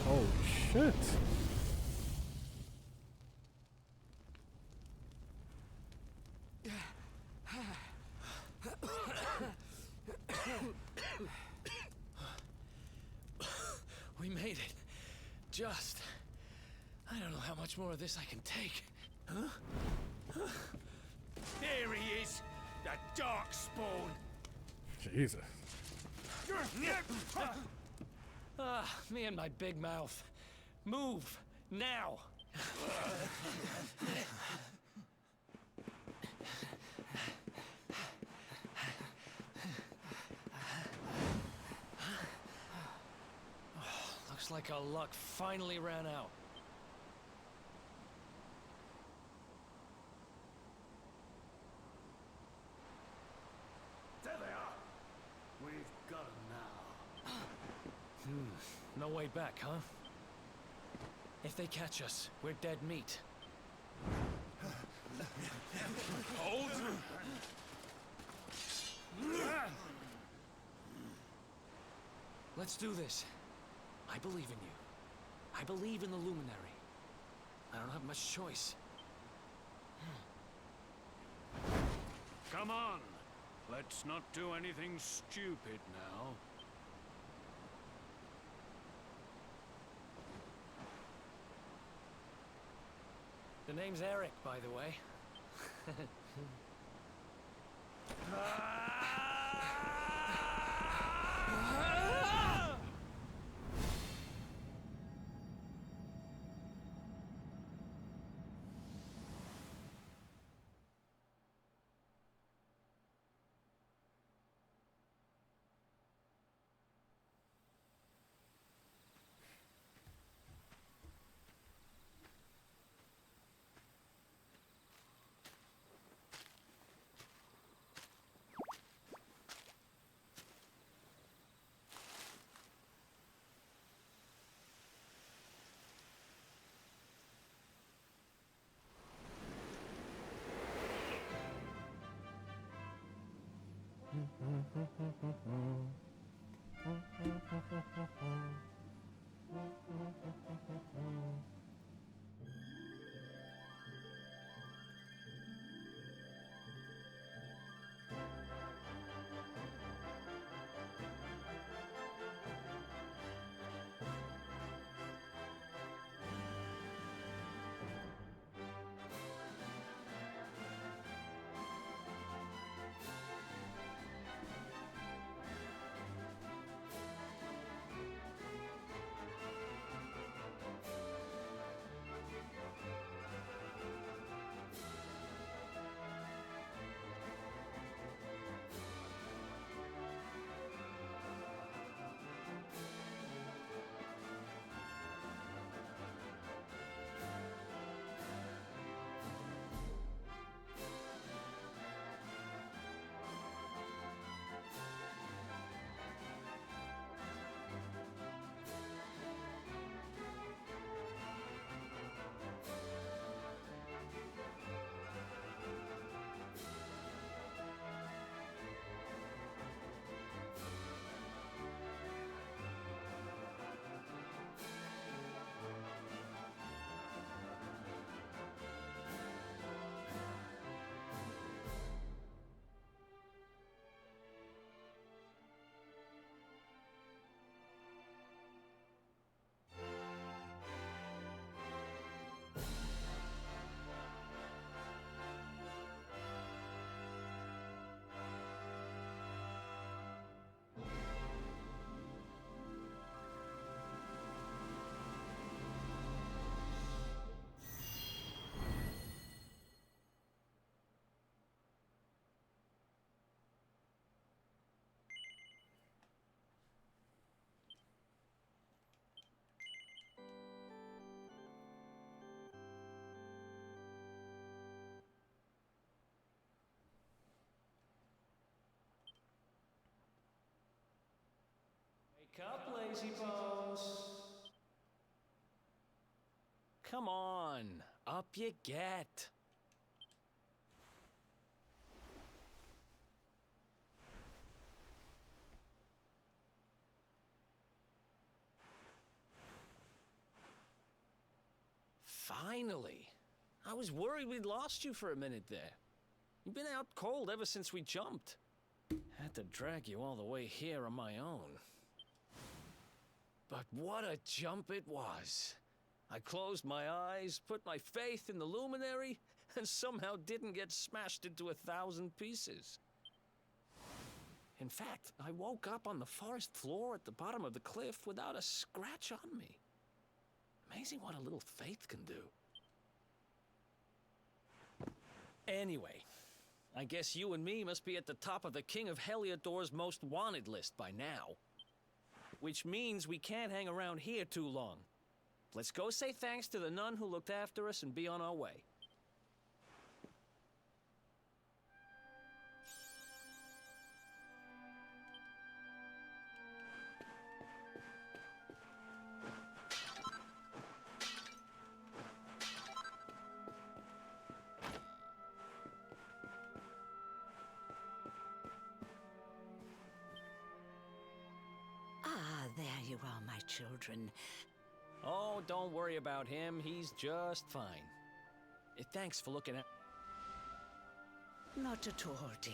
Holy shit. We made it. Just. I don't know how much more of this I can take. Huh? There he is, the Darkspawn. Jesus. Ah, me and my big mouth. Move, now! Looks like our luck finally ran out. There they are. We've got him now. No way back, huh? If they catch us, we're dead meat. Hold! Let's do this. I believe in you. I believe in the Luminary. I don't have much choice. Come on. Let's not do anything stupid now. The name's Eric, by the way. Wake up, lazy bones. Come on, up you get. Finally. I was worried we'd lost you for a minute there. You've been out cold ever since we jumped. Had to drag you all the way here on my own. But what a jump it was. I closed my eyes, put my faith in the luminary, and somehow didn't get smashed into 1,000 pieces. In fact, I woke up on the forest floor at the bottom of the cliff without a scratch on me. Amazing what a little faith can do. Anyway, I guess you and me must be at the top of the King of Heliodor's most wanted list by now. Which means we can't hang around here too long. Let's go say thanks to the nun who looked after us and be on our way. Ah, there you are, my children. Oh, don't worry about him. He's just fine. Thanks for looking at... Not at all, dear.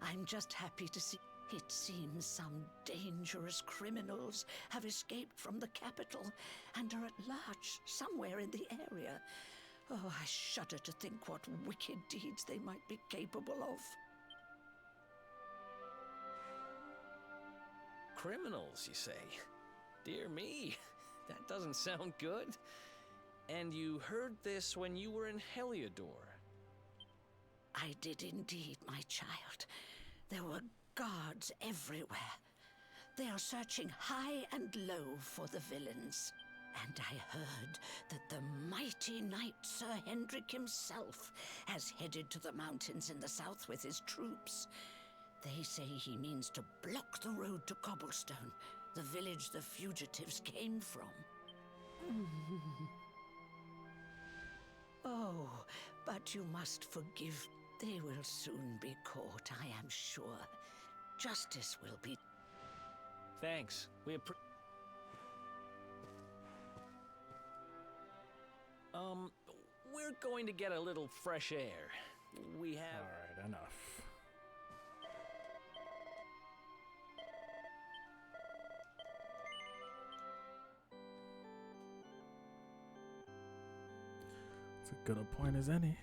I'm just happy to see. It seems some dangerous criminals have escaped from the capital and are at large somewhere in the area. Oh, I shudder to think what wicked deeds they might be capable of. Criminals, you say? Dear me, that doesn't sound good. And you heard this when you were in Heliodor? I did indeed, my child. There were guards everywhere. They are searching high and low for the villains. And I heard that the mighty knight Sir Hendrik himself has headed to the mountains in the south with his troops. They say he means to block the road to Cobblestone, the village the fugitives came from. Oh, but you must forgive. They will soon be caught, I am sure. Justice will be... Thanks. We're going to get a little fresh air. We have... Alright, enough. It's as good a point as any.